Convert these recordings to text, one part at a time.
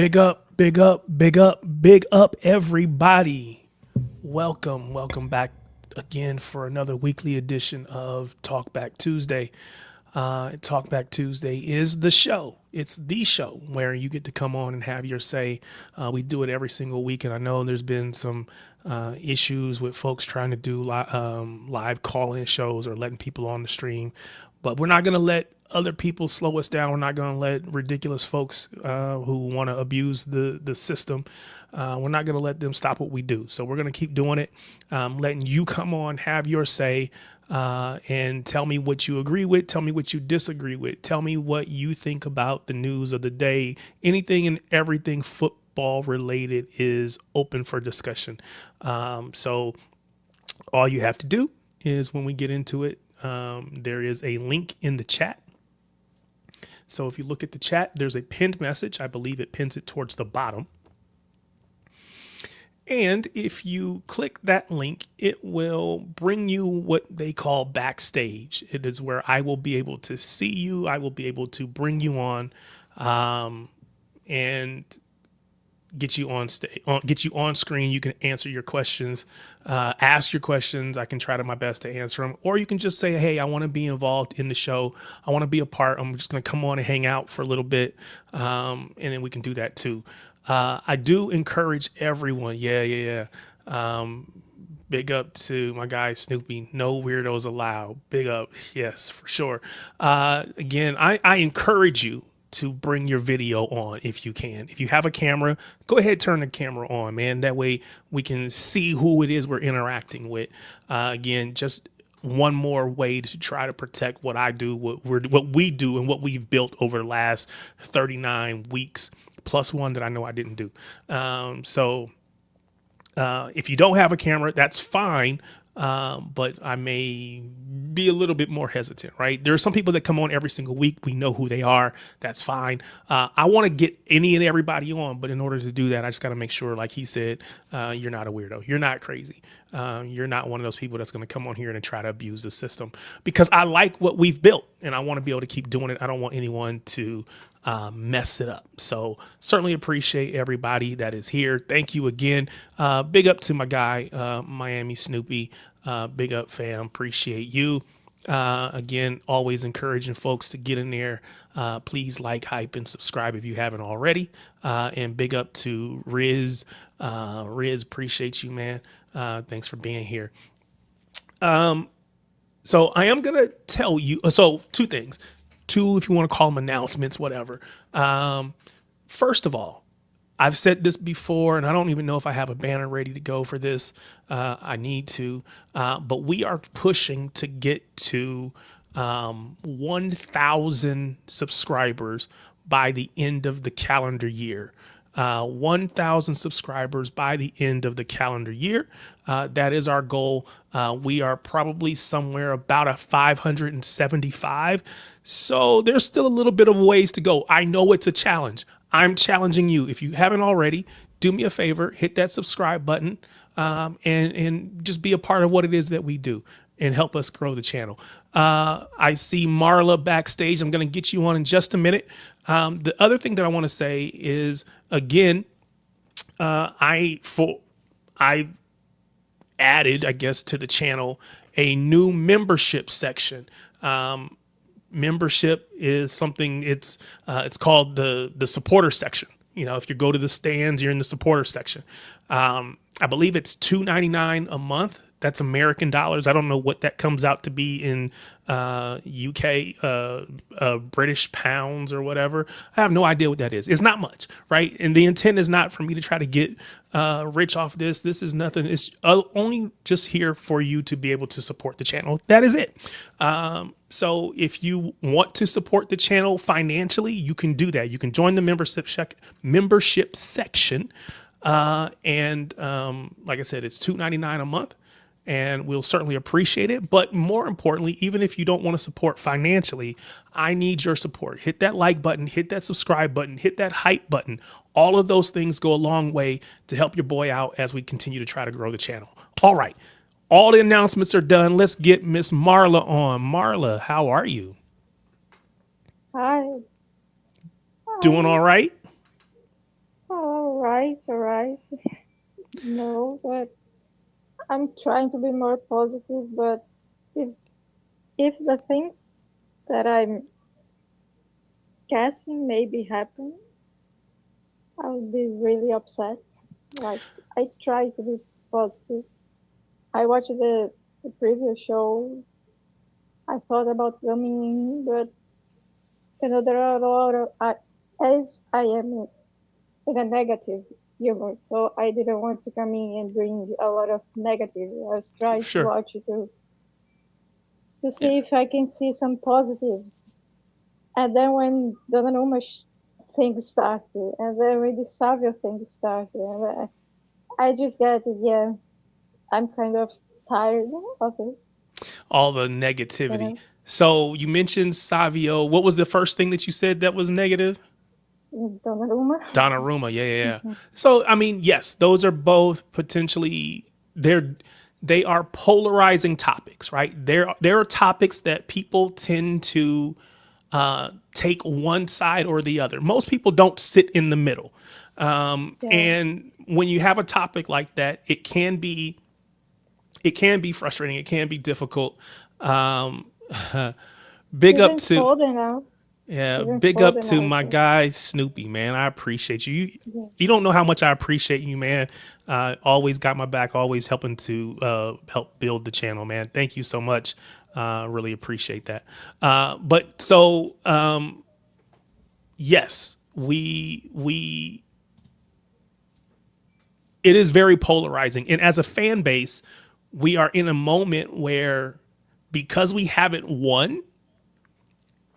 Big up, big up, big up, big up, everybody. Welcome back again for another weekly edition of Talk Back Tuesday. Talk Back Tuesday is the show. It's the show where you get to come on and have your say. We do it every single week, and I know there's been some issues with folks trying to do live call-in shows or letting people on the stream, but we're not going to let other people slow us down. We're not going to let ridiculous folks who want to abuse the system. We're not going to let them stop what we do. So we're going to keep doing it, letting you come on, have your say, and tell me what you agree with. Tell me what you disagree with. Tell me what you think about the news of the day. Anything and everything football related is open for discussion. So all you have to do is when we get into it, there is a link in the chat. So if you look at the chat, there's a pinned message. I believe it pins it towards the bottom. And if you click that link, it will bring you what they call backstage. It is where I will be able to see you. I will be able to bring you on and get you on stage, get you on screen. You can answer your questions, ask your questions. I can try to my best to answer them. Or you can just say, hey, I want to be involved in the show. I want to be a part. I'm just going to come on and hang out for a little bit. And then we can do that too. I do encourage everyone. Yeah. Big up to my guy, Snoopy. No weirdos allowed. Big up. Yes, for sure. Again, I encourage you to bring your video on if you can. If you have a camera, go ahead, turn the camera on, man. That way we can see who it is we're interacting with. Again, just one more way to try to protect what I do, what we do, and what we've built over the last 39 weeks, plus one that I know I didn't do. So if you don't have a camera, that's fine. But I may be a little bit more hesitant, right? There are some people that come on every single week. We know who they are. That's fine. I want to get any and everybody on, but in order to do that, I just got to make sure, like he said, you're not a weirdo. You're not crazy. You're not one of those people that's going to come on here and try to abuse the system, because I like what we've built and I want to be able to keep doing it. I don't want anyone to mess it up. So certainly appreciate everybody that is here. Thank you again. Big up to my guy, Miami Snoopy. Big up, fam. Appreciate you. Again, always encouraging folks to get in there. Please like, hype, and subscribe if you haven't already. And big up to Riz. Riz, appreciate you, man. Thanks for being here. So I am going to tell you, so two things. Two, if you want to call them announcements, whatever. First of all, I've said this before, and I don't even know if I have a banner ready to go for this. I need to, but we are pushing to get to 1,000 subscribers by the end of the calendar year. 1,000 subscribers by the end of the calendar year. That is our goal. We are probably somewhere about a 575. So there's still a little bit of ways to go. I know it's a challenge. I'm challenging you. If you haven't already, do me a favor, hit that subscribe button, and just be a part of what it is that we do and help us grow the channel. I see Marla backstage. I'm going to get you on in just a minute. The other thing that I want to say is, again, I added, I guess, to the channel a new membership section. Membership is something, it's called the supporter section. You know, if you go to the stands, you're in the supporter section. I believe it's $2.99 a month. That's American dollars. I don't know what that comes out to be in UK, British pounds or whatever. I have no idea what that is. It's not much, right? And the intent is not for me to try to get rich off this. This is nothing. It's only just here for you to be able to support the channel. That is it. So if you want to support the channel financially, you can do that. You can join the membership section. And like I said, it's $2.99 a month. And we'll certainly appreciate it. But more importantly, even if you don't want to support financially, I need your support. Hit that like button, hit that subscribe button, hit that hype button. All of those things go a long way to help your boy out as we continue to try to grow the channel. All right. All the announcements are done. Let's get Miss Marla on. Marla, how are you? Hi. Doing all right? all right. No, but I'm trying to be more positive. But if if the things that I'm guessing maybe happen, I'll be really upset. Like I try to be positive. I watched the previous show. I thought about coming in, but there are a lot of as I am in a negative humor, so I didn't want to come in and bring a lot of negative. I was trying to Sure. watch it to Yeah. see if I can see some positives. And then when Donnarumma thing started, and then when the Savio thing started, and I just got it. Yeah, I'm kind of tired of it. All the You negativity. know, So you mentioned Savio. What was the first thing that you said that was negative? Donnarumma. Donnarumma. Yeah, yeah, yeah. Mhm. So I mean, yes, those are both potentially they are polarizing topics, right? There are topics that people tend to take one side or the other. Most people don't sit in the middle. Yeah, And when you have a topic like that, it can be frustrating. It can be difficult. Um, big up even to Foden now. yeah, Even big up Foden to now. my So, guy Snoopy, man. I appreciate you. yeah. You don't know how much I appreciate you, man. Always got my back, always helping to help build the channel, man. Thank you so much. Really appreciate that. But so yes, we it is very polarizing, and as a fan base, we are in a moment where because we haven't won,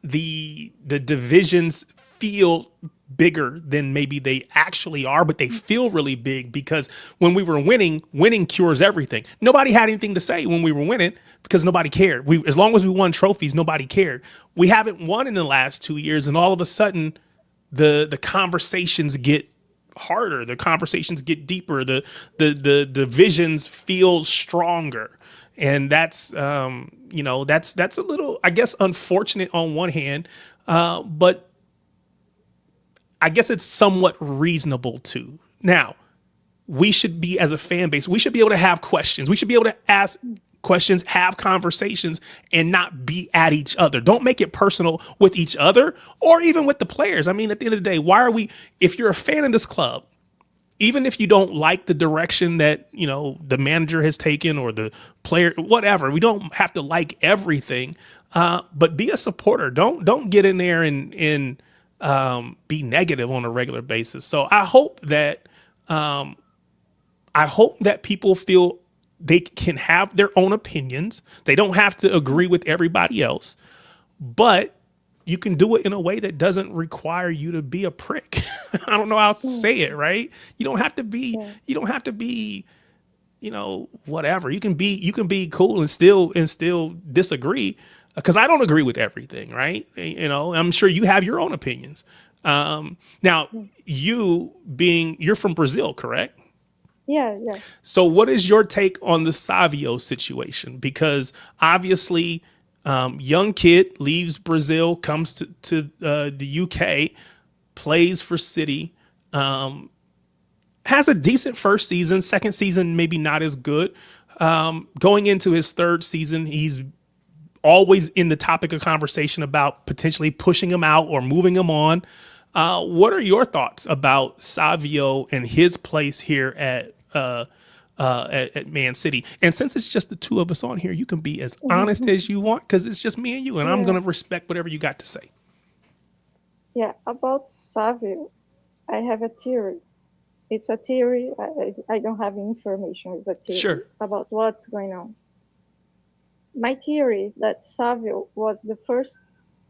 the divisions feel bigger than maybe they actually are, but they feel really big because when we were winning, winning cures everything. Nobody had anything to say when we were winning because nobody cared. We, as long as we won trophies, nobody cared. We haven't won in the last 2 years, and all of a sudden, the conversations get harder. The conversations get deeper. The divisions feel stronger, and that's a little, I guess, unfortunate on one hand, but I guess it's somewhat reasonable too. Now, we should be, as a fan base, we should be able to have questions. We should be able to ask questions, have conversations, and not be at each other. Don't make it personal with each other or even with the players. I mean, at the end of the day, why are we, if you're a fan of this club, even if you don't like the direction that, the manager has taken or the player, whatever, we don't have to like everything, but be a supporter. Don't get in there and be negative on a regular basis. So I hope that people feel they can have their own opinions. They don't have to agree with everybody else, but you can do it in a way that doesn't require you to be a prick. I don't know how to Mm, say it, right? You don't have to be yeah. you don't have to be, whatever. You can be cool and still disagree, because I don't agree with everything, right? I'm sure you have your own opinions. Now, Mm. you're from Brazil, correct? Yeah, yeah. So, what is your take on the Savio situation? Because obviously, young kid leaves Brazil, comes to the UK, plays for City, has a decent first season. Second season, maybe not as good. Going into his third season, he's always in the topic of conversation about potentially pushing him out or moving him on. What are your thoughts about Savio and his place here at Man City? And since it's just the two of us on here, you can be as honest as you want because it's just me and you, and I'm Yeah, gonna respect whatever you got to say. yeah. About Savio, I have a theory. It's a theory. I don't have information. It's a theory Sure. about what's going on. My theory is that Savio was the first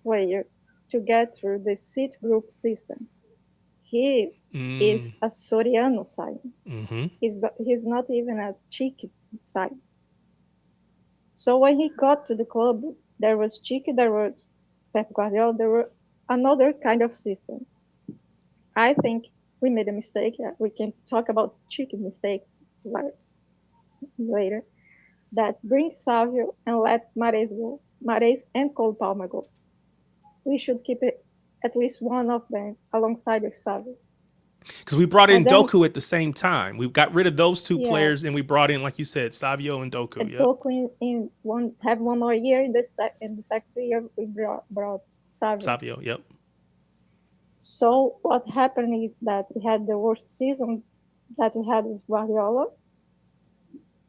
player to get through the seat group system. He is a Soriano sign. He's not even a Chic sign. So when he got to the club, there was Chic, there was Pep Guardiola, there were another kind of system. I think we made a mistake. We can talk about Chic mistakes later. That brings Savio and let Mares go. Mares and Cole Palmer go. We should keep it at least one of them alongside of Savio. Because we brought in And then, Doku at the same time. We got rid of those two yeah, players and we brought in, like you said, Savio and Doku. and Yep. Tolkien in one more year. In the second year, we brought Savio. Savio. Yep. So what happened is that we had the worst season that we had with Guardiola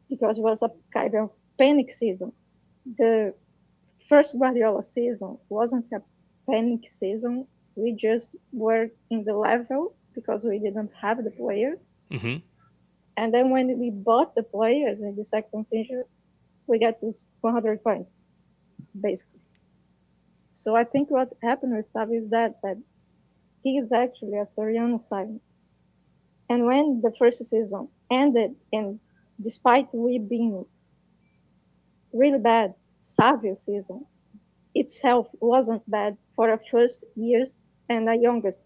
because it was a kind of panic season. The first Guardiola season wasn't a panic season. We just were in the level because we didn't have the players. Mm-hmm. And then when we bought the players in the second season, we got to 100 points, basically. So I think what happened with Savi is that he is actually a Soriano sign. And when the first season ended, and despite we being really bad, Savio season itself wasn't bad for a first years and a youngest.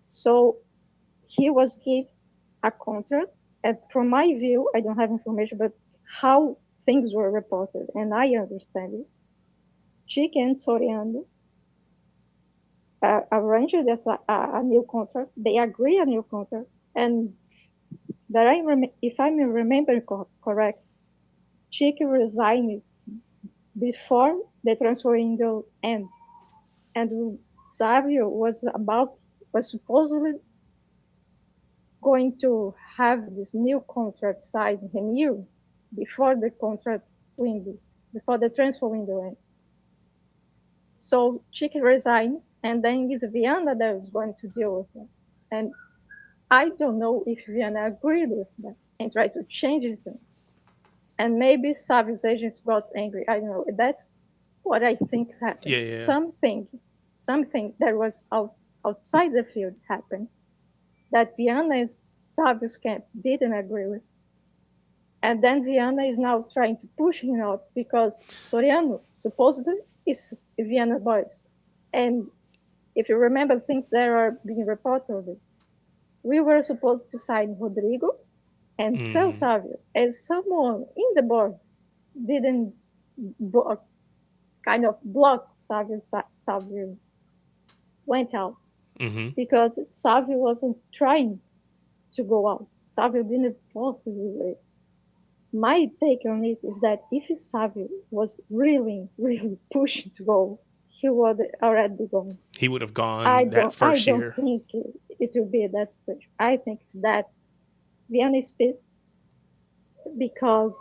So he was given a contract, and from my view, I don't have information, but how things were reported, and I understand it. Chic and Soriano arranged a new contract. They agree a new contract, and that if I remember correct, Chic resigns before the transfer window ends, and Savio was supposedly going to have this new contract signed renewed before the contract window, before the transfer window ends. So Chick resigns, and then it's Viana that is going to deal with it. And I don't know if Viana agreed with that and tried to change it. And maybe Savio's agents got angry. I don't know. That's what I think happened. Yeah. Something that was outside the field happened that Viana and Savio's camp didn't agree with. And then Viana is now trying to push him out because Soriano supposedly is Viana boys. And if you remember things that are being reported, we were supposed to sign Rodrigo and sell Savio. And someone in the board didn't kind of block Savio went out. Mm-hmm. Because Savio wasn't trying to go out. Savio didn't force it. My take on it is that if Savio was really, really pushing to go, he would already be gone. He would have gone that first year. I don't think it will be that situation. I think it's that Viana is pissed because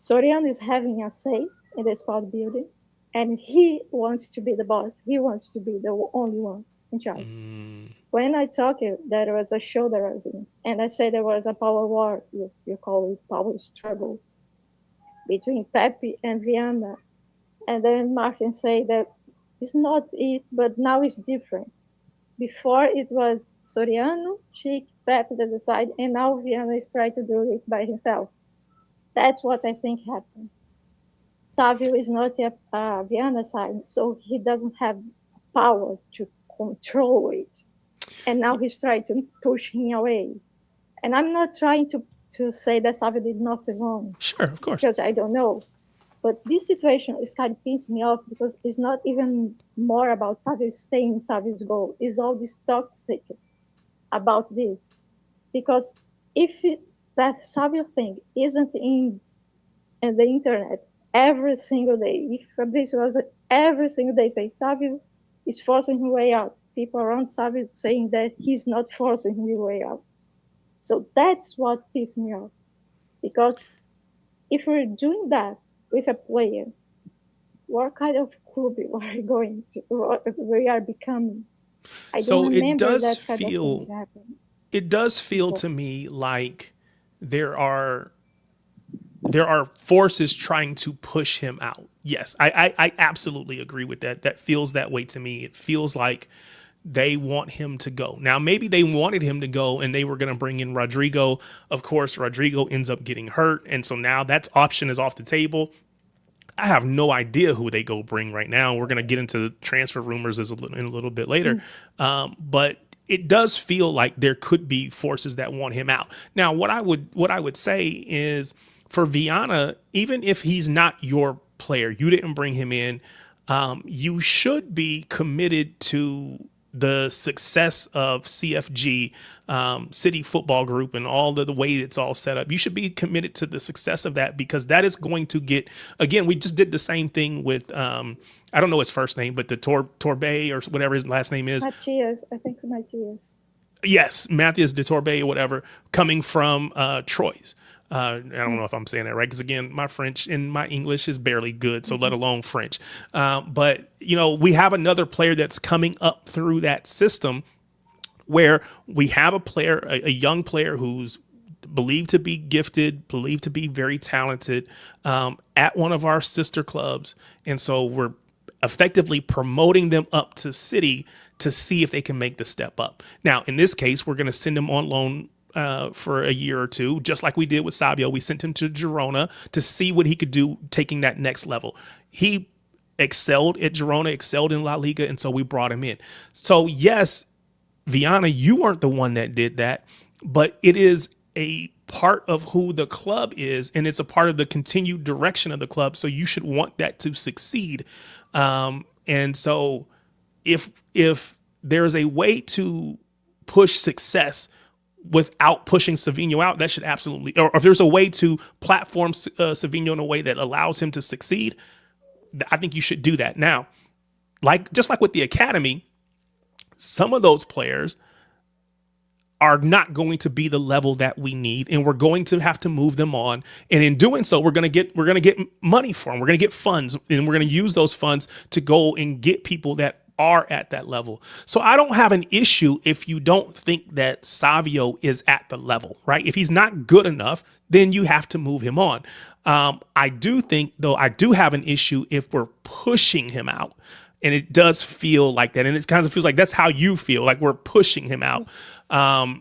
Soriano is having a say in the squad building, and he wants to be the boss. He wants to be the only one in charge. When I talked, there was a show that I was in, and I said there was a power war, you call it power struggle, between Pepe and Viana. And then Martin said that it's not it, but now it's different. Before it was Soriano, Chic, Pepe that decide, and now Viana is trying to do it by himself. That's what I think happened. Savio is not a Viana side, so he doesn't have power to control it. And now he's trying to push him away. And I'm not trying to say that Savio did nothing wrong. Sure, of course. Because I don't know. But this situation is kind of pissed me off because it's not even more about Savio staying in Savio's goal. It's all this toxic about this. Because if that Savio thing isn't in the internet every single day, if Fabrizio was every single day say Savio is forcing his way out, people around Savio saying that he's not forcing his way out. So that's what pisses me off. Because if we're doing that with a player, what kind of club are we going to, we are becoming? I don't remember that kind of thing happening. It does feel to me like there are forces trying to push him out. Yes, I absolutely agree with that. That feels that way to me. It feels like they want him to go. Now, maybe they wanted him to go and they were going to bring in Rodrigo. Of course, Rodrigo ends up getting hurt. And so now that option is off the table. I have no idea who they go bring right now. We're going to get into transfer rumors in a little bit later. But it does feel like there could be forces that want him out. Now, what I would say is for Viana, even if he's not your player, you didn't bring him in, you should be committed to the success of CFG, City Football Group, and all the way it's all set up. You should be committed to the success of that, because that is going to get, again, we just did the same thing with, I don't know his first name, but the Torbay or whatever his last name is. Matthias, I think Matthias. Yes, Matthias de Torbay or whatever, coming from Troyes. I don't know if I'm saying that right, because again, my French and my English is barely good, so let alone French. But we have another player that's coming up through that system, where we have a player, a young player who's believed to be gifted, believed to be very talented, at one of our sister clubs, and so we're effectively promoting them up to City to see if they can make the step up. Now, in this case, we're going to send him on loan for a year or two, just like we did with Savio. We sent him to Girona to see what he could do, taking that next level. He excelled at Girona, excelled in La Liga, and so we brought him in. So yes, Viana, you weren't the one that did that, but it is a part of who the club is, and it's a part of the continued direction of the club. So you should want that to succeed. And so if there's a way to push success without pushing Savinho out, that should absolutely, or if there's a way to platform Savinho in a way that allows him to succeed, I think you should do that. Now, just like with the academy, some of those players are not going to be the level that we need, and we're going to have to move them on. And in doing so, we're going to get money for them. We're going to get funds, and we're going to use those funds to go and get people that are at that level. So I don't have an issue if you don't think that Savio is at the level, right? If he's not good enough, then you have to move him on. I do think, though, I do have an issue if we're pushing him out. And it does feel like that. And it kind of feels like that's how you feel, like we're pushing him out. And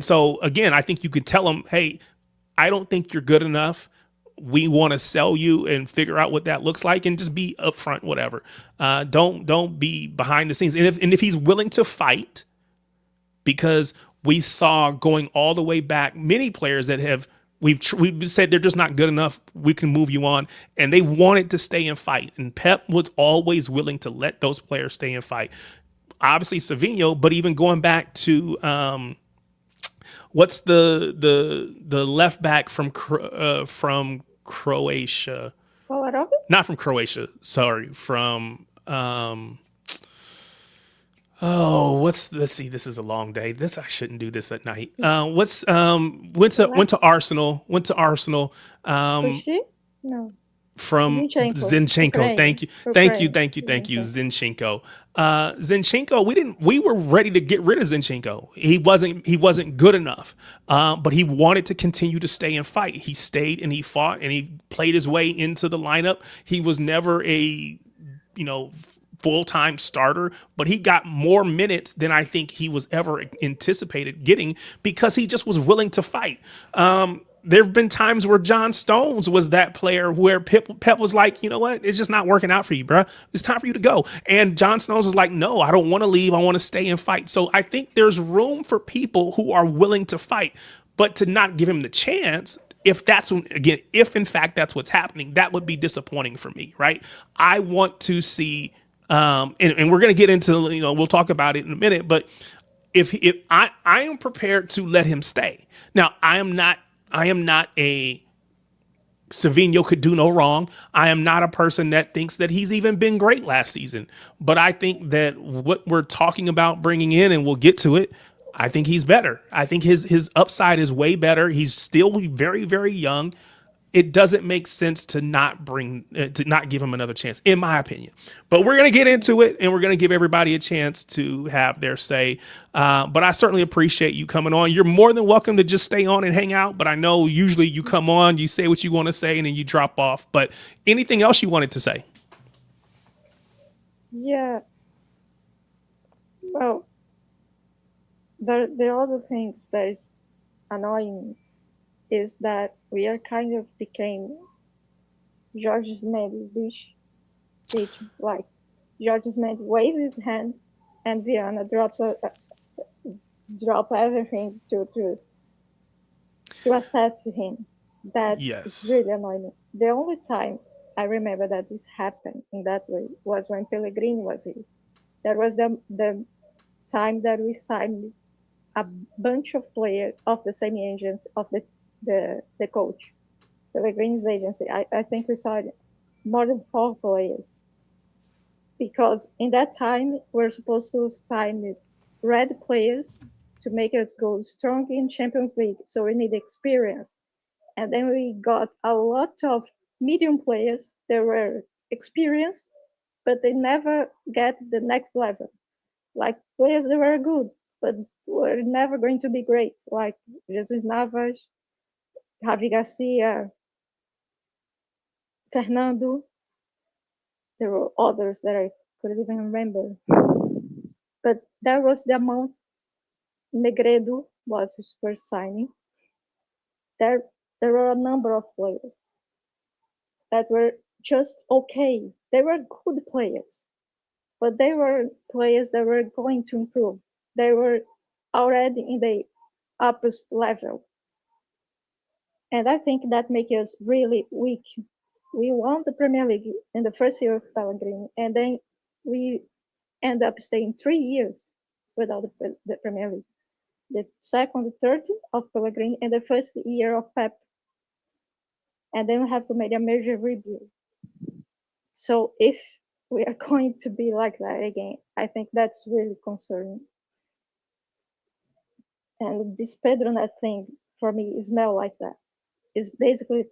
so, again, I think you could tell him, hey, I don't think you're good enough. We want to sell you and figure out what that looks like, and just be upfront, whatever. Don't be behind the scenes. And if he's willing to fight, because we saw going all the way back, many players that have, we've said they're just not good enough, we can move you on, and they wanted to stay and fight. And Pep was always willing to let those players stay and fight. Obviously Savinho, but even going back to what's the left back from Croatia? Kolarov? Not from Croatia. Sorry, from let's see, this is a long day. I shouldn't do this at night. Went to Arsenal. Pushi? No. From Zinchenko. Thank you. Zinchenko. Zinchenko, we were ready to get rid of Zinchenko. He wasn't good enough. But he wanted to continue to stay and fight. He stayed and he fought and he played his way into the lineup. He was never a, full-time starter, but he got more minutes than I think he was ever anticipated getting, because he just was willing to fight. There have been times where John Stones was that player where Pep was like, you know what? It's just not working out for you, bro. It's time for you to go. And John Stones was like, no, I don't want to leave. I want to stay and fight. So I think there's room for people who are willing to fight, but to not give him the chance, if in fact that's what's happening, that would be disappointing for me, right? I want to see, and we're going to get into, we'll talk about it in a minute, but if I am prepared to let him stay. Now, I am not a Savinho could do no wrong. I am not a person that thinks that he's even been great last season, but I think that what we're talking about bringing in, and we'll get to it, I think he's better. I think his upside is way better. He's still very, very young. It doesn't make sense to not give him another chance, in my opinion. But we're going to get into it, and we're going to give everybody a chance to have their say. But I certainly appreciate you coming on. You're more than welcome to just stay on and hang out. But I know usually you come on, you say what you want to say, and then you drop off. But anything else you wanted to say? Yeah. Well, the other thing that is annoying is that we are kind of became George's Mendes dish. Like George's Mendes waves his hand, and Viana drops everything to assess him. That is really annoying. The only time I remember that this happened in that way was when Pellegrini was here. That was the time that we signed a bunch of players of the same agents of the coach, Pellegrini's agency. I think we signed more than 4 players because in that time we're supposed to sign red players to make us go strong in Champions League. So we need experience. And then we got a lot of medium players that were experienced, but they never get the next level. Like players that were good, but were never going to be great, like Jesus Navas, Javi Garcia, Fernando. There were others that I couldn't even remember. But that was the amount. Negredo was his first signing. There, there were a number of players that were just okay. They were good players, but they were players that were going to improve. They were already in the upper level. And I think that makes us really weak. We won the Premier League in the first year of Pellegrini, and then we end up staying 3 years without the Premier League. The second, third of Pellegrini, and the first year of Pep. And then we have to make a major rebuild. So if we are going to be like that again, I think that's really concerning. And this Pedronet thing, for me, is smell like that. It's basically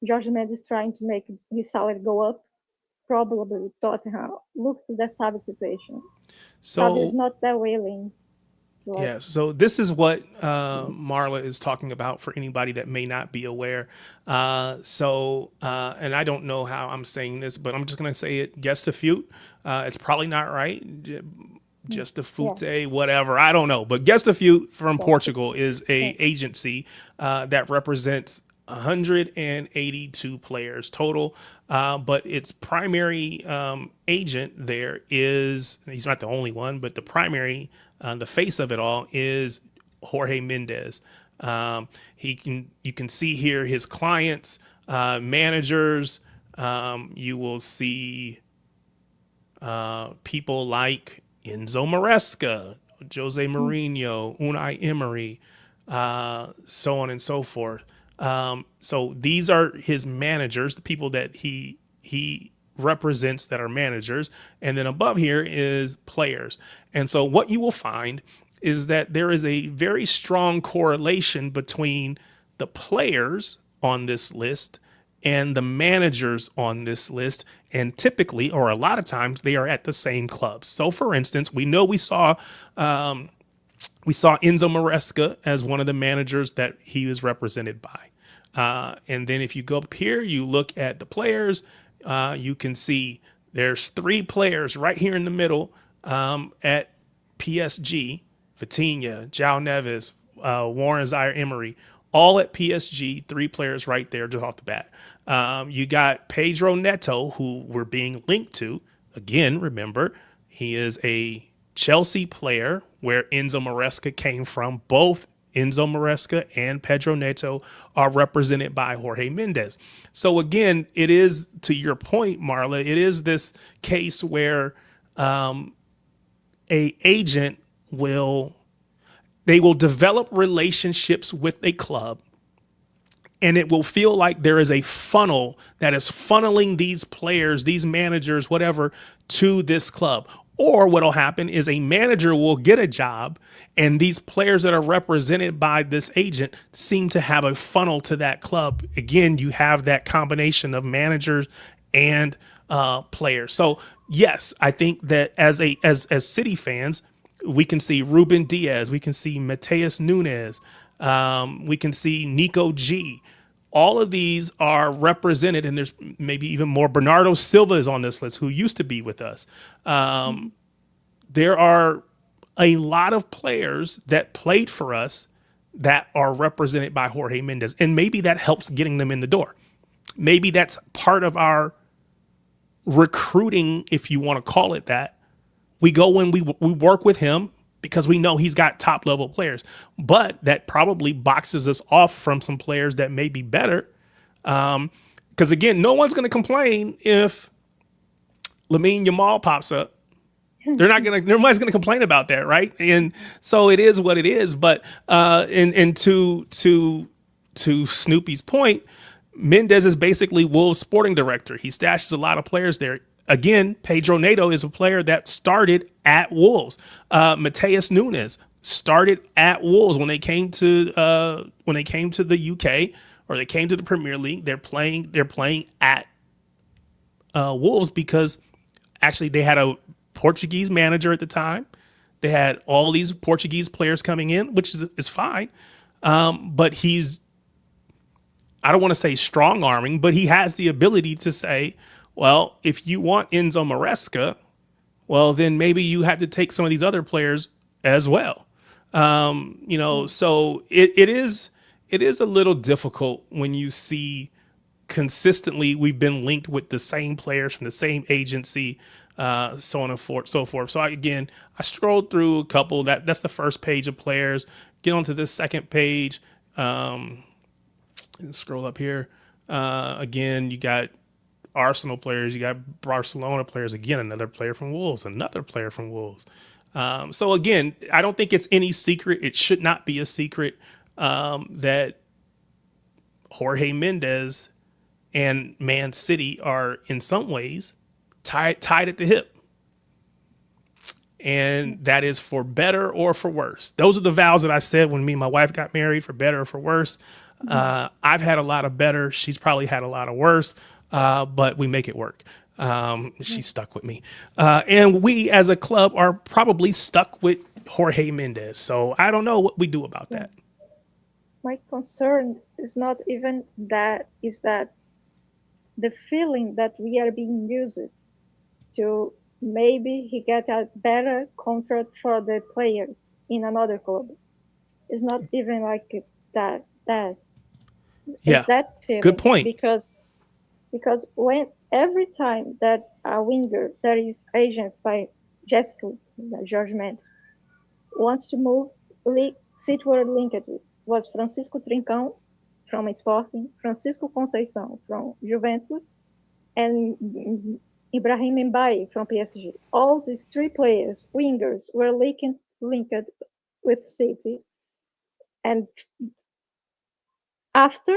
Jorge Mendes trying to make his salary go up. Probably Tottenham look to the Savi situation. Savi is So not that willing to like. yeah, so this is what Marla is talking about for anybody that may not be aware. And I don't know how I'm saying this, but I'm just going to say it. Gestafute. It's probably not right. Just a Footy, whatever. I don't know. But Gestafute from Portugal is a agency that represents 182 players total. But its primary agent there is, he's not the only one, but the primary, the face of it all is Jorge Mendes. You can see here his clients, managers. You will see people like Enzo Maresca, Jose Mourinho, Unai Emery, so on and so forth. So these are his managers, the people that he represents that are managers. And then above here is players. And so what you will find is that there is a very strong correlation between the players on this list and the managers on this list. And typically, or a lot of times, they are at the same clubs. So for instance, we saw Enzo Maresca as one of the managers that he was represented by. And then if you go up here, you look at the players, you can see there's 3 players right here in the middle at PSG, Vitinha, João Neves, Warren Zaire-Emery, all at PSG, 3 players right there just off the bat. You got Pedro Neto, who we're being linked to. Again, remember, he is a Chelsea player where Enzo Maresca came from. Both Enzo Maresca and Pedro Neto are represented by Jorge Mendes. So again, it is, to your point, Marla, it is this case where a agent will develop relationships with a club, and it will feel like there is a funnel that is funneling these players, these managers, whatever, to this club. Or what will happen is a manager will get a job, and these players that are represented by this agent seem to have a funnel to that club. Again, you have that combination of managers and players. So yes, I think that as City fans, we can see Ruben Diaz, we can see Mateus Nunes, we can see Nico G. All of these are represented, and there's maybe even more. Bernardo Silva is on this list, who used to be with us. There are a lot of players that played for us that are represented by Jorge Mendes, and maybe that helps getting them in the door. Maybe that's part of our recruiting, if you want to call it that. We go and we work with him because we know he's got top level players, but that probably boxes us off from some players that may be better. Because again, no one's going to complain if Lamine Yamal pops up Nobody's gonna complain about that, right? And so it is what it is. But and to Snoopy's point, Mendez is basically Wolves sporting director. He stashes a lot of players there. Again, Pedro Neto is a player that started at Wolves. Mateus Nunes started at Wolves when they came to the UK, or they came to the Premier League. They're playing at Wolves because actually they had a Portuguese manager at the time. They had all these Portuguese players coming in, which is fine. But he's, I don't want to say strong arming, but he has the ability to say, well, if you want Enzo Maresca, well, then maybe you have to take some of these other players as well. So it is a little difficult when you see consistently we've been linked with the same players from the same agency, so on and so forth. So I scrolled through a couple. That's the first page of players. Get onto the second page. Scroll up here. Again, you got Arsenal players, you got Barcelona players. Again, another player from Wolves, another player from Wolves. So again, I don't think it's any secret. It should not be a secret that Jorge Mendes and Man City are in some ways tied at the hip. And that is for better or for worse. Those are the vows that I said when me and my wife got married, for better or for worse. I've had a lot of better. She's probably had a lot of worse, but we make it work. She's stuck with me. And we as a club are probably stuck with Jorge Mendes. So I don't know what we do about that. My concern is not even that, is that the feeling that we are being used to maybe he get a better contract for the players in another club. It's not even like that. Yeah. It's that feeling. Good point. Because when every time that a winger that is agent by Jessica, George Mendes, wants to move, City were linked with was Francisco Trincão from Sporting, Francisco Conceição from Juventus, and Ibrahim Mbaye from PSG. All these three players, wingers, were linked with City. And after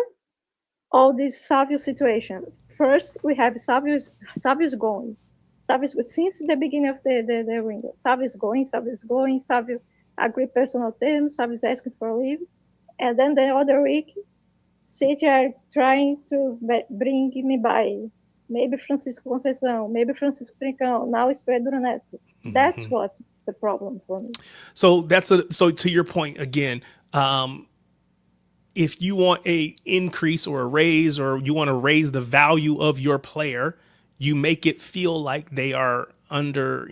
all this Savio situation, first we have Savio's going. Savio's, since the beginning of the window, Savio's going, Savio agreed personal terms, Savio's asking for leave. And then the other week, City are trying to bring me by maybe Francisco Conceição, maybe Francisco Trincão, now it's Pedro Neto. That's what the problem for me. So so to your point again, if you want a increase or a raise, or you want to raise the value of your player, you make it feel like they are under,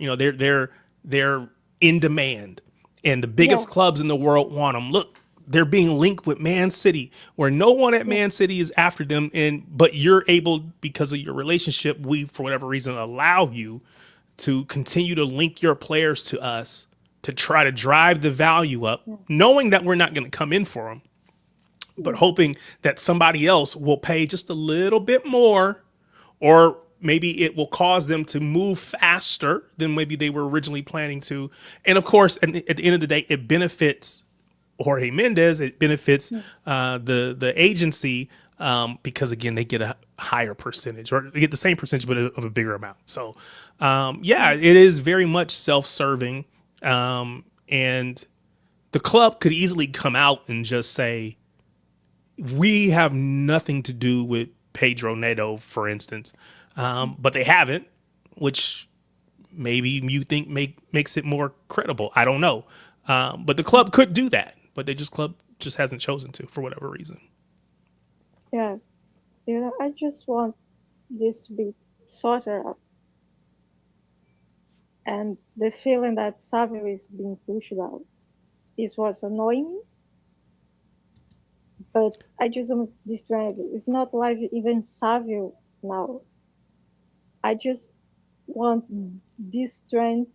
they're in demand, and the biggest clubs in the world want them. Look, they're being linked with Man City, where no one at Man City is after them, but you're able, because of your relationship, we for whatever reason allow you to continue to link your players to us to try to drive the value up, knowing that we're not going to come in for them, but hoping that somebody else will pay just a little bit more, or maybe it will cause them to move faster than maybe they were originally planning to. And of course, at the end of the day, it benefits Jorge Mendes. It benefits the agency, because again, they get a higher percentage, or they get the same percentage but of a bigger amount. So it is very much self-serving, and the club could easily come out and just say, we have nothing to do with Pedro Neto, for instance, but they haven't, which maybe you think makes it more credible. I don't know, but the club could do that, but club just hasn't chosen to, for whatever reason. Yeah, I just want this to be sorted out, and the feeling that Savio is being pushed out is what's annoying me. But I just want this trend. It's not like even Savio now. I just want this trend,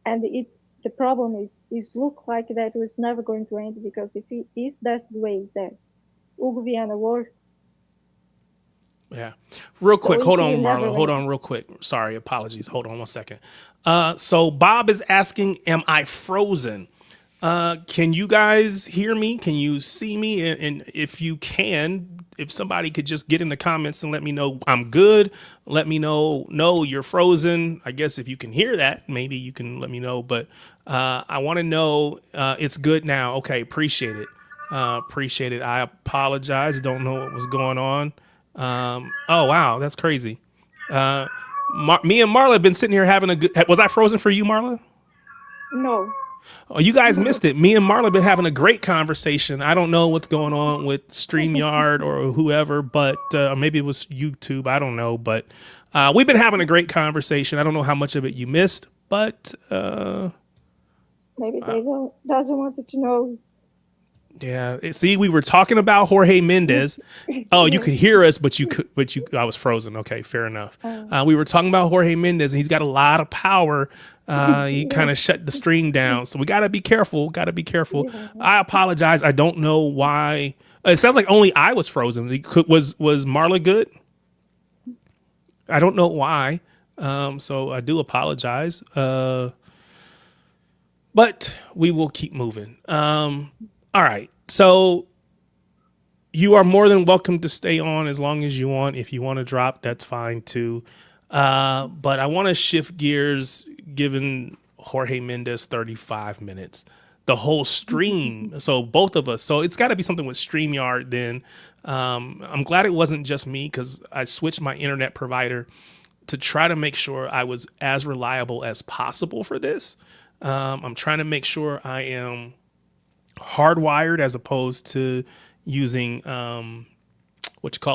and the problem is look like that was never going to end, because if it is that way that Hugo Viana works, Yeah. Real So quick. Hold on, you never Marla. Hold know. on real quick. Sorry. Apologies. Hold on 1 second. So Bob is asking, am I frozen? Can you guys hear me? Can you see me? And if you can, if somebody could just get in the comments and let me know I'm good. Let me know, no, you're frozen. I guess if you can hear that, maybe you can let me know. But I want to know it's good now. Okay. Appreciate it. Appreciate it. I apologize. Don't know what was going on. Oh, wow. That's crazy. Me and Marla have been sitting here having a good. Was I frozen for you, Marla? No. Oh, you guys missed it. Me and Marla have been having a great conversation. I don't know what's going on with StreamYard or whoever, but maybe it was YouTube. I don't know. But we've been having a great conversation. I don't know how much of it you missed, but Maybe they doesn't want to know. yeah. See, we were talking about Jorge Mendes. Oh, you could hear us, but I was frozen. Okay, fair enough. We were talking about Jorge Mendes, and he's got a lot of power. He kind of shut the stream down, so we got to be careful. Got to be careful. Yeah. I apologize. I don't know why. It sounds like only I was frozen. Was Marla good? I don't know why. So I do apologize. But we will keep moving. All right. So you are more than welcome to stay on as long as you want. If you want to drop, that's fine too. But I want to shift gears given Jorge Mendes 35 minutes. The whole stream. So both of us. So it's got to be something with StreamYard then. I'm glad it wasn't just me because I switched my internet provider to try to make sure I was as reliable as possible for this. I'm trying to make sure I am hardwired as opposed to using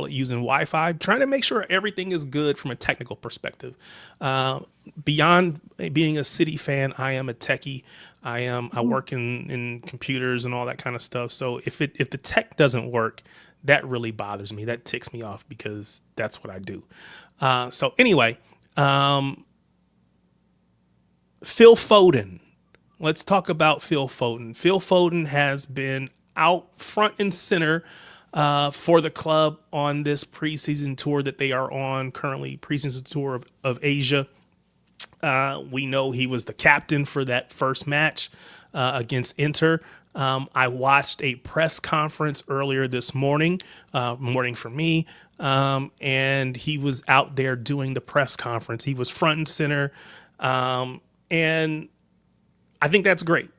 using Wi-Fi, trying to make sure everything is good from a technical perspective. Beyond being a City fan, I am a techie. I work in computers and all that kind of stuff. So if the tech doesn't work, that really bothers me. That ticks me off because that's what I do. So anyway, Phil Foden. Let's talk about Phil Foden. Phil Foden has been out front and center for the club on this preseason tour that they are on currently, preseason tour of Asia. We know he was the captain for that first match against Inter. I watched a press conference earlier this morning for me, and he was out there doing the press conference. He was front and center, and I think that's great.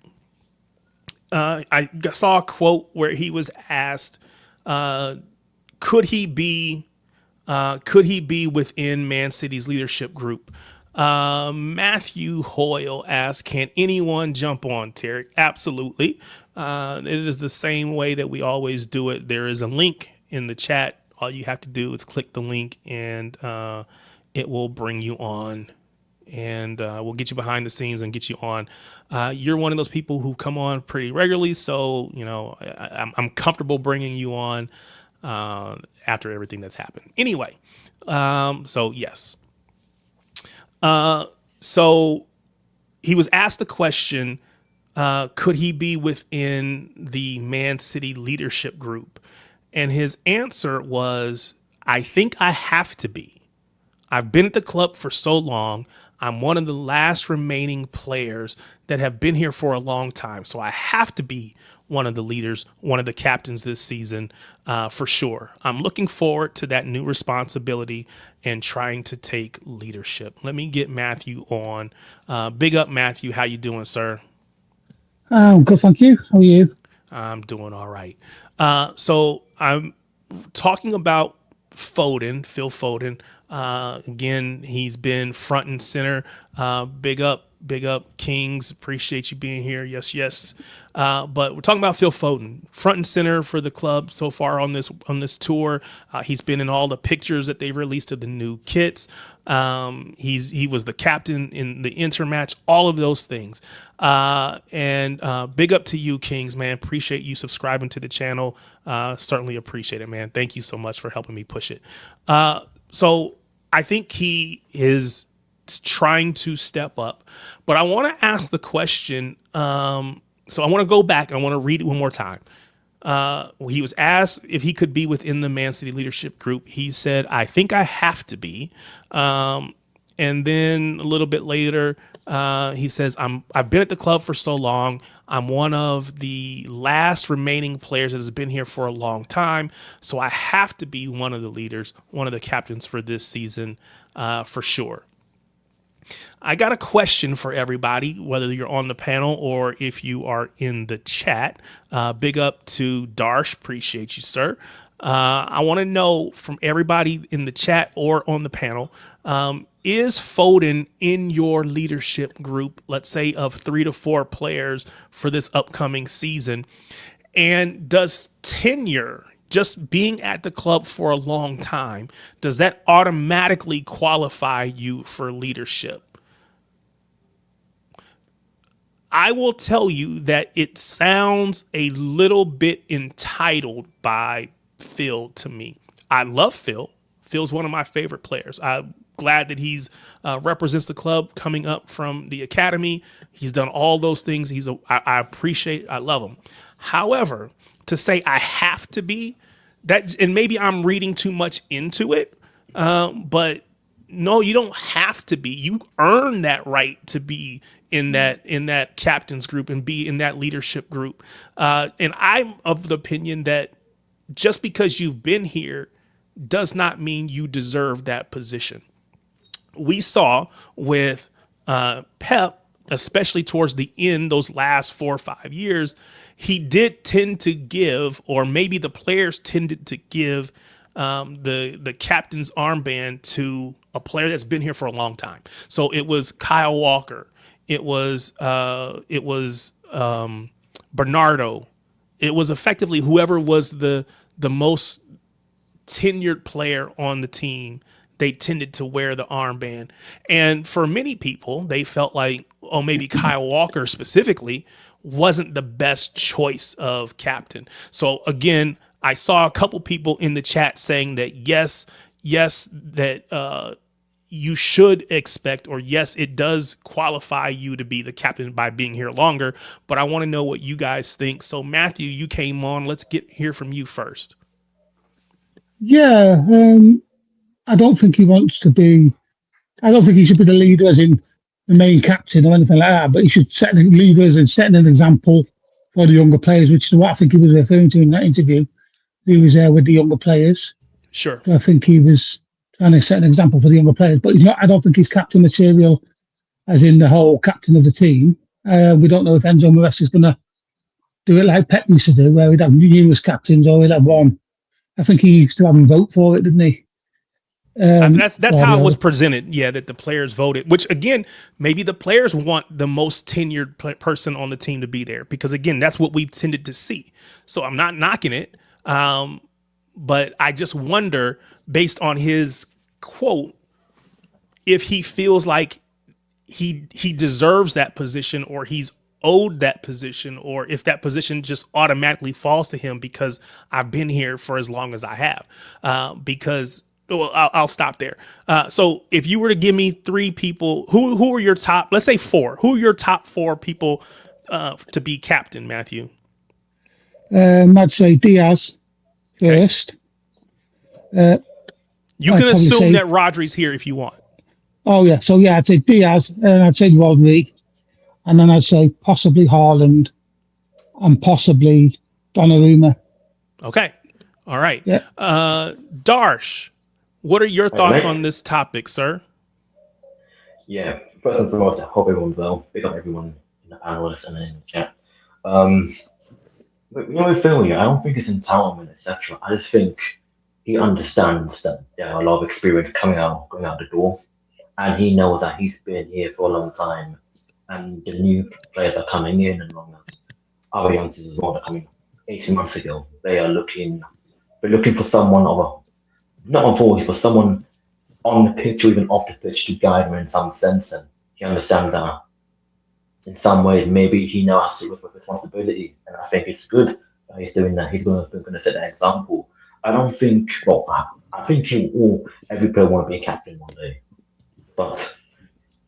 I saw a quote where he was asked, could he be within Man City's leadership group? Matthew Hoyle asked, can anyone jump on Tarek? Absolutely. It is the same way that we always do it. There is a link in the chat. All you have to do is click the link and it will bring you on. And we'll get you behind the scenes and get you on. You're one of those people who come on pretty regularly, so you know I'm comfortable bringing you on after everything that's happened. Anyway, so yes. So he was asked the question, could he be within the Man City leadership group? And his answer was, I think I have to be. I've been at the club for so long. I'm one of the last remaining players that have been here for a long time. So I have to be one of the leaders, one of the captains this season for sure. I'm looking forward to that new responsibility and trying to take leadership. Let me get Matthew on. Big up, Matthew. How you doing, sir? Good, thank you. How are you? I'm doing all right. So I'm talking about Foden, Phil Foden. Again, he's been front and center. Big up, Kings. Appreciate you being here. Yes. But we're talking about Phil Foden, front and center for the club so far on this tour. He's been in all the pictures that they've released of the new kits. He was the captain in the Inter match. All of those things. And big up to you, Kings, man. Appreciate you subscribing to the channel. Certainly appreciate it, man. Thank you so much for helping me push it. So I think he is trying to step up, but I want to ask the question. So I want to go back and I want to read it one more time. He was asked if he could be within the Man City leadership group. He said, "I think I have to be." And then a little bit later, he says, I've been at the club for so long. I'm one of the last remaining players that has been here for a long time. So I have to be one of the leaders, one of the captains for this season, for sure. I got a question for everybody, whether you're on the panel or if you are in the chat. Big up to Darsh. Appreciate you, sir. I want to know from everybody in the chat or on the panel, is Foden in your leadership group, let's say of 3 to 4 players for this upcoming season? And does tenure, just being at the club for a long time, does that automatically qualify you for leadership? I will tell you that it sounds a little bit entitled by Phil to me. I love Phil. Phil's one of my favorite players. I'm glad that he's represents the club coming up from the academy. He's done all those things. I appreciate, I love him. However, to say I have to be that, and maybe I'm reading too much into it, but no, you don't have to be. You earn that right to be in that captain's group and be in that leadership group. And I'm of the opinion that just because you've been here does not mean you deserve that position. We saw with Pep, especially towards the end, those last 4 or 5 years, he did tend to give, or maybe the players tended to give the captain's armband to a player that's been here for a long time. So it was Kyle Walker. It was Bernardo. It was effectively whoever was the most tenured player on the team. They tended to wear the armband. And for many people, they felt like, oh, maybe Kyle Walker specifically wasn't the best choice of captain. So again, I saw a couple people in the chat saying that yes, that you should expect, or yes, it does qualify you to be the captain by being here longer. But I want to know what you guys think. So Matthew, you came on. Let's hear from you first. Yeah, I don't think he wants to be. I don't think he should be the leader, as in the main captain or anything like that. But he should set the leaders and set an example for the younger players, which is what I think he was referring to in that interview. He was there with the younger players. Sure. So I think he was trying to set an example for the younger players. But he's not. I don't think he's captain material, as in the whole captain of the team. We don't know if Enzo Maresca is going to do it like Pep used to do, where he'd have numerous captains or he'd have one. I think he used to have him vote for it, didn't he? That's how it was presented. Yeah, that the players voted, which again, maybe the players want the most tenured person on the team to be there, because again, that's what we've tended to see. So I'm not knocking it. But I just wonder, based on his quote, if he feels like he deserves that position, or he's owed that position, or if that position just automatically falls to him because I've been here for as long as I have. Because well, I'll stop there. So if you were to give me 3 people, who are your top, let's say 4, who are your top 4 people to be captain, Matthew? I'd say Diaz first. You can assume that Rodri's here if you want. Oh, yeah. So, yeah, I'd say Diaz, and I'd say Rodri, and then I'd say possibly Haaland and possibly Donnarumma. Okay. All right. Yeah. Darsh, what are your thoughts on this topic, sir? Yeah, first and foremost, I hope everyone's well. Big up everyone in the panelists and in the chat. But, with Phil, I don't think it's entitlement, etc. I just think he understands that there are a lot of experience going out the door, and he knows that he's been here for a long time, and the new players are coming in, and long as our youngsters as well, that coming 18 months ago, they're looking for someone not on forward, but someone on the pitch or even off the pitch to guide him in some sense, and he understands that in some ways maybe he now has to look with responsibility, and I think it's good that he's doing that. He's going to set that example. I don't think, I think every player want to be a captain one day, but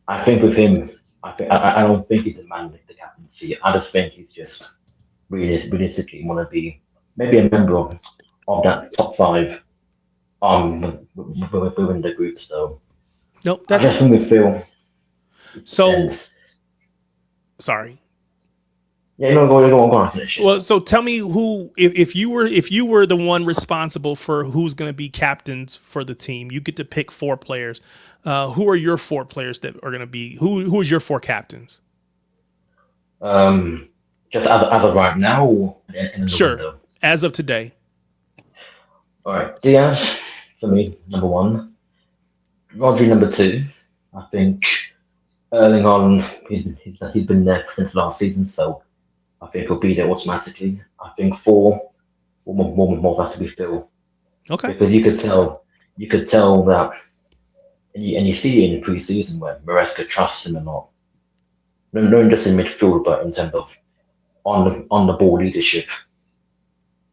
I think with him, I don't think he's a man with the captaincy. I just think he's just realistically want to be maybe a member of that top five within the group. So Nope, I just that's think we feel it so. depends. Sorry. Yeah, no, go on, finish it. Well, so tell me who, if you were the one responsible for who's going to be captains for the team, you get to pick 4 players. Who are your 4 players that are going to be? Who is your 4 captains? Just as of right now, or in the Sure, window. as of today. All right, Diaz for me, number 1. Rodri, number 2. I think Erling Haaland, he's been there since last season, so I think he'll be there automatically. I think 4 more have to be Phil, Okay. because you could tell that, and you see it in pre-season where Maresca trusts him a lot. Not just in midfield, but in terms of on the ball leadership.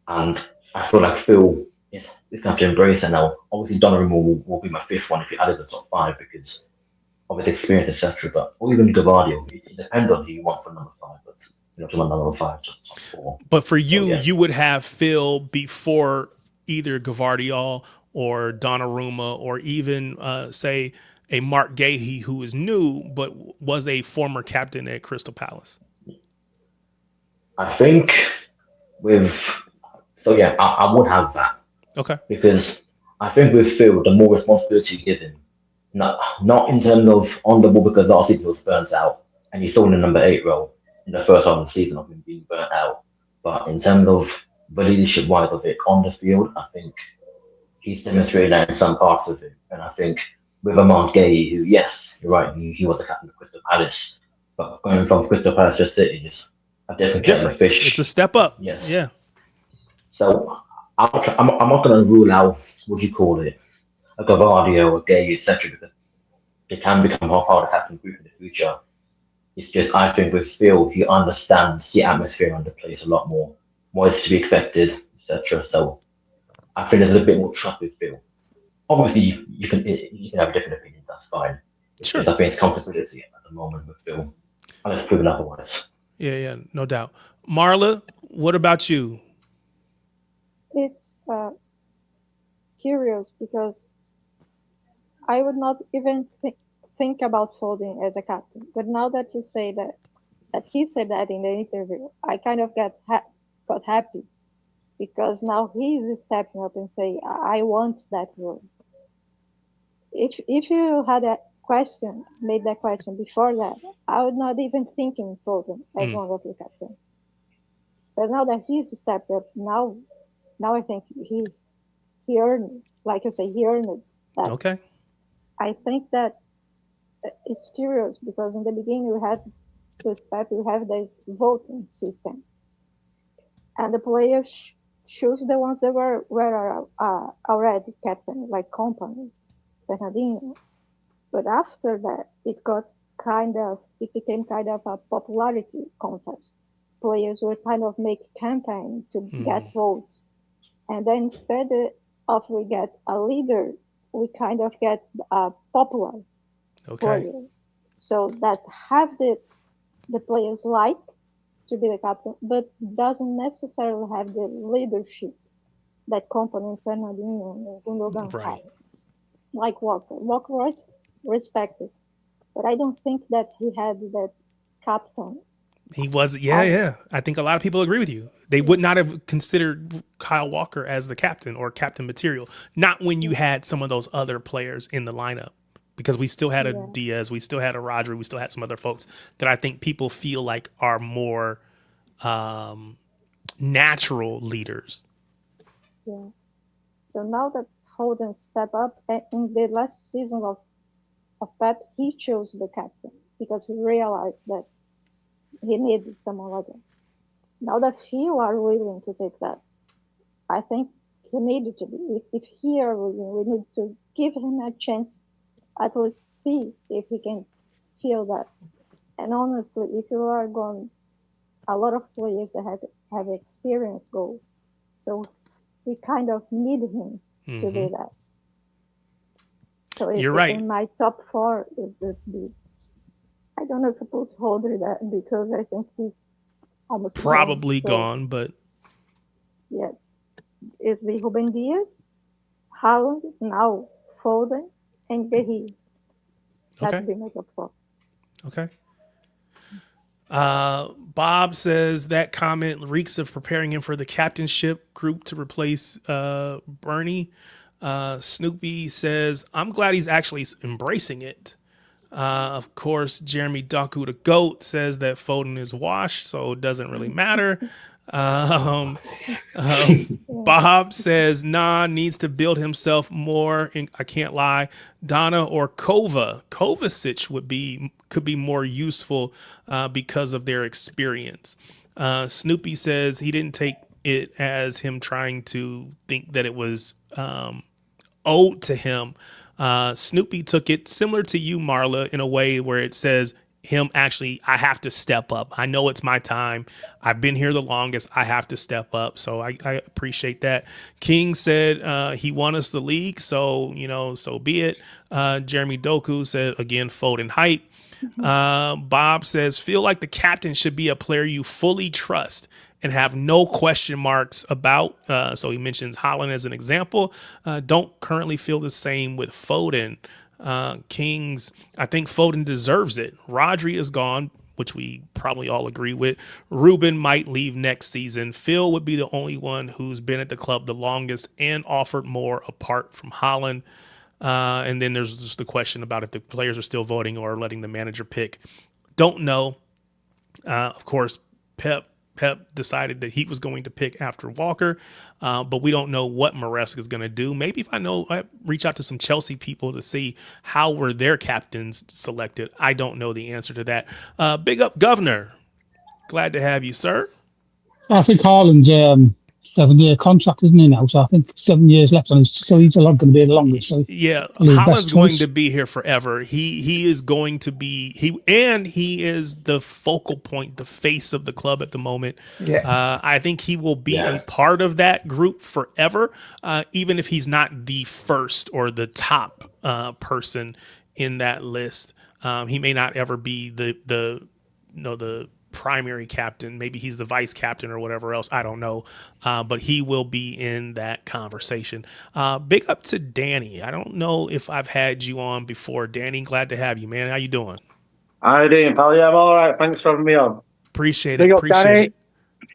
And I feel like Phil is going to have to embrace it now. Obviously, Donnarumma will be my 5th one if you added the top 5 because of his experience, etc. But or even Gavardio, it depends on who you want for number 5. But to my number 5, just top 4. But for you, So, yeah. you would have Phil before either Gavardiol or Donnarumma or even say a Mark Gahey who is new but was a former captain at Crystal Palace. I think I would have that. Okay. Because I think with Phil, the more responsibility you give him, not in terms of on the ball, because last season he was burnt out and he saw in the number 8 role in the first half of the season of him being burnt out. But in terms of the leadership wise of it on the field, I think he's demonstrated that in some parts of it. And I think with Mark Gay, who, yes, you're right, he was a captain of Crystal Palace, but going from Crystal Palace to City is a different kettle of fish. It's a step up. Yes. Yeah. So I'm not going to rule out, what do you call it, a Gavardio, a Gay, etc., because they can become hard to captain group in the future. It's just, I think with Phil, he understands the atmosphere on the place a lot more, what is to be expected, etc. So I think there's a little bit more trust with Phil. Obviously, you can have a different opinion. That's fine. Sure. I think it's comfortability at the moment with Phil, and it's proven otherwise. Yeah, no doubt. Marla, what about you? It's curious because I would not even think about Foden as a captain. But now that you say that he said that in the interview, I kind of got happy because now he's stepping up and saying, I want that role. If you had made that question before that, I would not even think in Foden as one of the captains. But now that he's stepped up, now I think he earned, like you say, he earned that. Okay. I think that it's curious because in the beginning with Pep, we have this voting system, and the players choose the ones that were already captain, like Company, Bernardinho. But after that, it became kind of a popularity contest. Players would kind of make campaign to get votes, and then instead of we get a leader, we kind of get a popular player. So that have the players like to be the captain, but doesn't necessarily have the leadership that Company, Fernandinho, and Gundogan have. Like Walker. Walker was respected, but I don't think that he had that captain. He was, yeah. I think a lot of people agree with you. They would not have considered Kyle Walker as the captain or captain material. Not when you had some of those other players in the lineup, because we still had a Diaz, we still had a Rodri, we still had some other folks that I think people feel like are more natural leaders. Yeah. So now that Foden stepped up in the last season of Pep, he chose the captain because he realized that he needed someone like that. Now that few are willing to take that, I think he needed to be. If he are willing, we need to give him a chance, at least see if he can feel that. And honestly, if you are going, a lot of players that have experience go, so we kind of need him to do that. So you're right. In my top 4, it would be, I don't know if I put Rodri that because I think he's almost probably gone, but Yeah, it'll be Ruben Diaz, Haaland, now Foden, and Guerreiro. That Okay. would be my top 4. Okay. Bob says that comment reeks of preparing him for the captainship group to replace Bernie. Snoopy says, I'm glad he's actually embracing it. Of course, Jeremy Doku, the GOAT, says that Foden is washed, so it doesn't really matter. Bob says, nah, needs to build himself more. And I can't lie. Donna or Kovacic could be more useful because of their experience. Snoopy says he didn't take it as him trying to think that it was owed to him. Snoopy took it similar to you, Marla, in a way where it says him actually, I have to step up. I know it's my time. I've been here the longest. I have to step up. So I appreciate that. King said he won us the league. So, so be it. Jeremy Doku said, again, Foden hype. Bob says, feel like the captain should be a player you fully trust and have no question marks about. So he mentions Haaland as an example. Don't currently feel the same with Foden. Kings, I think Foden deserves it. Rodri is gone, which we probably all agree with. Ruben might leave next season. Phil would be the only one who's been at the club the longest and offered more apart from Haaland. And then there's just the question about if the players are still voting or letting the manager pick. Don't know. Of course, Pep decided that he was going to pick after Walker, but we don't know what Maresca is going to do. Maybe if I reach out to some Chelsea people to see how were their captains selected. I don't know the answer to that. Big up, Governor. Glad to have you, sir. I think Haaland's 7-year contract, isn't he now? So I think 7 years left on his, so he's going to be the longest. So yeah, Haaland's going to be here forever. He is going to be he is the focal point, the face of the club at the moment. Yeah. I think he will be a part of that group forever, even if he's not the first or the top person in that list. He may not ever be the primary captain. Maybe he's the vice captain or whatever else. I don't know. But he will be in that conversation. Big up to Danny. I don't know if I've had you on before. Danny, glad to have you, man. How you doing? How you doing, pal? Yeah, I'm all right. Thanks for having me on. Appreciate Big it. up, Appreciate Danny. it.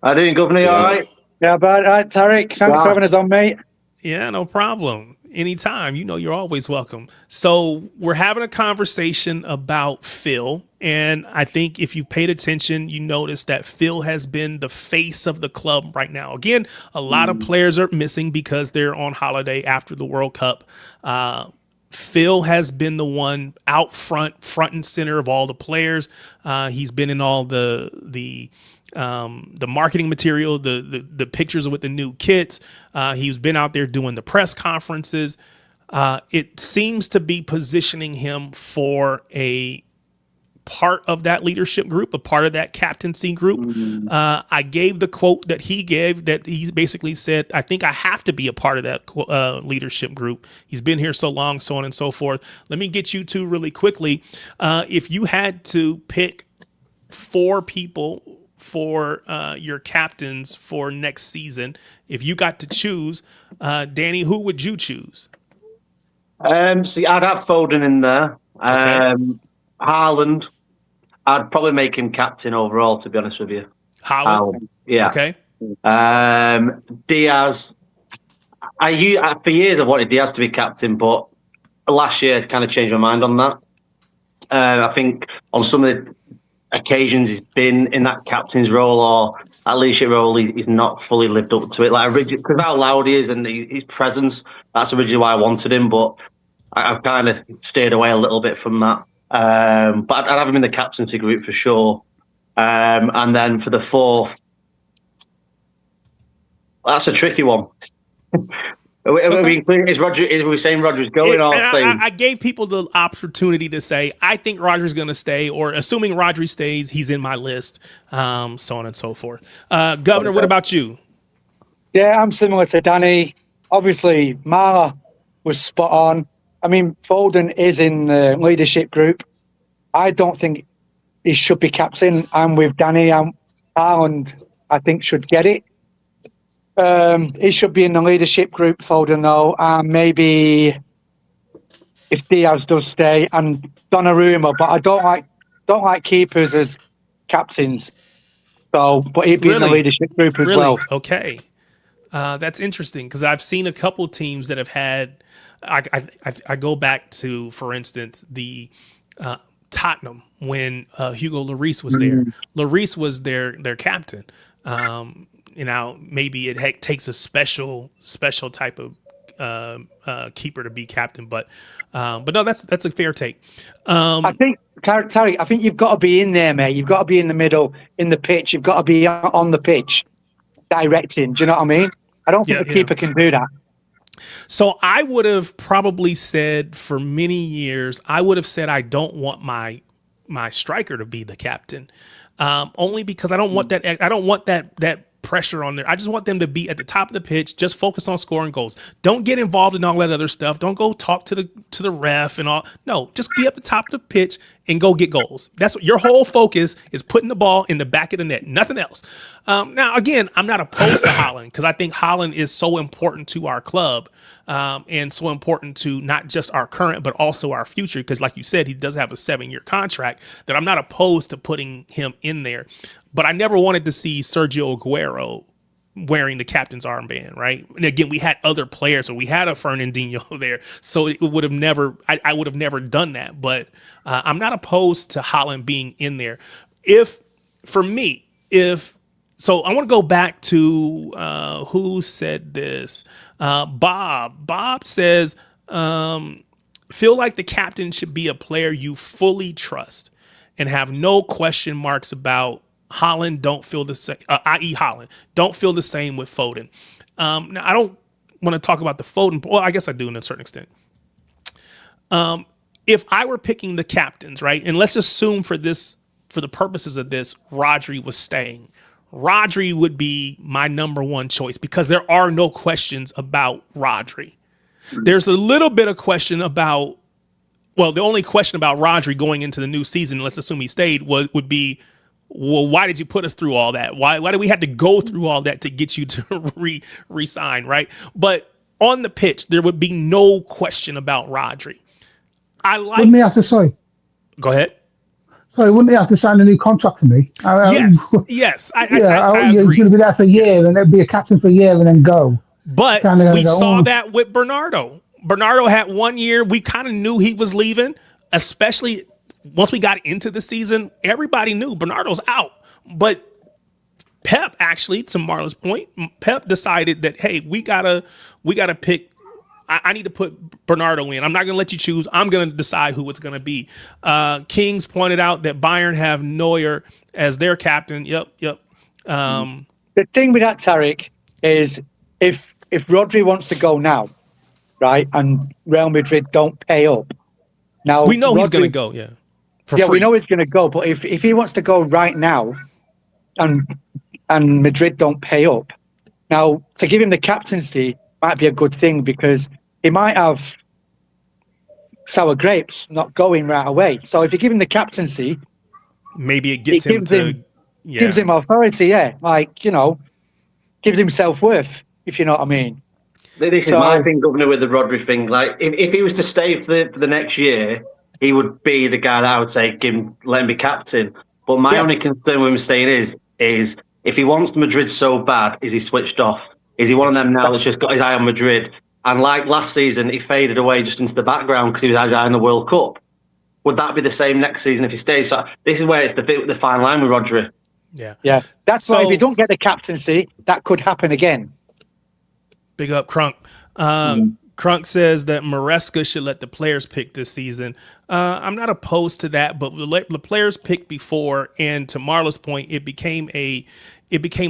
How you doing, Governor? You all right? Yeah, but Tarek, thanks for having us on, mate. Yeah, no problem. Anytime. You're always welcome. So we're having a conversation about Phil. And I think if you paid attention, you noticed that Phil has been the face of the club right now. Again, a lot of players are missing because they're on holiday after the World Cup. Phil has been the one out front and center of all the players. He's been in all the marketing material, the pictures with the new kits. He's been out there doing the press conferences. It seems to be positioning him for a part of that leadership group, a part of that captaincy group. I gave the quote that he gave, that he's basically said, I think I have to be a part of that leadership group. He's been here so long, so on and so forth. Let me get you two really quickly. If you had to pick 4 people for your captains for next season, if you got to choose, Danny, who would you choose? See, I'd have Foden in there. Haaland, I'd probably make him captain overall, to be honest with you. Haaland? Yeah. Okay. Diaz, for years I wanted Diaz to be captain, but last year I kind of changed my mind on that. I think on some of the occasions he's been in that captain's role or that leadership role, he's not fully lived up to it. Like because how loud he is and his presence, that's originally why I wanted him, but I've kind of stayed away a little bit from that. But I'd have him in the captaincy group for sure. And then for the 4th, that's a tricky one. Are we saying Roger's going or staying? I gave people the opportunity to say, I think Roger's going to stay, or assuming Rodri stays, he's in my list, so on and so forth. Governor, what about you? Yeah, I'm similar to Danny. Obviously, Marla was spot on. I mean, Foden is in the leadership group. I don't think he should be captain. I'm with Danny. Haaland, I think, should get it. He should be in the leadership group, Foden, though, and maybe if Diaz does stay and Donnarumma, but I don't like keepers as captains. So, but he'd be in the Really? leadership group as Really? well. Okay. That's interesting because I've seen a couple teams that have had. I go back to, for instance, the Tottenham when Hugo Lloris was there. Lloris was their captain. Maybe it takes a special type of keeper to be captain, but no, that's a fair take. I think, Tariq, I think you've got to be in there, mate. You've got to be in the middle, in the pitch. You've got to be on the pitch, directing. Do you know what I mean? I don't think the keeper can do that. So I would have probably said for many years, I would have said I don't want my striker to be the captain, only because I don't want that. I don't want that pressure on there. I just want them to be at the top of the pitch, just focus on scoring goals. Don't get involved in all that other stuff. Don't go talk to the ref and all. No, just be at the top of the pitch and go get goals. That's what your whole focus is, putting the ball in the back of the net, nothing else. Now, again, I'm not opposed to Haaland because I think Haaland is so important to our club and so important to not just our current, but also our future. Because like you said, he does have a 7-year contract that I'm not opposed to putting him in there. But I never wanted to see Sergio Aguero wearing the captain's armband, right? And again, we had other players, so we had a Fernandinho there, so it would have never, I would have never done that. But I'm not opposed to Haaland being in there. So I want to go back to who said this. Bob says, feel like the captain should be a player you fully trust and have no question marks about. Haaland don't feel the same, i.e. Haaland, don't feel the same with Foden. Now, I don't want to talk about the Foden. Well, I guess I do to a certain extent. If I were picking the captains, right, and let's assume for the purposes of this, Rodri was staying. Rodri would be my number one choice because there are no questions about Rodri. There's a little bit of question about, well, the only question about Rodri going into the new season, let's assume he stayed, would be, well, why did you put us through all that? Why did we have to go through all that to get you to resign, right? But on the pitch, there would be no question about Rodri. Wouldn't he have to say? Go ahead. Sorry, wouldn't he have to sign a new contract for me? Yes. I agree. He's going to be there for a year, and then be a captain for a year, and then go. But we saw that with Bernardo. Bernardo had 1 year. We kind of knew he was leaving, especially once we got into the season. Everybody knew Bernardo's out. But Pep, actually, to Marlon's point, Pep decided that, hey, we gotta pick. I need to put Bernardo in. I'm not going to let you choose. I'm going to decide who it's going to be. Kings pointed out that Bayern have Neuer as their captain. Yep. The thing with that, Tariq, is if Rodri wants to go now, right, and Real Madrid don't pay up, now we know he's going to go. Yeah, free. We know he's going to go. But if he wants to go right now, and Madrid don't pay up, now to give him the captaincy might be a good thing because he might have sour grapes not going right away. So if you give him the captaincy, maybe it gives him authority. Gives him self-worth, if you know what I mean. This is my thing, Governor, with the Rodri thing. Like, if he was to stay for the next year, he would be the guy that I would say let him be captain. But my only concern with him staying is if he wants Madrid so bad, is he switched off? Is he one of them now that's just got his eye on Madrid? And like last season, he faded away just into the background because he was his eye on the World Cup. Would that be the same next season if he stays? So this is where it's the fine line with Rodri. Yeah. That's why if you don't get the captaincy, that could happen again. Big up, Crunk. Crunk says that Maresca should let the players pick this season. I'm not opposed to that, but the players picked before, and to Marla's point, it became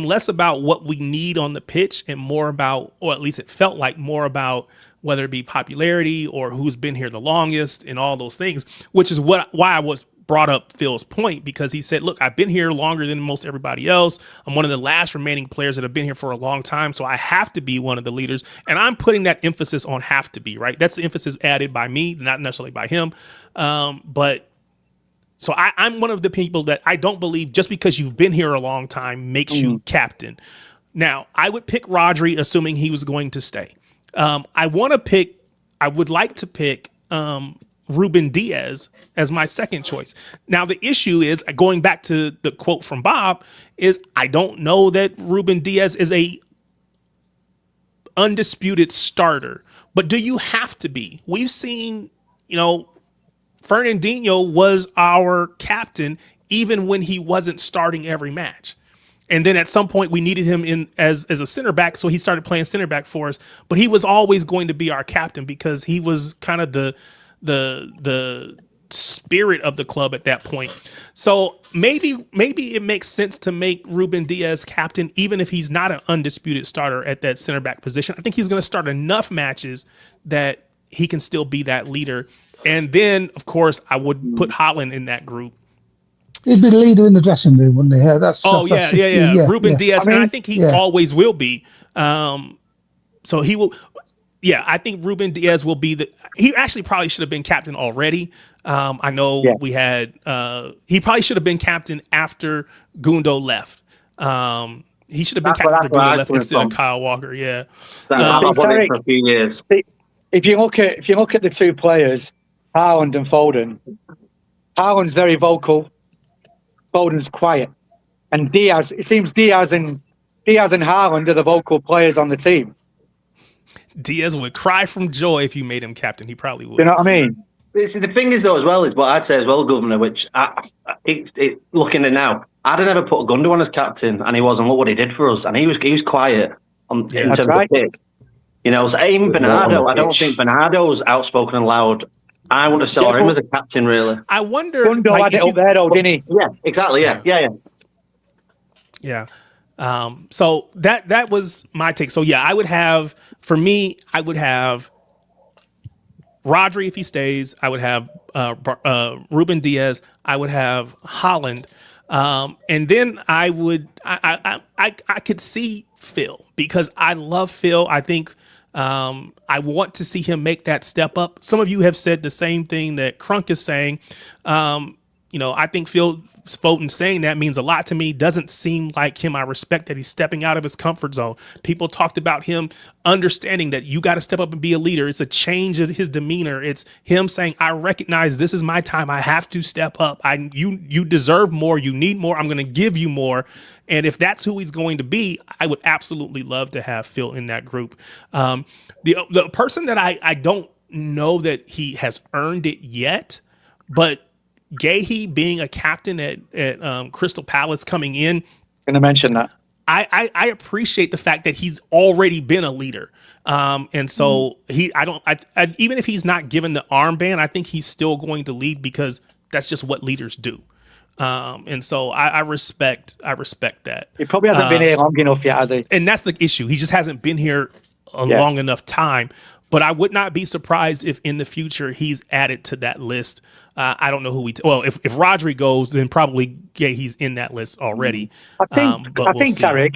less about what we need on the pitch and more about, or at least it felt like more about whether it be popularity or who's been here the longest and all those things, which is why I was brought up Phil's point, because he said, look, I've been here longer than most everybody else. I'm one of the last remaining players that have been here for a long time, so I have to be one of the leaders. And I'm putting that emphasis on have to be, right? That's the emphasis added by me, not necessarily by him. But so I'm one of the people that I don't believe just because you've been here a long time makes you captain. Now, I would pick Rodri, assuming he was going to stay. I would like to pick Ruben Diaz as my second choice. Now, the issue is, going back to the quote from Bob, is I don't know that Ruben Diaz is a undisputed starter. But do you have to be? We've seen, Fernandinho was our captain even when he wasn't starting every match. And then at some point we needed him in as a center back, so he started playing center back for us. But he was always going to be our captain because he was kind of the spirit of the club at that point. So maybe it makes sense to make Ruben Diaz captain, even if he's not an undisputed starter at that center back position. I think he's going to start enough matches that he can still be that leader. And then, of course, I would put Haaland in that group. He'd be the leader in the dressing room, wouldn't he? Yeah. Ruben Diaz, and I think he always will be. So he will. Yeah, I think Ruben Diaz will be he actually probably should have been captain already. I know we had, he probably should have been captain after Gundo left. He should have been captain after Gundo left instead of Kyle Walker. Yeah. For a few years. If you look at the two players, Haaland and Foden, Haaland's very vocal, Foden's quiet. And Diaz, it seems Diaz and Haaland are the vocal players on the team. Diaz would cry from joy if you made him captain. He probably would. You know what I mean? See, the thing is, though, as well, is what I'd say as well, Governor, which looking at now, I'd have never put Gundogan on as captain, and he wasn't. Look what he did for us, and he was quiet in terms of the pick. So even Bernardo, I don't think Bernardo's outspoken and loud. I want to sell him as a captain, really. I wonder. Gundo had it up there, though, didn't he? Yeah, exactly. Yeah. So that was my take. So yeah, I would have Rodri if he stays. I would have Ruben Diaz. I would have Haaland, and then I could see Phil because I love Phil. I think I want to see him make that step up. Some of you have said the same thing that Crunk is saying. I think Phil Foden saying that means a lot to me. Doesn't seem like him. I respect that he's stepping out of his comfort zone. People talked about him understanding that you got to step up and be a leader. It's a change of his demeanor. It's him saying, I recognize this is my time. I have to step up. You deserve more. You need more. I'm going to give you more. And if that's who he's going to be, I would absolutely love to have Phil in that group. The person that I don't know that he has earned it yet, but Gahey being a captain at Crystal Palace coming in. Going to mention that. I appreciate the fact that he's already been a leader. And so even if he's not given the armband, I think he's still going to lead because that's just what leaders do. And so I respect that. He probably hasn't been here long enough yet, has he? And that's the issue. He just hasn't been here a long enough time. But I would not be surprised if in the future he's added to that list. I don't know who if Rodri goes, then probably he's in that list already. I think, Tarek,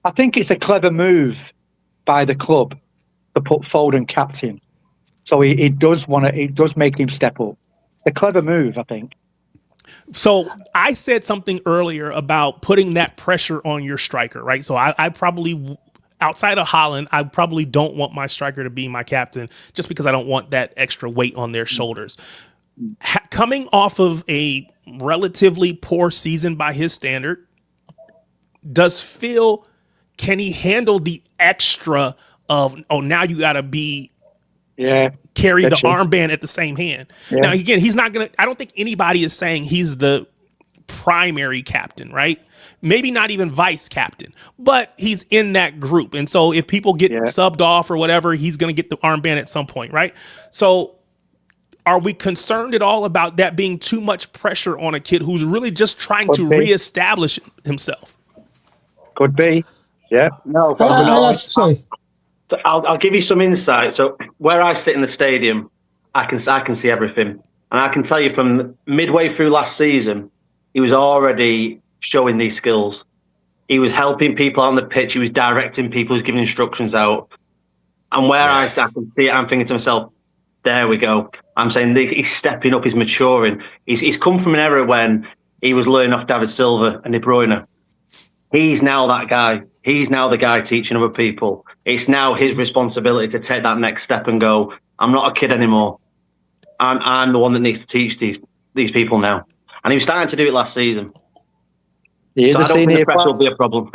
I think it's a clever move by the club to put Foden captain. So he does make him step up. A clever move, I think. So I said something earlier about putting that pressure on your striker, right? So I probably, outside of Haaland, I probably don't want my striker to be my captain just because I don't want that extra weight on their shoulders. Coming off of a relatively poor season by his standard, does Phil, can he handle the extra of, now you got to be carry the armband at the same hand. Yeah. Now, again, he's not going to, I don't think anybody is saying he's the primary captain, right? Maybe not even vice captain, but he's in that group. And so if people get subbed off or whatever, he's going to get the armband at some point, right? So are we concerned at all about that being too much pressure on a kid who's really just trying to reestablish himself? Could be. Yeah. No, I'll give you some insight. So where I sit in the stadium, I can see everything. And I can tell you from midway through last season, he was already showing these skills. He was helping people on the pitch. He was directing people. He was giving instructions out. And where I can see it, I'm thinking to myself, there we go. I'm saying he's stepping up. He's maturing. He's come from an era when he was learning off David Silva and De Bruyne. He's now that guy. He's now the guy teaching other people. It's now his responsibility to take that next step and go, I'm not a kid anymore. I'm the one that needs to teach these people now. And he was starting to do it last season. He is So a I don't think senior the press player. will be a problem.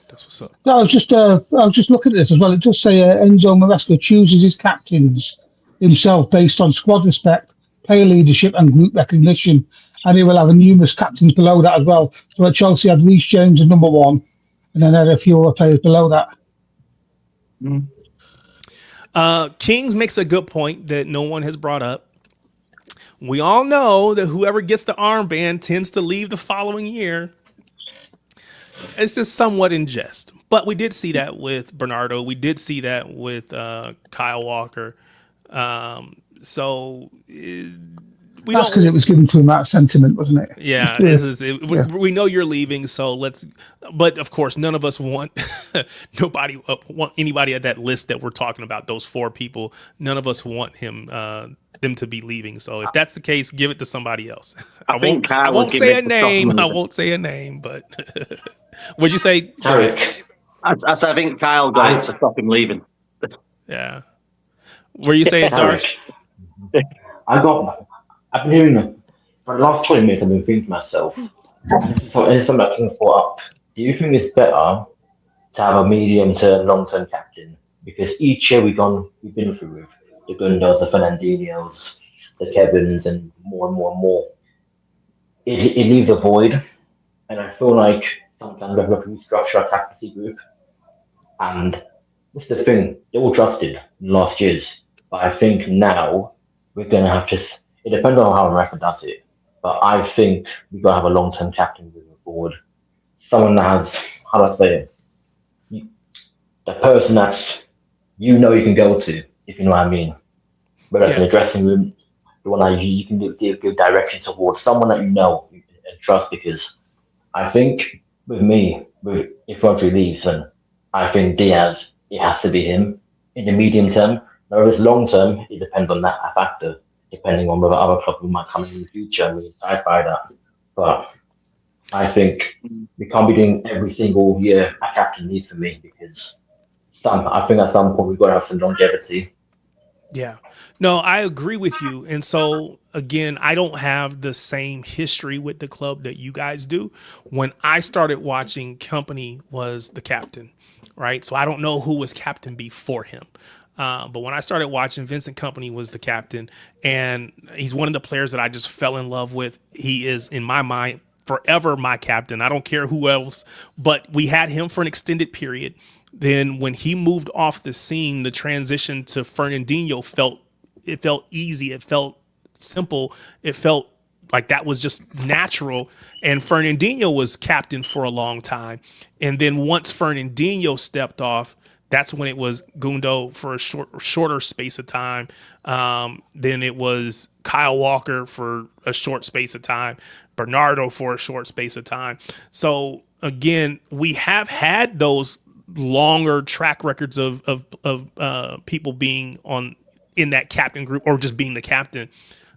That's what's up. No, I was just looking at this as well. It does say Enzo Maresca chooses his captains himself based on squad respect, player leadership, and group recognition. And he will have numerous captains below that as well. So at Chelsea had Reece James as number one, and then had a few other players below that. Kings makes a good point that no one has brought up. We all know that whoever gets the armband tends to leave the following year. It's just somewhat in jest. But we did see that with Bernardo. We did see that with Kyle Walker. That's because it was given to him out of sentiment, wasn't it? Yeah, we know you're leaving, so let's. But of course, none of us want want anybody at that list that we're talking about. Those 4 people, none of us want them to be leaving. So if that's the case, give it to somebody else. I won't say a name. I won't say a name. But what'd you say, Tarek? I think Kyle got it to stop him leaving. Yeah. Were you saying, Darsh? I've been hearing it for the last 20 minutes. I've been thinking to myself, this is something I can brought up. Do you think it's better to have a medium-term, long-term captain? Because each year we've been through with the Gundos, the Fernandinhos, the Kevins, and more and more and more. It leaves a void, and I feel like sometimes we have to restructure our captaincy group. And this is the thing, they all trusted in last year's, but I think now we're going to have to. It depends on how Rafa does it, but I think we've got to have a long-term captain moving forward. Someone that has, how do I say it? The person that's you can go to, if you know what I mean. Whether it's in the dressing room, the one that you can give direction towards, someone that you know and trust. Because I think with me, if Rodri leaves, then I think Diaz, it has to be him in the medium term. Now, if it's long term, it depends on that factor, depending on whether other clubs might come in the future and we're excited by that. But I think we can't be doing every single year a captain leave for me, because I think at some point we've got to have some longevity. Yeah. No, I agree with you. And so, again, I don't have the same history with the club that you guys do. When I started watching, Company was the captain, right? So I don't know who was captain before him. But when I started watching, Vincent Company was the captain, and he's one of the players that I just fell in love with. He is, in my mind, forever my captain. I don't care who else, but we had him for an extended period. Then when he moved off the scene, the transition to Fernandinho felt easy. It felt simple. It felt like that was just natural. And Fernandinho was captain for a long time. And then once Fernandinho stepped off, that's when it was Gundo for a shorter space of time. Then it was Kyle Walker for a short space of time, Bernardo for a short space of time. So again, we have had those longer track records of people being in that captain group or just being the captain.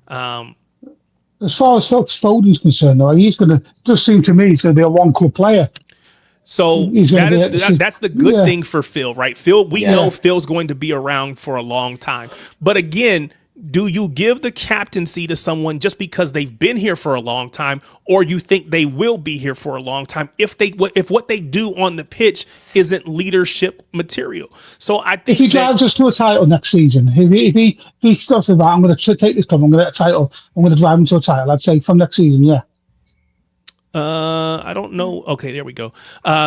As far as Foden's concerned, though, does seem to me he's going to be a one-club player. So that's the good thing for Phil, right? Phil, we know Phil's going to be around for a long time. But again, do you give the captaincy to someone just because they've been here for a long time, or you think they will be here for a long time if what they do on the pitch isn't leadership material? So I think if he drives us to a title next season, if he starts with that, I'm going to take this club, I'm going to get a title, I'm going to drive him to a title, I'd say from next season, yeah. I don't know. Okay, there we go.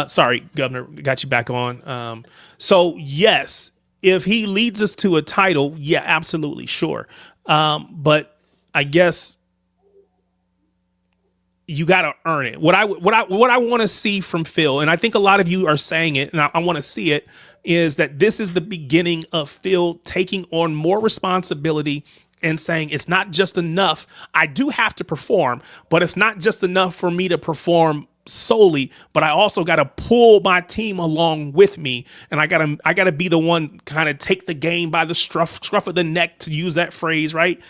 Sorry, Governor, got you back on. So yes, if he leads us to a title, yeah, absolutely, sure. But I guess you got to earn it. What I want to see from Phil, and I think a lot of you are saying it, and I want to see it, is that this is the beginning of Phil taking on more responsibility and saying it's not just enough. I do have to perform, but it's not just enough for me to perform solely, but I also got to pull my team along with me, and I got to be the one kind of take the game by the scruff of the neck, to use that phrase, right?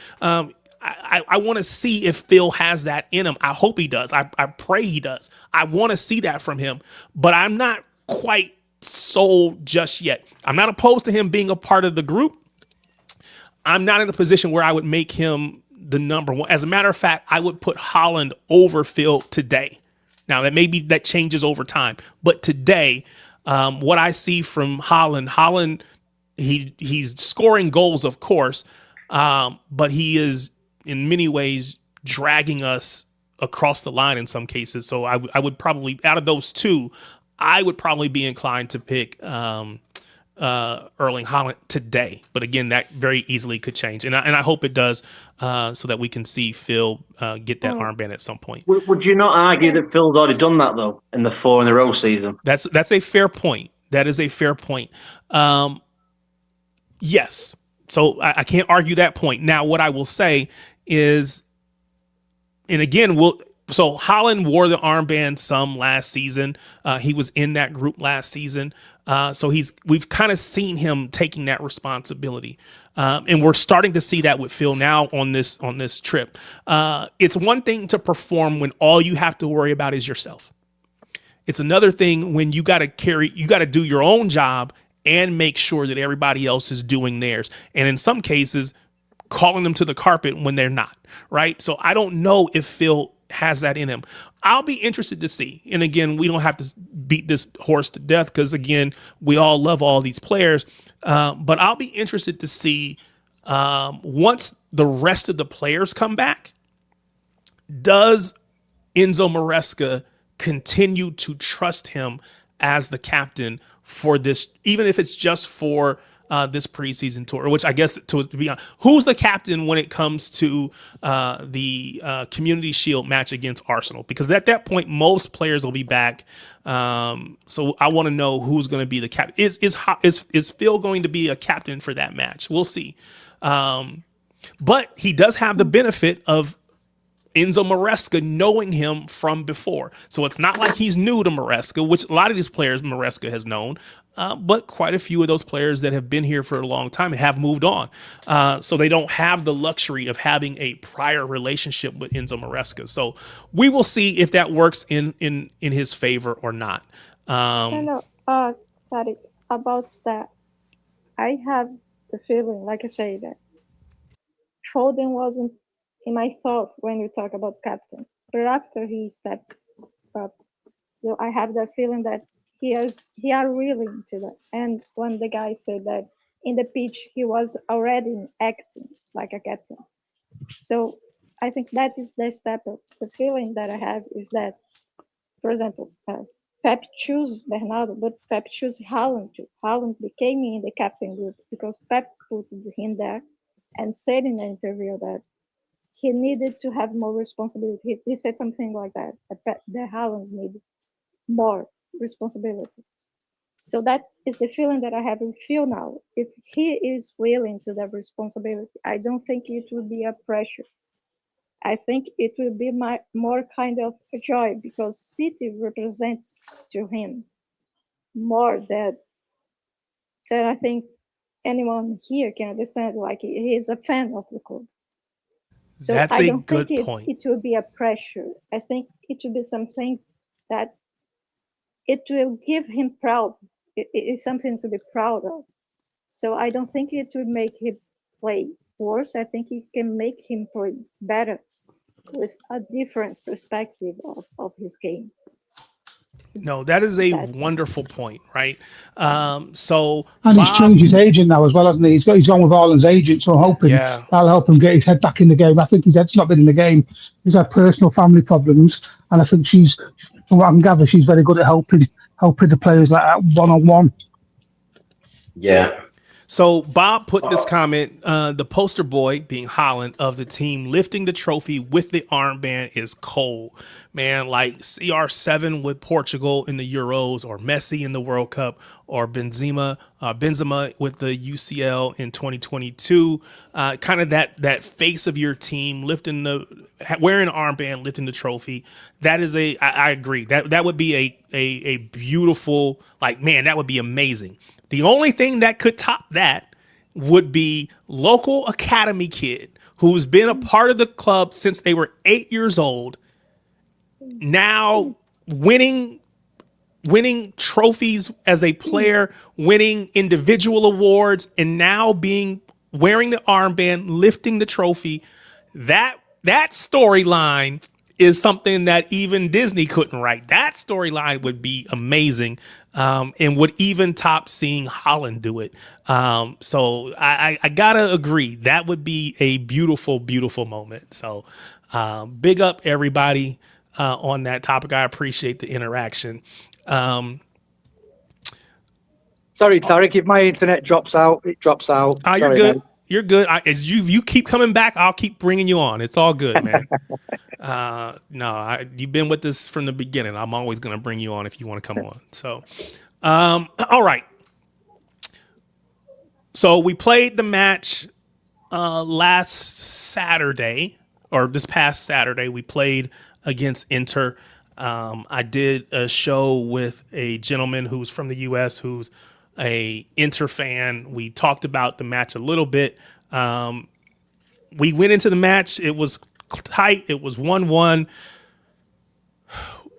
I want to see if Phil has that in him. I hope he does. I pray he does. I want to see that from him, but I'm not quite sold just yet. I'm not opposed to him being a part of the group. I'm not in a position where I would make him the number one. As a matter of fact, I would put Holland over Phil today. Now that changes over time, but today, what I see from Holland, he's scoring goals, of course, but he is in many ways dragging us across the line in some cases. So I would probably, out of those two, I would probably be inclined to pick Erling Haaland today. But again, that very easily could change, and I hope it does, so that we can see Phil get that armband at some point. Would you not argue that Phil's already done that though in the 4 in a row season? That's a fair point. That is a fair point. Yes. So I can't argue that point. Now, what I will say is, and again, so Holland wore the armband some last season. He was in that group last season. So we've kind of seen him taking that responsibility. And we're starting to see that with Phil now on this trip. It's one thing to perform when all you have to worry about is yourself. It's another thing when you got to do your own job and make sure that everybody else is doing theirs. And in some cases, calling them to the carpet when they're not, right? So I don't know if Phil has that in him. I'll be interested to see. And again, we don't have to beat this horse to death because, again, we all love all these players. But I'll be interested to see, once the rest of the players come back, does Enzo Maresca continue to trust him as the captain for this, even if it's just for this preseason tour, which I guess, to be honest, who's the captain when it comes to the Community Shield match against Arsenal? Because at that point, most players will be back. So I want to know who's going to be the captain. Is Phil going to be a captain for that match? We'll see. But he does have the benefit of Enzo Maresca knowing him from before. So it's not like he's new to Maresca, which a lot of these players Maresca has known, but quite a few of those players that have been here for a long time have moved on. So they don't have the luxury of having a prior relationship with Enzo Maresca. So we will see if that works in his favor or not. That is about that. I have the feeling, like I say, that Foden wasn't in my thought when you talk about captain, but after he stepped up, I have that feeling that he are willing to that. And when the guy said that in the pitch he was already acting like a captain, so I think that is the step up. The feeling that I have is that, for example, Pep chose Bernardo, but Pep chose Haaland too. Haaland became in the captain group because Pep put him there and said in the interview that he needed to have more responsibility. He said something like that Haaland needed more responsibility. So that is the feeling that I have with Phil now. If he is willing to that responsibility, I don't think it will be a pressure. I think it will be more kind of a joy, because City represents to him more than I think anyone here can understand. Like, he is a fan of the club. So That's I don't think point. it will be a pressure. I think it will be something that it will give him proud. It is something to be proud of. So I don't think it will make him play worse. I think it can make him play better with a different perspective of his game. No, that is a wonderful point, right? So and he's changed his agent now as well, hasn't he? He's gone with Ireland's agent, so I'm hoping that'll help him get his head back in the game. I think his head's not been in the game. He's had personal family problems, and I think she's, from what I can gather, she's very good at helping the players like that one-on-one. Yeah. So Bob put this comment, the poster boy, being Haaland, of the team lifting the trophy with the armband is cold. Man, like CR7 with Portugal in the Euros, or Messi in the World Cup, or Benzema with the UCL in 2022. Kind of that face of your team, wearing an armband, lifting the trophy. That is I agree. That would be a beautiful, like, man, that would be amazing. The only thing that could top that would be local academy kid who's been a part of the club since they were 8 years old, now winning trophies as a player, winning individual awards, and now wearing the armband, lifting the trophy. That storyline is something that even Disney couldn't write. That storyline would be amazing, and would even top seeing Holland do it. So I gotta agree, that would be a beautiful, beautiful moment. So big up everybody on that topic. I appreciate the interaction. Sorry, Tarek, if my internet drops out, it drops out. You're Sorry, good. mate. You're good. As you keep coming back, I'll keep bringing you on. It's all good, man. You've been with us from the beginning. I'm always going to bring you on if you want to come on. So, all right. So we played the match last Saturday, or this past Saturday. We played against Inter. I did a show with a gentleman who's from the U.S., who's a Inter fan. We talked about the match a little bit. We went into the match. It was tight. It was 1-1.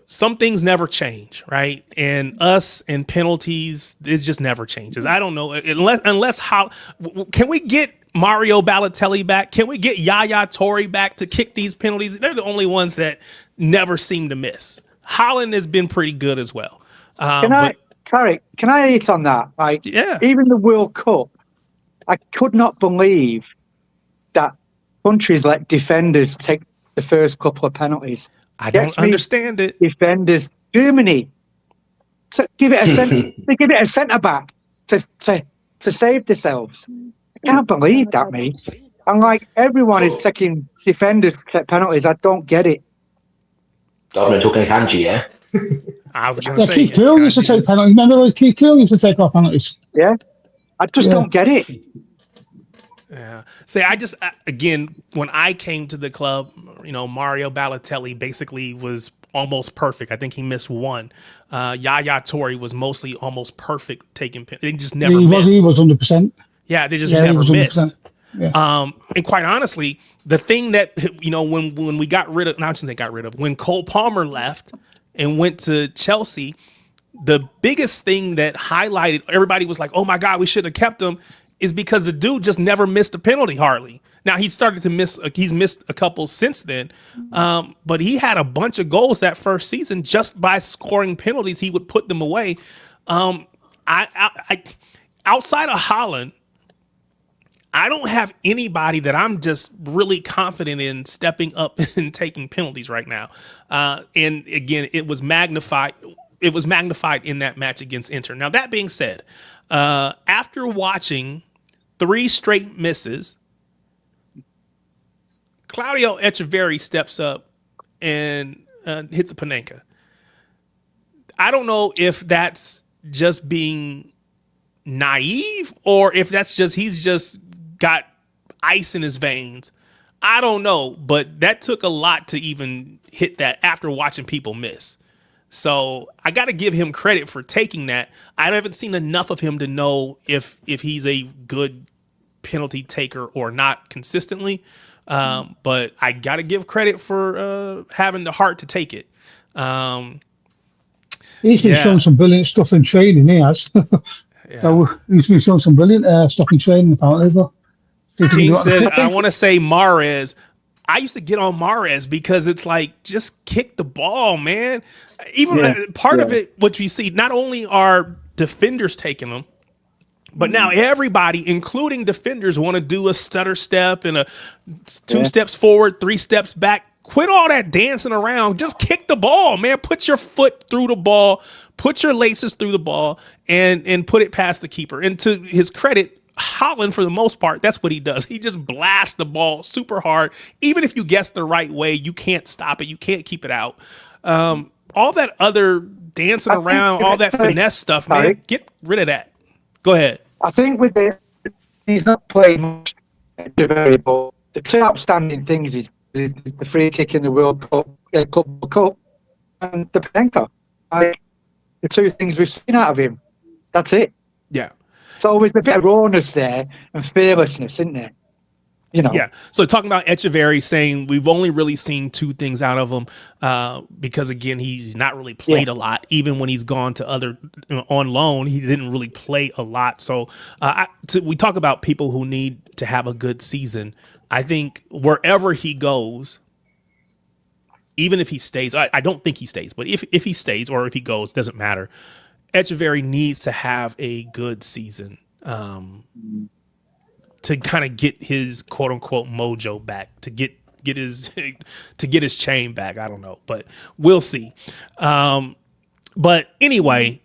Some things never change, right? And us and penalties, it just never changes. I don't know unless can we get Mario Balotelli back? Can we get Yaya Toure back to kick these penalties? They're the only ones that never seem to miss. Holland has been pretty good as well. Tarek, can I hit on that? Like, yeah. Even the World Cup, I could not believe that countries let defenders take the first couple of penalties. I don't understand it. Defenders, Germany, to give it they give it a centre back to save themselves. I can't believe that, mate. And like everyone is taking defenders to take penalties. I don't get it. I'm talking kanji, yeah. I was going to say, Keith Curl used to take penalties. Remember, Keith Curl used to take off penalties. Yeah, I just don't get it. Yeah. Say, again, when I came to the club, Mario Balotelli basically was almost perfect. I think he missed one. Yaya Toure was mostly almost perfect taking penalties. They just never missed. He was 100%. Yeah, they just never missed. Yeah. And quite honestly, the thing that, when we got rid of, not just they got rid of, when Cole Palmer left and went to Chelsea, the biggest thing that highlighted, everybody was like, oh my God, we should have kept him, is because the dude just never missed a penalty hardly. Now he started to he's missed a couple since then, but he had a bunch of goals that first season just by scoring penalties. He would put them away. I outside of Holland, I don't have anybody that I'm just really confident in stepping up and taking penalties right now. And again, it was magnified. It was magnified in that match against Inter. Now, that being said, after watching 3 straight misses, Claudio Echeverri steps up and hits a Panenka. I don't know if that's just being naive or if that's just he's just got ice in his veins. I don't know, but that took a lot to even hit that after watching people miss. So I got to give him credit for taking that. I haven't seen enough of him to know if he's a good penalty taker or not consistently. But I got to give credit for having the heart to take it. He's been showing some brilliant stuff in training, he has. So he's been showing some brilliant stuff in training, apparently. But King said, I want to say Mahrez. I used to get on Mahrez because it's like, just kick the ball, man. Even part of it, which we see, not only are defenders taking them, but now everybody, including defenders, want to do a stutter step and a 2 steps forward, 3 steps back. Quit all that dancing around. Just kick the ball, man. Put your foot through the ball. Put your laces through the ball and put it past the keeper. And to his credit, Holland, for the most part, that's what he does. He just blasts the ball super hard. Even if you guess the right way, you can't stop it. You can't keep it out. All that other dancing around, all that finesse stuff, man, get rid of that. Go ahead. I think with it, he's not playing much, but the 2 outstanding things is the free kick in the World Cup, Cup and the Panenka. The 2 things we've seen out of him. That's it. Yeah. It's always a bit of rawness there and fearlessness, isn't there? You know. Yeah. So talking about Echeverry, saying we've only really seen 2 things out of him because, again, he's not really played a lot. Even when he's gone to other on loan, he didn't really play a lot. So we talk about people who need to have a good season. I think wherever he goes, even if he stays, I don't think he stays, but if he stays or if he goes, doesn't matter. Echeverry needs to have a good season. To kind of get his quote unquote mojo back, to get his chain back. I don't know, but we'll see. But anyway,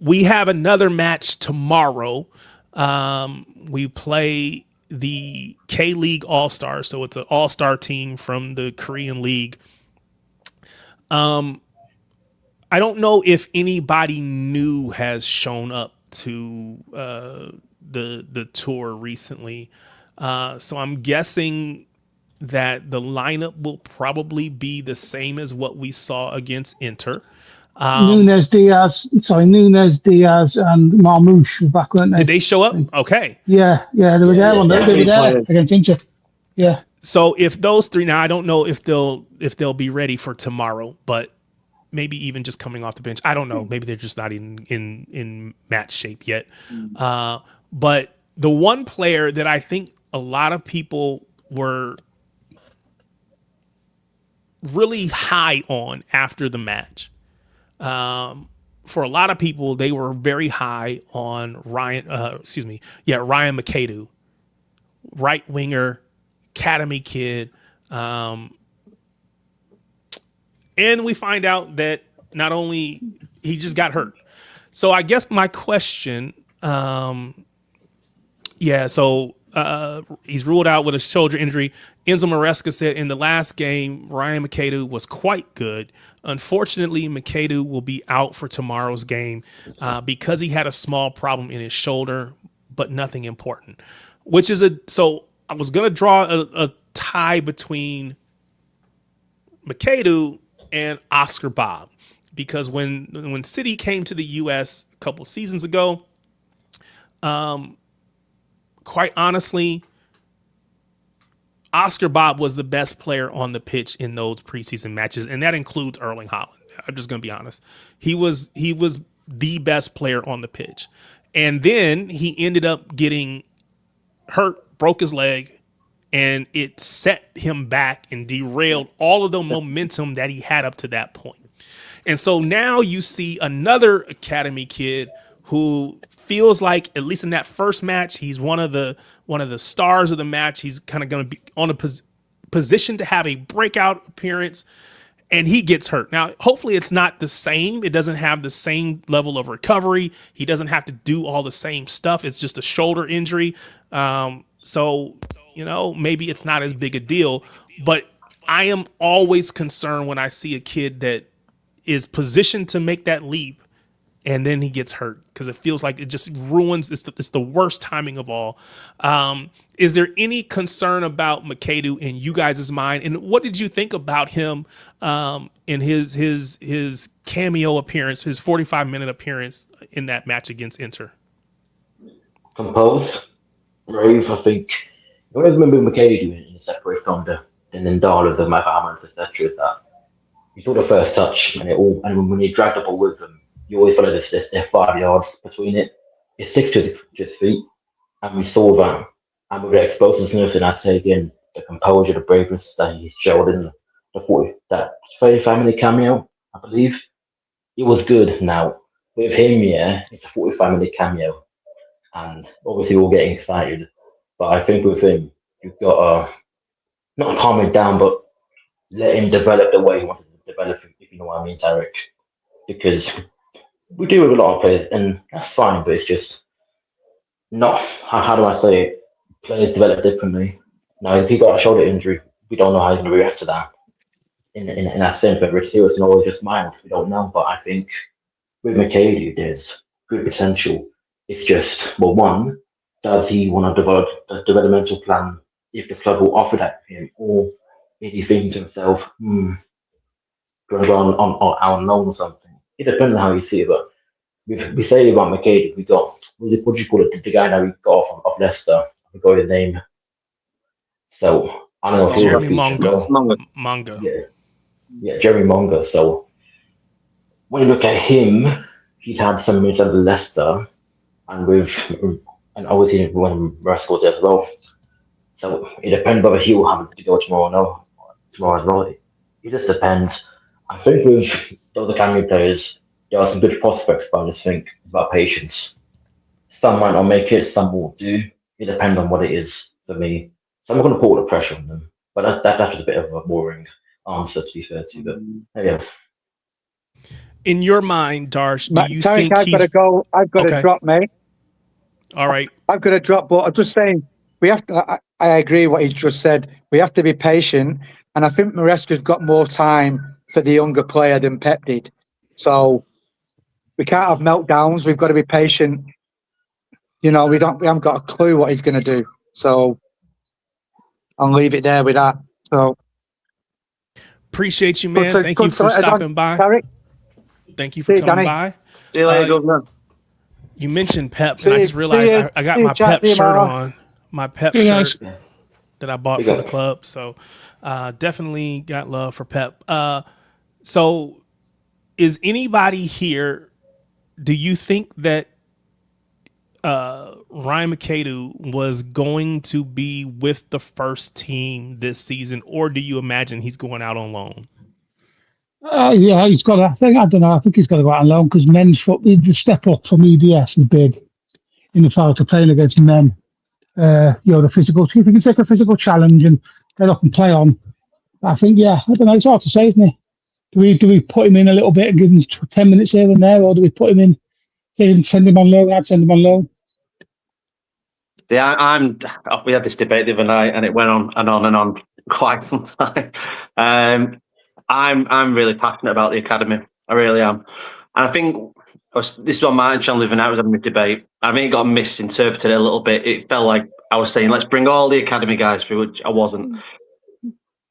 we have another match tomorrow. We play the K-League All-Stars, so it's an all-star team from the Korean League. I don't know if anybody new has shown up to the tour recently, so I'm guessing that the lineup will probably be the same as what we saw against Inter. Nunes Diaz, and Marmouche were back, weren't they? Did they show up? Okay. Yeah, they were there. They were there against Inter. Yeah. So if those 3, now I don't know if they'll be ready for tomorrow, but maybe even just coming off the bench. I don't know. Maybe they're just not in match shape yet. But the one player that I think a lot of people were really high on after the match, for a lot of people, they were very high on Ryan McAdoo, right winger, academy kid. And we find out that not only he just got hurt. So I guess my question, he's ruled out with a shoulder injury. Enzo Maresca said in the last game, Ryan McAdoo was quite good. Unfortunately, McAdoo will be out for tomorrow's game because he had a small problem in his shoulder, but nothing important. So I was going to draw a tie between McAdoo and Oscar Bob, because when City came to the U.S. a couple of seasons ago, quite honestly, Oscar Bob was the best player on the pitch in those preseason matches, and that includes Erling Haaland. I'm just going to be honest. He was the best player on the pitch. And then he ended up getting hurt, broke his leg, and it set him back and derailed all of the momentum that he had up to that point. And so now you see another academy kid who feels like, at least in that first match, he's one of the stars of the match. He's kind of going to be on a position to have a breakout appearance, and he gets hurt. Now, hopefully it's not the same. It doesn't have the same level of recovery. He doesn't have to do all the same stuff. It's just a shoulder injury. So, maybe it's not as big a deal, but I am always concerned when I see a kid that is positioned to make that leap and then he gets hurt, because it feels like it just ruins. It's the worst timing of all. Is there any concern about McAdoo in you guys' mind? And what did you think about him in his cameo appearance, his 45-minute appearance in that match against Inter? Composed, brave, I think. I always remember McAdoo in separate from the Nindalas, the Mabahamas, etc. That he saw the first touch, and when he dragged the ball with him, you always follow this 5 yards between it. It sticks to his feet, and we saw that. And with the explosiveness, and I'd say again, the composure, the braveness that he showed in that 35-minute cameo, I believe, it was good. Now with him, it's a 45-minute cameo, and obviously we're all getting excited. But I think with him, you've got to not calm him down, but let him develop the way he wants to develop, if you know what I mean, Tarek. Because we do with a lot of players, and that's fine, but it's just not, how do I say it? Players develop differently. Now, if he got a shoulder injury, we don't know how he's going to react to that. In that sense, but it's serious and always just mild. We don't know, but I think with McAdoo, there's good potential. It's just, well, one, does he want to develop a developmental plan if the club will offer that to him, or is he thinking to himself, going to go on loan or something? It depends on how you see it, but we say about McAdoo, we got, what do you call it, the guy that we got off Leicester, I forgot his name. So I don't know if he'll Jeremy feature. Monga. Yeah, Jeremy Monga. So when you look at him, he's had some minutes at Leicester, and obviously when Rest goes there as well. So it depends whether he will have to go tomorrow or no. Tomorrow as well. It just depends. I think with those academy players, there are some good prospects, but I just think it's about patience. Some might not make it, some will do. It depends on what it is for me. So I'm not going to put all the pressure on them. But that was a bit of a boring answer, to be fair to you. But yeah. In your mind, Darsh, do you Tarek, think I've got to go. I've got to drop, mate. All right. I've got to drop, but I'm just saying, we have to. I agree what he just said. We have to be patient, and I think Maresca's got more time for the younger player than Pep did. So we can't have meltdowns. We've got to be patient. You know, we haven't got a clue what he's going to do. So I'll leave it there with that. So appreciate you, man. Thank you for stopping by. Tarek. Thank you for coming by. See you later, Governor. You mentioned Pep, and I just realized I got my Pep shirt on. My Pep shirt that I bought from the club. So definitely got love for Pep. So is anybody here, do you think that Ryan McAdoo was going to be with the first team this season, or do you imagine he's going out on loan? Yeah, he's got. I think he's got to go out on loan because men's football, the step up from EDS is big in the fight to playing against men. The physical. If you can take a physical challenge and get up and play on, I think, I don't know. It's hard to say, isn't it? Do we put him in a little bit and give him 10 minutes here and there, or do we put him in, send him on loan? I'd send him on loan. Yeah, we had this debate the other night, and it went on and on and on quite some time. I'm really passionate about the academy. I really am, and I think this is on my channel. Living out was having a debate. I mean, it got misinterpreted a little bit. It felt like I was saying, let's bring all the academy guys through, which I wasn't.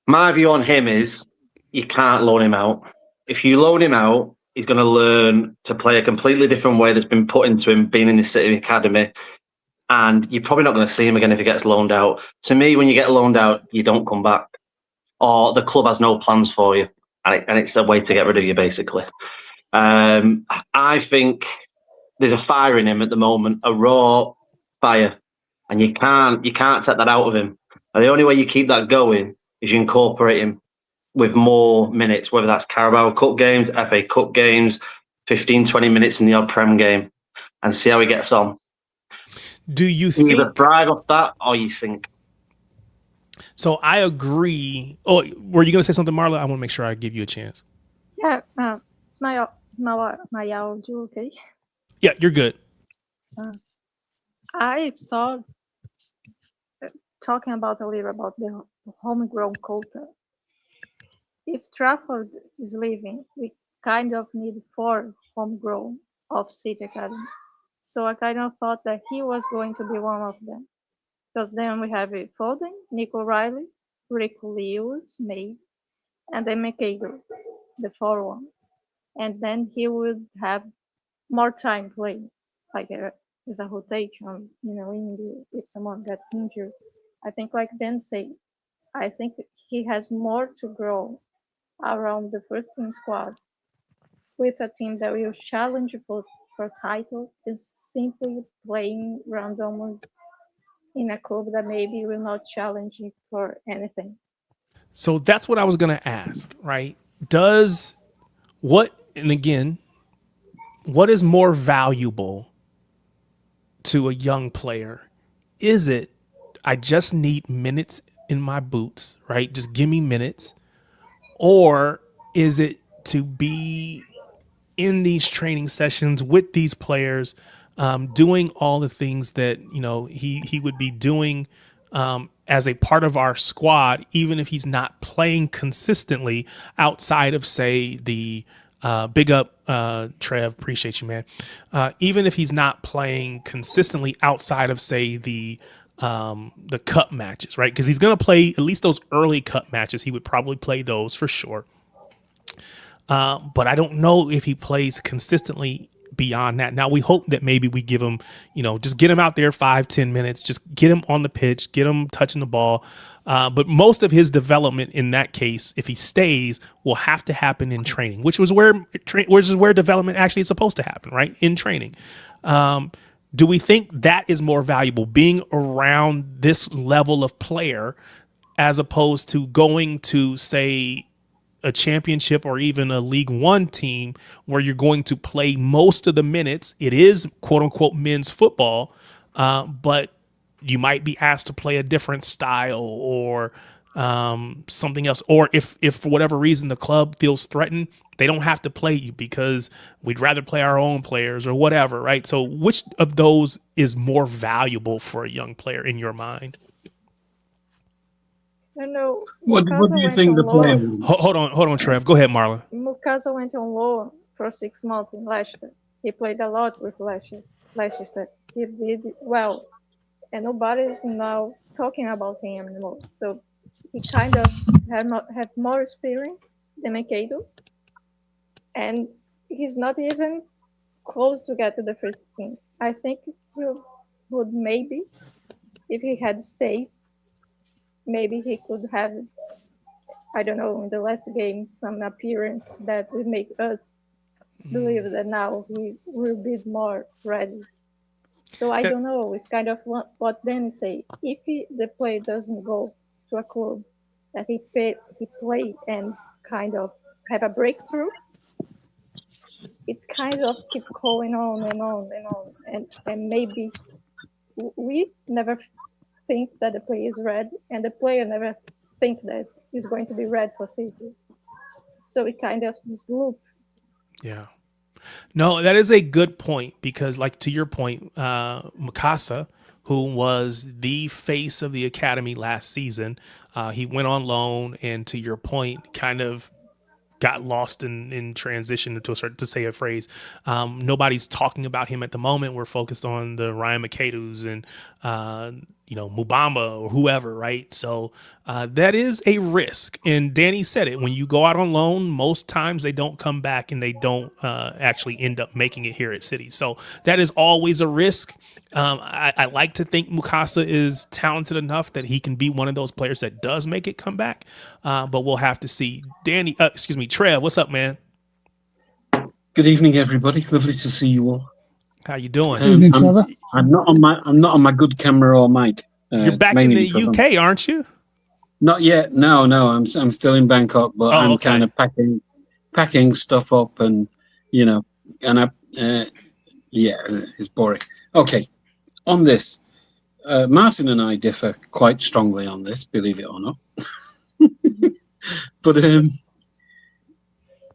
My view on him is you can't loan him out. If you loan him out, he's going to learn to play a completely different way that's been put into him being in the City Academy. And you're probably not going to see him again if he gets loaned out. To me, when you get loaned out, you don't come back. Or the club has no plans for you. And it's a way to get rid of you, basically. I think there's a fire in him at the moment, a raw fire. And you can't take that out of him. And the only way you keep that going is you incorporate him with more minutes, whether that's Carabao Cup games, FA Cup games, 15, 20 minutes in the odd Prem game, and see how he gets on. Do you think either thrive off that or you think? So I agree. Oh, were you going to say something, Marla? I want to make sure I give you a chance. Yeah, is my audio okay? Yeah, you're good. I thought, talking about a little about the homegrown quota, if Trafford is leaving, we kind of need 4 homegrown of City academies. So I kind of thought that he was going to be one of them. Because then we have Foden, Nico Riley, Rico Lewis, May, and then McAdoo, the 4 ones. And then he would have more time playing, like as a rotation, if someone got injured. I think, like Ben said, I think he has more to grow around the first team squad with a team that will challenge for title than simply playing randomly in a club that maybe will not challenge for anything. So that's what I was going to ask, right? What is more valuable to a young player? Is it, I just need minutes in my boots, right? Just give me minutes. Or is it to be in these training sessions with these players, doing all the things that, he would be doing as a part of our squad, even if he's not playing consistently outside of, say, the big up, Trev, appreciate you, man. Even if he's not playing consistently outside of, say, the cup matches, right? Because he's going to play at least those early cup matches. He would probably play those for sure. But I don't know if he plays consistently beyond that. Now we hope that maybe we give him, just get him out there 5-10 minutes, just get him on the pitch, get him touching the ball. But most of his development in that case, if he stays, will have to happen in training, which is where development actually is supposed to happen, right? In training. Do we think that is more valuable, being around this level of player, as opposed to going to, say, a championship or even a League One team where you're going to play most of the minutes? It is quote unquote men's football, but you might be asked to play a different style or something else. Or if for whatever reason the club feels threatened, they don't have to play you because we'd rather play our own players or whatever, right? So which of those is more valuable for a young player in your mind? I know. What do you think the player wants? Hold on, Trev. Go ahead, Marlon. Mukasa went on loan for 6 months in Leicester. He played a lot with Leicester. He did well, and nobody is now talking about him anymore. So he kind of had more experience than Makado, and he's not even close to get to the first team. I think he would maybe, if he had stayed, maybe he could have, I don't know, in the last game, some appearance that would make us believe that now he will be more ready. So I don't know. It's kind of what Danny say. If the player doesn't go to a club that he played and kind of have a breakthrough, it kind of keeps going on and on and on. And maybe we never think that the player is ready, and the player never think that he's going to be ready for City. So it kind of this loop. Yeah. No, that is a good point, because like to your point, Mukasa, who was the face of the academy last season, he went on loan, and to your point, kind of got lost in transition to say a phrase. Nobody's talking about him at the moment. We're focused on the Ryan McAdoo's and Mubamba or whoever, right? So that is a risk. And Danny said it. When you go out on loan, most times they don't come back and they don't actually end up making it here at City. So that is always a risk. I like to think Mukasa is talented enough that he can be one of those players that does make it come back. But we'll have to see. Trev, what's up, man? Good evening, everybody. Lovely to see you all. How you doing? I'm not on my good camera or mic. You're back in the UK, aren't you? Not yet. No. I'm still in Bangkok, but I'm okay. kind of packing stuff up, and it's boring. Okay, on this, Martin and I differ quite strongly on this, believe it or not.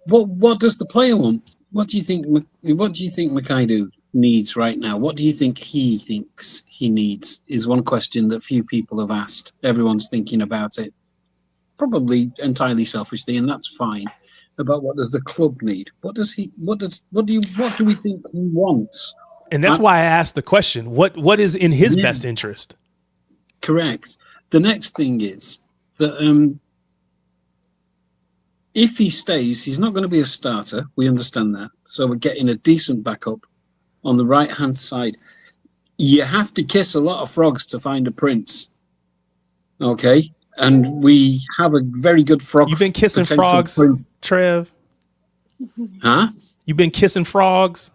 But what does the player want? What do you think Makaidu needs right now? What do you think he thinks he needs is one question that few people have asked. Everyone's thinking about it, probably entirely selfishly, and that's fine. About what does the club need? What do we think he wants? And that's why I asked the question. What is in his best interest? Correct. The next thing is that if he stays, he's not going to be a starter. We understand that. So we're getting a decent backup on the right-hand side. You have to kiss a lot of frogs to find a prince. Okay? And we have a very good frog. You've been kissing frogs, prince. Trev? Huh? You've been kissing frogs?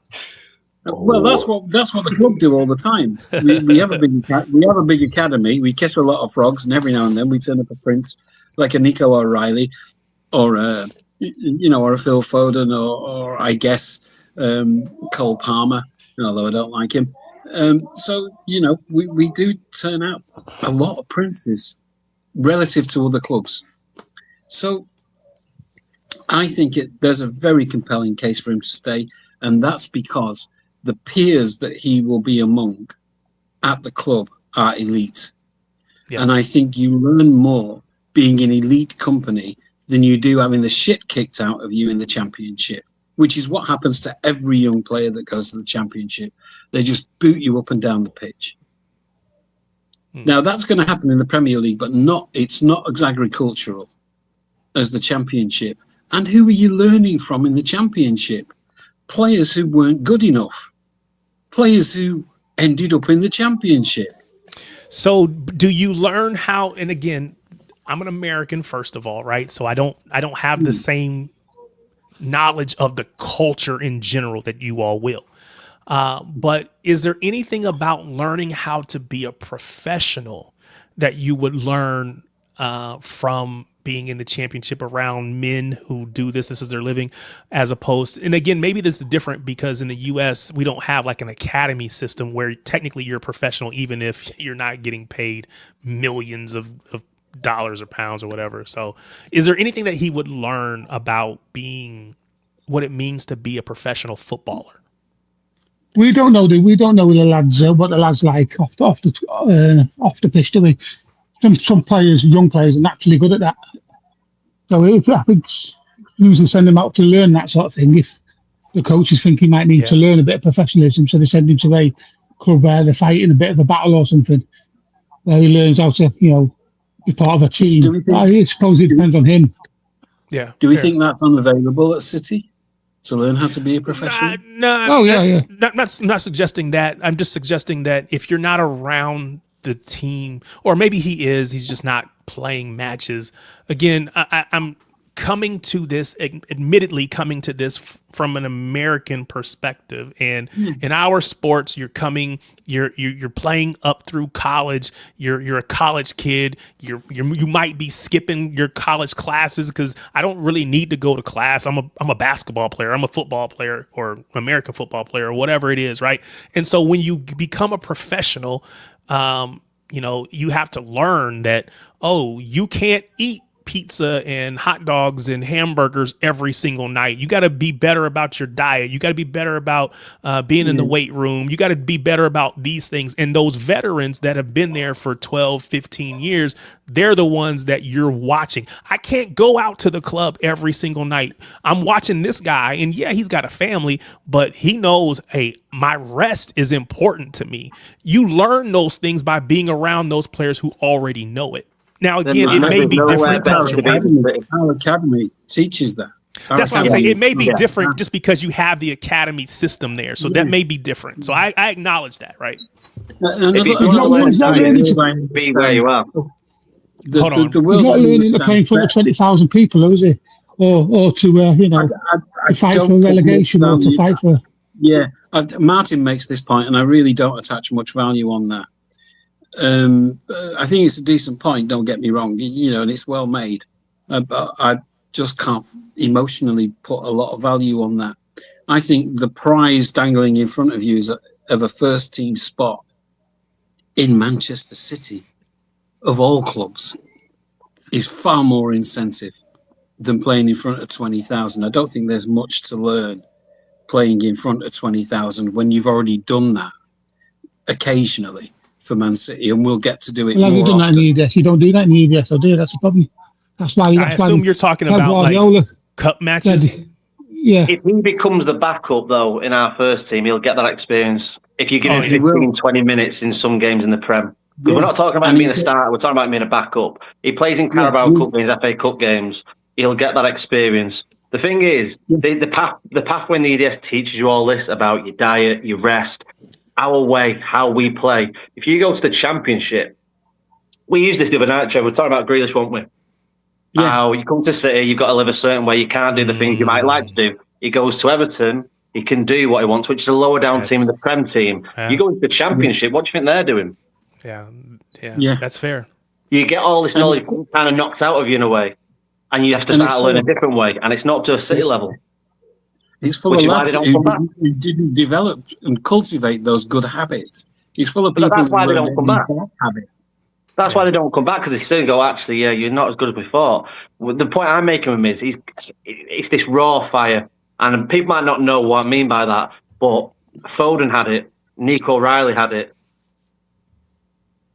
Well, that's what the club do all the time. We have a big academy. We kiss a lot of frogs, and every now and then we turn up a prince like a Nico O'Reilly, or or a Phil Foden, or I guess Cole Palmer, although I don't like him. So we do turn out a lot of princes relative to other clubs. So I think there's a very compelling case for him to stay, and that's because the peers that he will be among at the club are elite. Yeah. And I think you learn more being in elite company than you do having the shit kicked out of you in the championship, which is what happens to every young player that goes to the championship. They just boot you up and down the pitch. Now, that's going to happen in the Premier League, but it's not as agricultural as the championship. And who are you learning from in the championship? players who weren't good enough, players who ended up in the championship. So do you learn how, and again, I'm an American, first of all, right? So I don't have the same knowledge of the culture in general that you all will. But is there anything about learning how to be a professional that you would learn from being in the championship around men who do this is their living, as opposed to, and again, maybe this is different because in the US, we don't have like an academy system where technically you're a professional, even if you're not getting paid millions of dollars or pounds or whatever. So is there anything that he would learn about being what it means to be a professional footballer? We don't know the lads what the lads like off the pitch, do we? Some players, young players, are naturally good at that. So I think usually send them out to learn that sort of thing. If the coaches think he might need to learn a bit of professionalism, so they send him to a club where they're fighting a bit of a battle or something, where he learns how to, be part of a team. I suppose it depends on him. Yeah. Do we think that's unavailable at City? To learn how to be a professional? Not suggesting that. I'm just suggesting that if you're not around the team, or maybe he's just not playing matches. Again, I'm coming to this, admittedly coming to this from an American perspective. And in our sports, you're playing up through college. You're a college kid. You might be skipping your college classes because I don't really need to go to class. I'm a basketball player. I'm a football player or American football player or whatever it is, right? And so when you become a professional, you have to learn that, you can't eat pizza and hot dogs and hamburgers every single night. You got to be better about your diet. You got to be better about being in the weight room. You got to be better about these things. And those veterans that have been there for 12, 15 years, they're the ones that you're watching. I can't go out to the club every single night. I'm watching this guy, and yeah, he's got a family, but he knows, hey, my rest is important to me. You learn those things by being around those players who already know it. Now, again, it may be different. Our academy teaches that. That's what I'm saying. It may be different just because you have the academy system there. So that may be different. So I acknowledge that, right? Be where you are. Hold on. He's not learning to play in front of 20,000 people, is he? Or to, to fight for relegation or to fight for... Yeah, Martin makes this point, and I really don't attach much value on that. I think it's a decent point, don't get me wrong, and it's well made. But I just can't emotionally put a lot of value on that. I think the prize dangling in front of you is of a first team spot in Manchester City, of all clubs, is far more incentive than playing in front of 20,000. I don't think there's much to learn playing in front of 20,000 when you've already done that occasionally for Man City, and we'll get to do it more often. That in EDS. You don't do that in EDS, I do. That's the problem. That's why. I assume you're talking about like cup matches. Yeah. If he becomes the backup, though, in our first team, he'll get that experience. If you give him 15, 20 minutes in some games in the Prem. We're not talking about him being a starter. We're talking about him being a backup. He plays in Carabao Cup games, FA Cup games. He'll get that experience. The thing is, the pathway in the EDS teaches you all this about your diet, your rest, our way, how we play. If you go to the Championship, we used this the other night, Trevor. We're talking about Grealish, won't we? Yeah. How you come to City, you've got to live a certain way. You can't do the things you might like to do. He goes to Everton, he can do what he wants, which is a lower down team in the Prem team. You go to the Championship, what do you think they're doing? Yeah, that's fair. You get all this knowledge kind of knocked out of you in a way, and you have to start to learn a different way, and it's not to a City level. He's full of lads who didn't develop and cultivate those good habits. He's full of people. That's why they don't come back. That's why they don't come back, because they still go, actually, you're not as good as we thought. The point I'm making with him is it's this raw fire, and people might not know what I mean by that, but Foden had it, Nico Riley had it.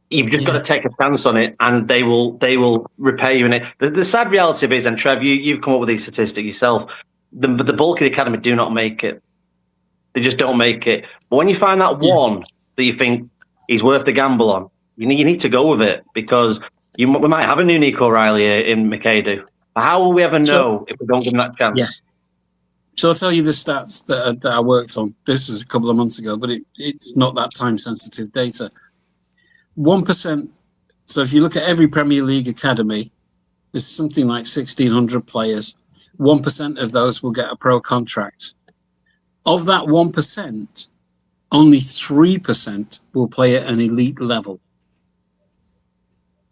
You've just got to take a stance on it, and they will repay you in it. The sad reality of it is, and Trev, you've come up with these statistics yourself, the bulk of the academy do not make it. They just don't make it. But when you find that one that you think is worth the gamble on, you need to go with it, because we might have a new Nico Riley in McAdoo. But how will we ever know if we don't give him that chance? So I'll tell you the stats that I worked on. This is a couple of months ago, but it's not that time-sensitive data. 1%. So if you look at every Premier League academy, there's something like 1,600 players. 1% of those will get a pro contract. Of that 1%, only 3% will play at an elite level.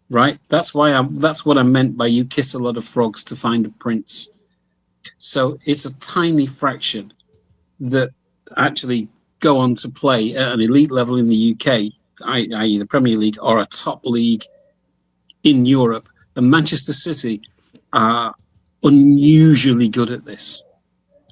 Right? That's what I meant by you kiss a lot of frogs to find a prince. So it's a tiny fraction that actually go on to play at an elite level in the UK, i.e. the Premier League, or a top league in Europe. And Manchester City are unusually good at this.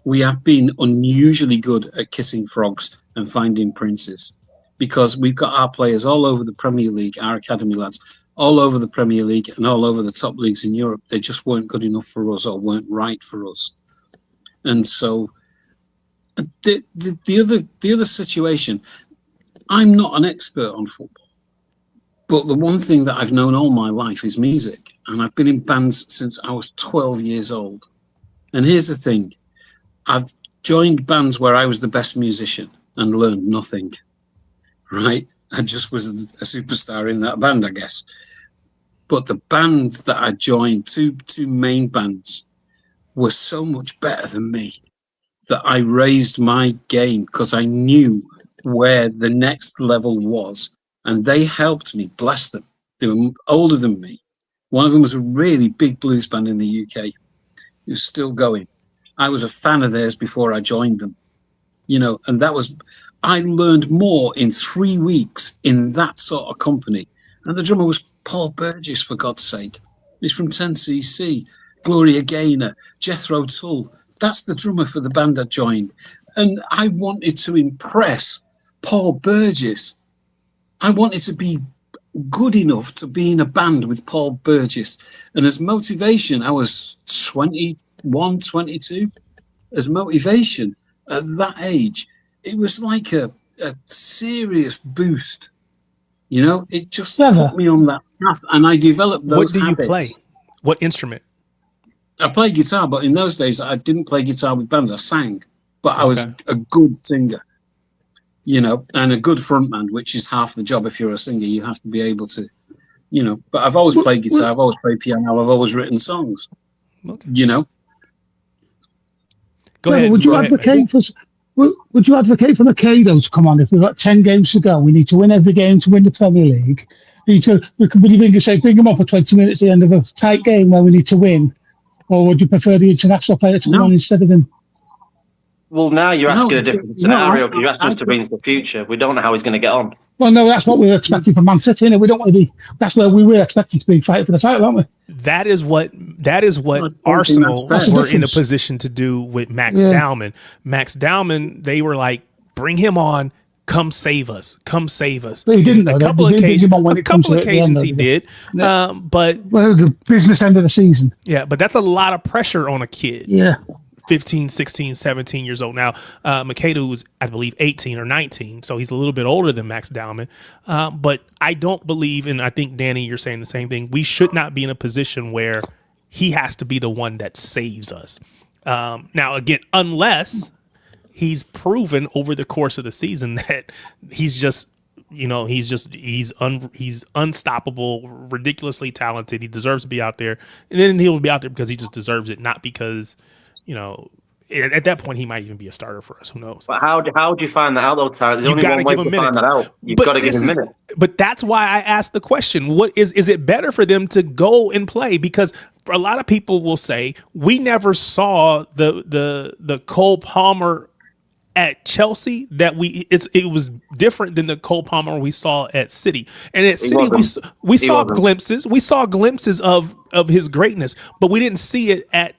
We have been unusually good at kissing frogs and finding princes, because we've got our players all over the Premier League, our academy lads, all over the Premier League and all over the top leagues in Europe. They just weren't good enough for us, or weren't right for us. And so the other situation, I'm not an expert on football, but the one thing that I've known all my life is music. And I've been in bands since I was 12 years old. And here's the thing. I've joined bands where I was the best musician and learned nothing, right? I just was a superstar in that band, I guess. But the band that I joined, two main bands, were so much better than me that I raised my game because I knew where the next level was. And they helped me, bless them. They were older than me. One of them was a really big blues band in the UK. It was still going. I was a fan of theirs before I joined them. And I learned more in 3 weeks in that sort of company. And the drummer was Paul Burgess, for God's sake. He's from 10cc, Gloria Gaynor, Jethro Tull. That's the drummer for the band I joined. And I wanted to impress Paul Burgess. I wanted to be good enough to be in a band with Paul Burgess. And as motivation, I was 21, 22. As motivation at that age, it was like a serious boost. It just put me on that path, and I developed those habits. What do you play? What instrument? I play guitar, but in those days, I didn't play guitar with bands. I sang, but I was a good singer, and a good frontman, which is half the job. If you're a singer, you have to be able to, But I've always played guitar. I've always played piano. I've always written songs. Okay. Go ahead. Would you advocate for Macado to come on? If we've got 10 games to go, we need to win every game to win the Premier League. Would you bring him on for 20 minutes at the end of a tight game where we need to win? Or would you prefer the international player to come on instead of him? Well, now you're asking a different scenario, because you're asking us to bring into the future. We don't know how he's going to get on. Well, no, that's what we were expecting from Man City. We don't want to be. That's where we were expecting to be fighting for the title, aren't we? That is what Arsenal were in a position to do with Max Dowman. Max Dowman, they were like, bring him on. Come save us. Come save us. But he didn't. A couple of occasions he did. But the business end of the season. Yeah, but that's a lot of pressure on a kid. Yeah. 15, 16, 17 years old. Now, Makeda was, I believe, 18 or 19, so he's a little bit older than Max Dowman. But I don't believe, and I think, Danny, you're saying the same thing, we should not be in a position where he has to be the one that saves us. Now, again, unless he's proven over the course of the season that he's just, he's unstoppable, ridiculously talented. He deserves to be out there. And then he'll be out there because he just deserves it, not because, at that point he might even be a starter for us. Who knows? But how do you find that out, though, Tyler? There's only one way to find that out. You've got to give him minutes. But that's why I asked the question: what is it better for them to go and play? Because for a lot of people will say we never saw the Cole Palmer at Chelsea it was different than the Cole Palmer we saw at City. And at City we saw glimpses. We saw glimpses of his greatness, but we didn't see it at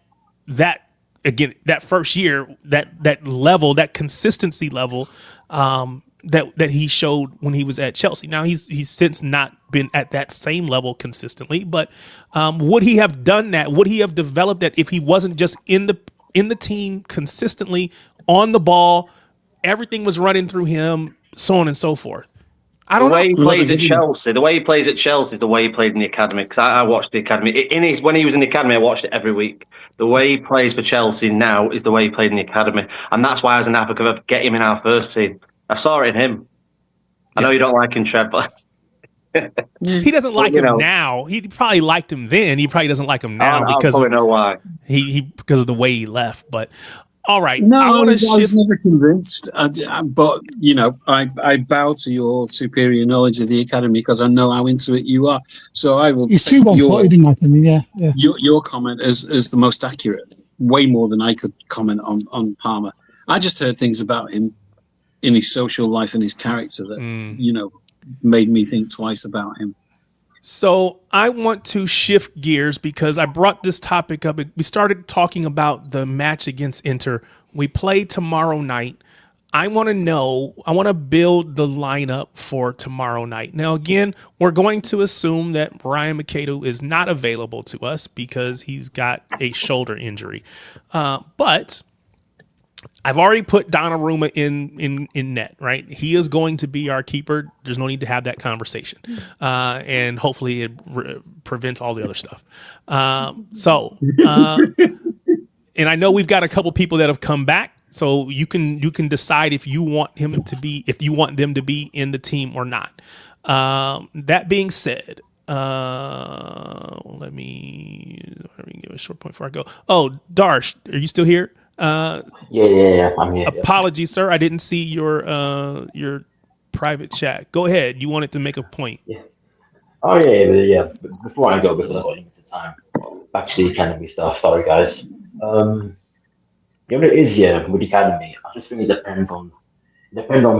that. Again, that first year, that level, that consistency level, that he showed when he was at Chelsea. Now he's since not been at that same level consistently, but would he have done that? Would he have developed that if he wasn't just in the team consistently on the ball? Everything was running through him, so on and so forth. I don't way he know. plays at Chelsea, the way he plays at Chelsea is the way he played in the academy. Because I watched the academy when he was in the academy, I watched it every week. The way he plays for Chelsea now is the way he played in the academy, and that's why I was an advocate of get him in our first team. I saw it in him. I know you don't like him, Trev, but he doesn't like him now. He probably liked him then. He probably doesn't like him now because I know why. Because of the way he left. But all right, no, I was never convinced. But I bow to your superior knowledge of the academy because I know how into it you are. So I will. He's too one-footed in my opinion. Yeah. Your comment is the most accurate. Way more than I could comment on Palmer. I just heard things about him in his social life and his character that made me think twice about him. So I want to shift gears because I brought this topic up. We started talking about the match against Inter. We play tomorrow night. I want to build the lineup for tomorrow night. Now, again, we're going to assume that Ryan Machado is not available to us because he's got a shoulder injury. But I've already put Donnarumma in net, right? He is going to be our keeper. There's no need to have that conversation. And hopefully it prevents all the other stuff. And I know we've got a couple people that have come back. So you can decide if you want them to be in the team or not. That being said, let me give a short point before I go. Oh, Darsh, are you still here? Yeah, I'm here. Apologies, sir. I didn't see your private chat. Go ahead. You wanted to make a point. Yeah. Oh yeah. Before I go, because I've got limited time, back to the academy stuff. Sorry, guys. It is with the academy. I just think it depends on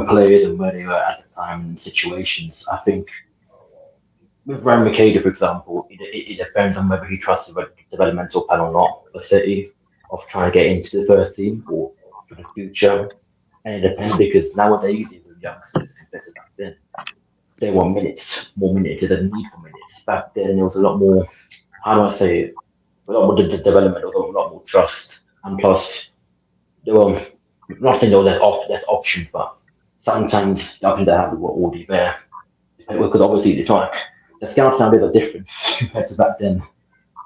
players and where they were at the time and situations. I think with Ryan Machado, for example, it depends on whether he trusts the developmental plan or not for City, of trying to get into the first team or for the future. And it depends because nowadays, with youngsters compared to back then, they want more minutes. There's a need for minutes. Back then, there was a lot more, how do I say it? A lot more development, there was a lot more trust. And plus, there were, not saying there were less options, but sometimes the options that were already there. Because obviously, it's not like the scouts nowadays are different compared to back then,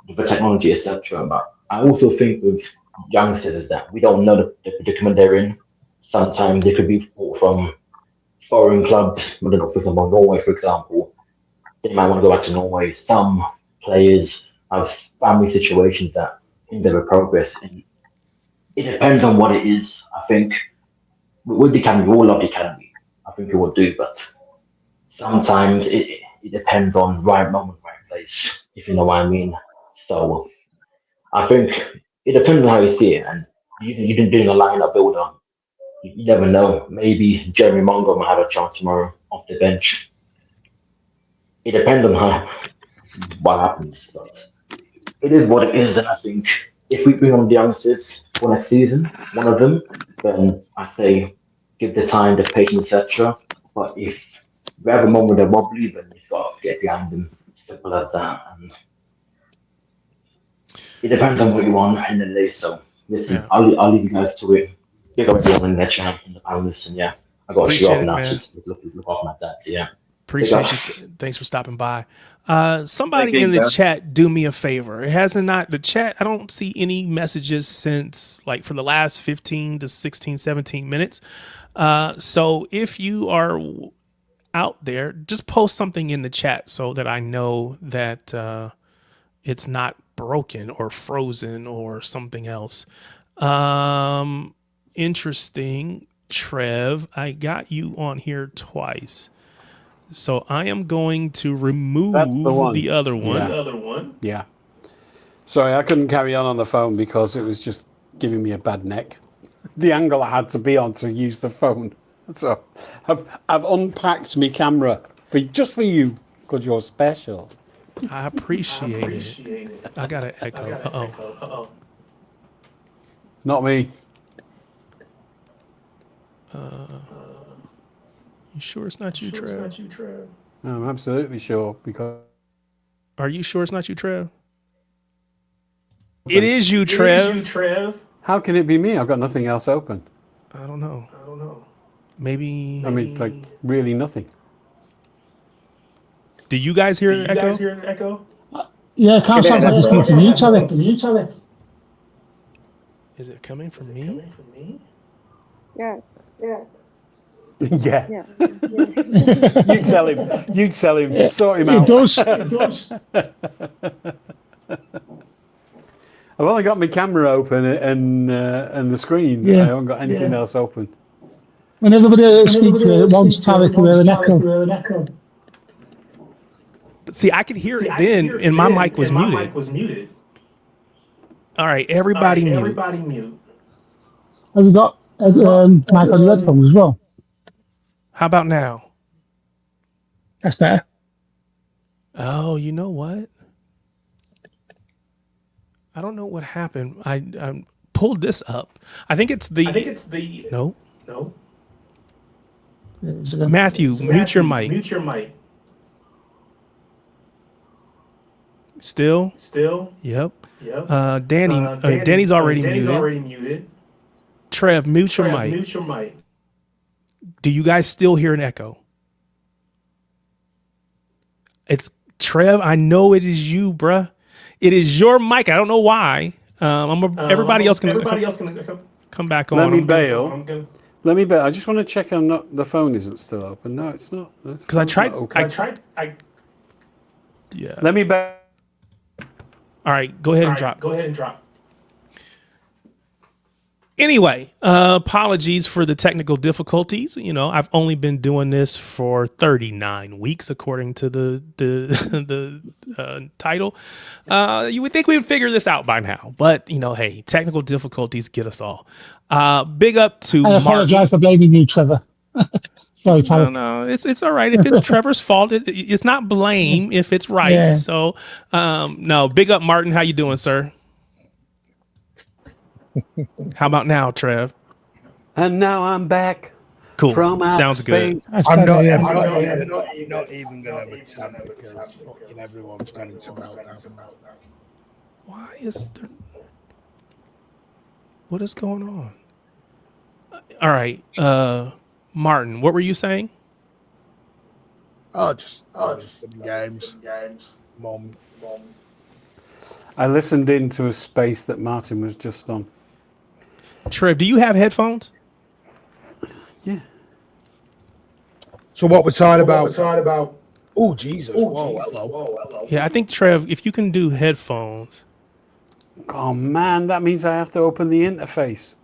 with the technology, etc. But I also think with youngsters is that we don't know the predicament they're in. Sometimes they could be bought from foreign clubs. I don't know, for example, Norway, for example. They might want to go back to Norway. Some players have family situations that hinder their progress. And it depends on what it is. I think with the academy, we all love the academy. I think we will do, but sometimes it depends on right moment, right place, if you know what I mean. So I think it depends on how you see it, and you've been doing a lineup builder. You never know. Maybe Jeremy Mongo might have a chance tomorrow off the bench. It depends on what happens, but it is what it is. And I think if we bring on the youngsters for next season, one of them, then I say give the time, the patience, etc. But if we have a moment of wobbly, then you've got to get behind them. Simple as that. And it depends on what you want in the day. So listen, I'll leave you guys to it. Pick up the on the chat and the panelists, and I got to shoot off now to look off my dad. So appreciate you. Thanks for stopping by. Somebody in the chat, do me a favor. It hasn't the chat. I don't see any messages since for the last 15 to 16, 17 minutes. So if you are out there, just post something in the chat so that I know that it's not broken or frozen or something else. Interesting, Trev. I got you on here twice. So I am going to remove the other one. Yeah. Sorry, I couldn't carry on the phone because it was just giving me a bad neck. The angle I had to be on to use the phone. So I've unpacked my camera just for you because you're special. I appreciate it. I got an echo. Uh-oh. Not me. You sure it's not you, Trev? I'm absolutely sure because. Are you sure it's not you, Trev? It is you, Trev. How can it be me? I've got nothing else open. I don't know. Maybe. I mean, really nothing. Do you guys hear an echo? Yeah, it kind of sounds like it's coming from you, Charlie. Is it coming from me? Yeah. Yeah. Yeah. You tell him. You tell him. Yeah. Sort him It out. does. I've only got my camera open and the screen. Yeah. I haven't got anything else open. When everybody speaks to it, once Tarek hear an echo. But see, I could hear it then, and my mic was muted. All right, everybody mute. Have you got mic on your headphones as well? How about now? That's better. Oh, you know what? I don't know what happened. I pulled this up. I think it's the. No. Matthew, mute your mic. Still? Yep. Danny's already muted. Trev, mute your mic. Do you guys still hear an echo? It's Trev. I know it is you, bruh. It is your mic. I don't know why. Everybody else can come back on. Let me bail. I just want to check the phone isn't still open. No, it's not. Because I tried. Okay. Yeah. Let me bail. All right. Go ahead and drop. Anyway, apologies for the technical difficulties. You know, I've only been doing this for 39 weeks, according to the title. You would think we would figure this out by now, but you know, hey, technical difficulties get us all. Big up to I apologize for blaming you, Trevor. Sorry, Tyler. No, it's all right. If it's Trevor's fault, it's not blame if it's right. Yeah. So, no, big up, Martin. How you doing, sir? How about now, Trev? And now I'm back. Cool. From Sounds good. I'm not even going to attempt because fucking everyone's gone into meltdown. Why is there? What is going on? All right, Martin, what were you saying? Just some games. Mom. I listened into a space that Martin was just on. Trev, do you have headphones? Yeah. So what we're talking about? Oh Jesus! Whoa, hello. Yeah, I think Trev, if you can do headphones. Oh man, that means I have to open the interface.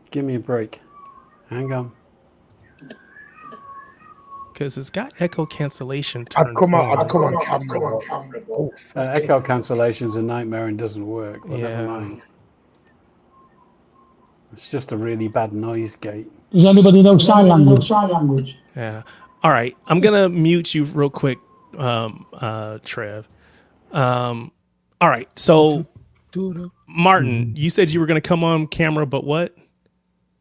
Give me a break. Hang on. Because it's got echo cancellation turned I'd come on. on camera. Oh, Echo cancellation's a nightmare and doesn't work. But Yeah. never mind. It's just a really bad noise gate. Does anybody know sign language? Yeah. All right. I'm going to mute you real quick, Trev. All right. So, Martin, you said you were going to come on camera, but what?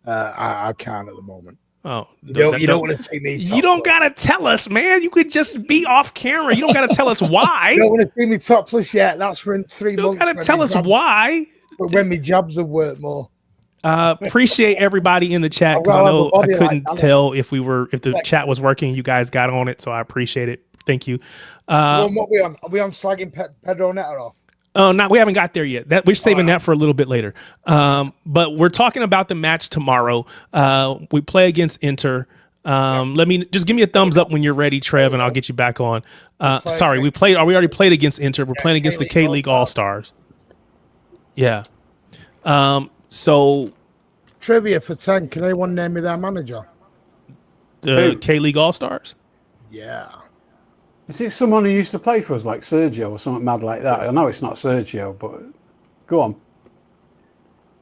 I can't at the moment. Oh, You don't want to see me. You don't got to tell us, man. You could just be off camera. You don't got to tell us why. You don't want to see me topless yet. That's for in 3 You months. don't got to tell us why. But when my jobs have worked more. Appreciate everybody in the chat because I know I couldn't tell if the chat was working. You guys got on it, so I appreciate it. Thank you. So what we on? Are we on slagging Pedro Neto off? Oh, no, we haven't got there yet. We're saving that for a little bit later. But we're talking about the match tomorrow. We play against Inter. Just give me a thumbs up when you're ready, Trev, and I'll get you back on. Sorry, we already played against Inter. We're playing against the K-League All-Stars. Yeah. So Trivia for 10. Can anyone name me their manager? The K-League All-Stars? Yeah. Is it someone who used to play for us, like Sergio or something mad like that? I know it's not Sergio, but go on.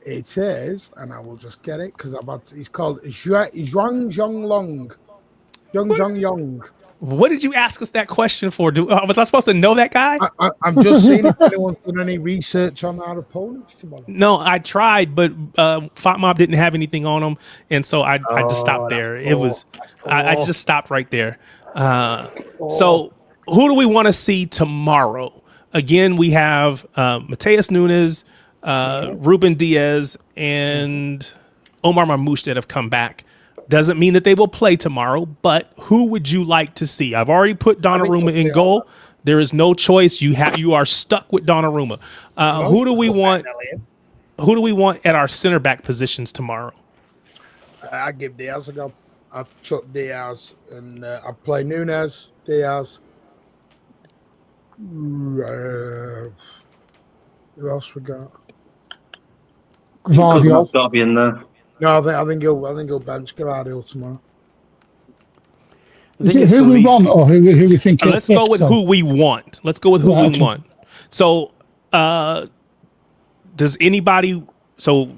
It is, and I will just get it because he's called Zhuang Zhonglong. Zhong Yong. What did you ask us that question for? Was I supposed to know that guy? I'm just seeing if anyone's done any research on our opponents tomorrow. No, I tried, but Fight Mob didn't have anything on them, and so I just stopped there. It was I just stopped right there. So who do we want to see tomorrow? Again, we have Mateus Nunes, Ruben Diaz, and Omar Marmoush that have come back. Doesn't mean that they will play tomorrow, but who would you like to see? I've already put Donnarumma in goal. There is no choice. You are stuck with Donnarumma. Who do we want? Who do we want at our center back positions tomorrow? I give Diaz a go. I chuck Diaz and I play Nunes, Diaz. Who else we got? Gvardiol. Got to be in there. No, I think he'll bench Gvardiol tomorrow. Is it who we want or who we think? Let's go with who we want. Let's go with who we want. So, does anybody? So,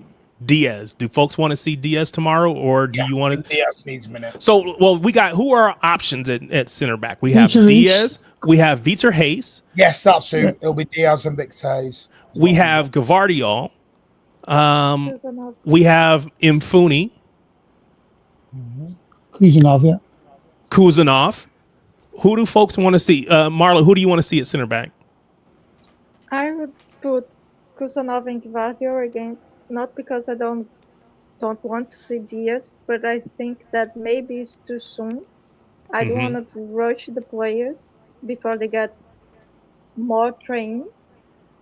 Diaz. Do folks want to see Diaz tomorrow, or do you want to? Diaz needs minutes. So, well, we got who are our options at center back? We have Diaz. We have Vitor Hayes. Yes, that's who. It'll be Diaz and Victor Hayes. We have Gvardiol. We have Mfuni. Kuzanov. Who do folks want to see? Marla, who do you want to see at center back? I would put Kuzanov and Gvardiol again, not because I don't want to see Diaz, but I think that maybe it's too soon. I don't want to rush the players before they get more training.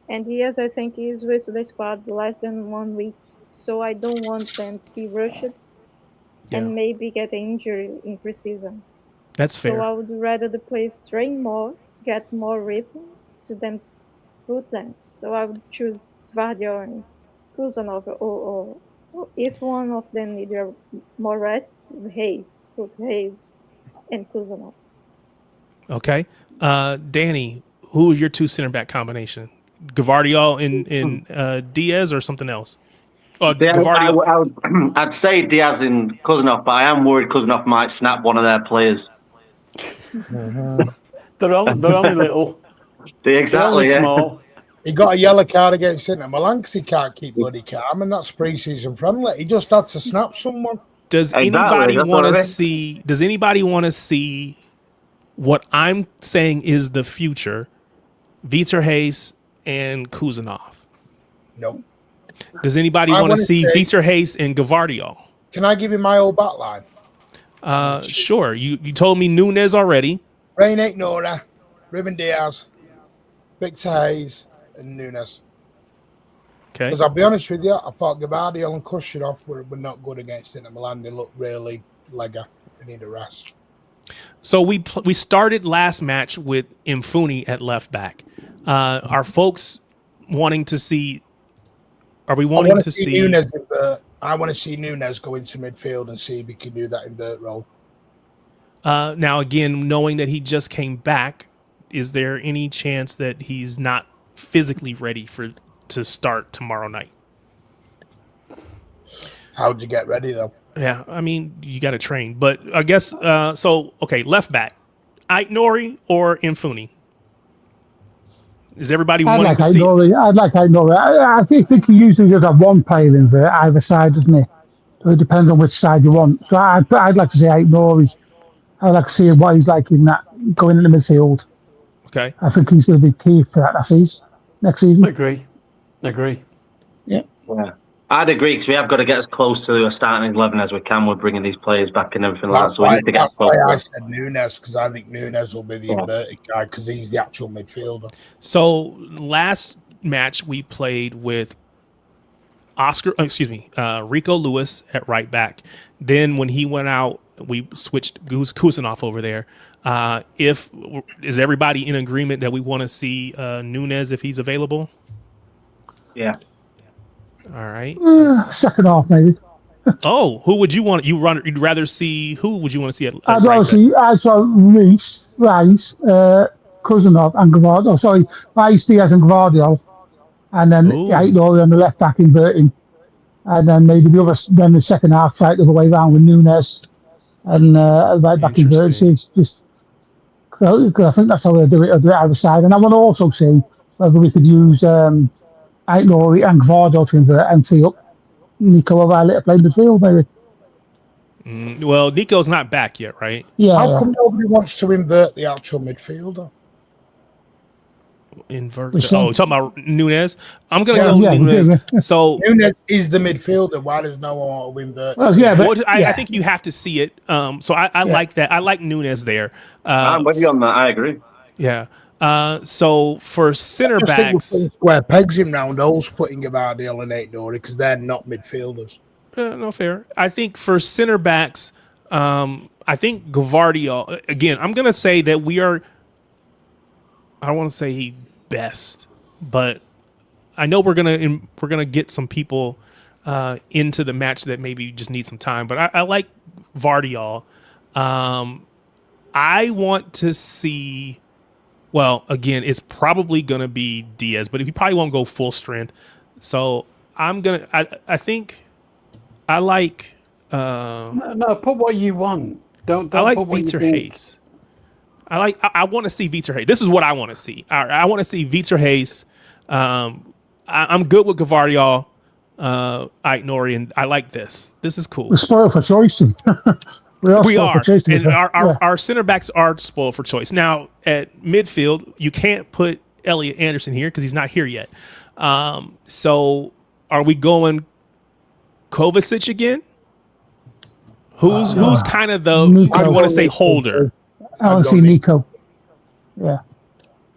And Diaz, I think, is with the squad less than 1 week. So I don't want them to be rushed and maybe get injured in preseason. That's fair. So I would rather the players train more, get more rhythm, to then put them. So I would choose Gvardiol and Kuzanov, or if one of them needs more rest, Hayes. Put Hayes and Kuzanov. Okay. Danny, who is your two center back combination? Gvardiol in Diaz or something else? Gvardiol. I'd say Diaz and Kuzanov, but I am worried Kuzanov might snap one of their players. They're only little. Exactly, they're only small. He got a yellow card against Inter Milan because he can't keep bloody calm, and that's pre-season friendly. He just had to snap someone. Does anybody want to see? Does anybody want to see what I'm saying is the future? Vitor Hayes and Kuzanov. No. Does anybody want to see Vitor Hayes and Gvardiol? Can I give you my old back line? Sure. You told me Nunes already. Reinick Nora, Ruben Diaz, Victor Hayes, and Nunes. Okay. Because I'll be honest with you, I thought Gvardiol and Kushinov were not good against Inter Milan. They looked really legger. They need a rest. So we started last match with Mfuni at left back. Are folks wanting to see? Are we wanting to see? Nunes I want to see Nunes go into midfield and see if he can do that invert role. Now, again, knowing that he just came back, is there any chance that he's not physically ready to start tomorrow night? How'd you get ready, though? Yeah, I mean, you got to train. But I guess, okay, left back, Aït-Nouri or Mfuni? Is everybody wanting to see? I'd like Aït-Nouri. I think he usually does have one player in there, either side, doesn't he? So it depends on which side you want. So I'd like to see Aït-Nouri. I'd like to see what he's like in that, going in the midfield. Okay. I think he's going to be key for that next season. I agree. Yeah. I'd agree, because we have got to get as close to a starting 11 as we can. We're bringing these players back and everything like that, so we need to get close. I said Nunes, because I think Nunes will be the inverted guy, because he's the actual midfielder. So last match we played with Rico Lewis at right back. Then when he went out, we switched Kuzanov over there. Is everybody in agreement that we want to see Nunes if he's available? Yeah. All right. Second half, maybe. Oh, who would you want? You'd rather see? Who would you want to see at? I'd rather see. I'd say Rice, Kuzanov, and Gvardiol. Sorry, Rice, Diaz, and Gvardiol, and then Aït-Nouri on the left back inverting, and then maybe then the second half try it the other way around with Nunes and right back inverting. It's just because I think that's how they do it. I'll do it either side, and I want to also see whether we could use Aït-Nouri and Gvardiol to invert and free up Nico O'Reilly to play midfield, maybe. Well, Nico's not back yet, right? Yeah. How come nobody wants to invert the actual midfielder? Invert. Which Oh, one? talking about Nunes. I'm gonna Yeah, go yeah, Nunes. yeah. So Nunes is the midfielder. Why does no one want to invert? Well, yeah, but I yeah. think you have to see it. So I like that. I like Nunes there. I'm with you on that. I agree. Yeah. So for center I think we're backs, putting square pegs in round holes, putting Gavardiol and Aït-Nouri because they're not midfielders. no fair. I think for center backs, I think Gavardiol. Again, I'm gonna say that we are. I don't want to say best, but I know we're gonna get some people into the match that maybe just need some time. But I like Vardiol. I want to see. Well, again, it's probably gonna be Diaz, but he probably won't go full strength. So I'm gonna. I think I like. No, put what you want. Don't I like put what you Vitor think. Hayes. I want to see Vitor Hayes. This is what I want to see. I want to see Vitor Hayes. I'm good with Gavardiol, Aït-Nouri, and I like this. This is cool. We're spoiled for choice. We are, for choice. and our center backs are spoiled for choice. Now at midfield, you can't put Elliot Anderson here because he's not here yet. So are we going Kovacic again? Who's kind of the Nico. I want to say holder? I want to see Nico. Yeah.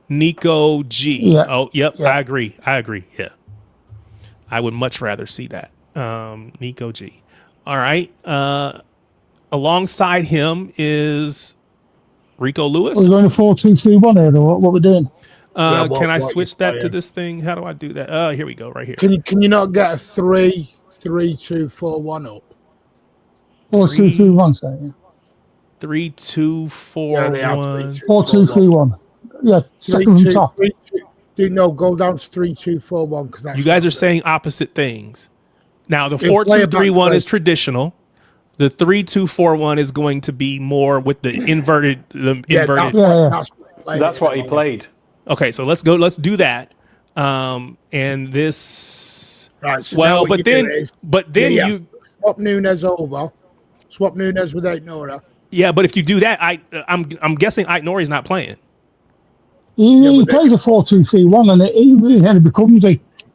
Nico G. Yeah. Oh, yep. Yeah. I agree. Yeah. I would much rather see that. Nico G. All right. Alongside him is Rico Lewis. We're going to 4-2-3-1 here, or what we're doing? Can I switch that to this thing? How do I do that? Here we go. Right here. Can you not get a 3-2-4-1 up? 4-2-3-1, so yeah. 3-2-4-1. 4-2-3-1. Yeah, second from top. No, go down to 3-2-4-1 because You guys are saying opposite things. Now the If play a back 4-2-3-1 is play. traditional. The 3-2-4-1 is going to be more with the inverted. That's what he played. Okay, so let's go. Let's do that. And this. Right. So well, now what but then you you swap Nunes over. Swap Nunes with Aït-Nouri. Yeah, but if you do that, I'm guessing Aït-Nouri is not playing. He plays a 4-2-3-1, and it really becomes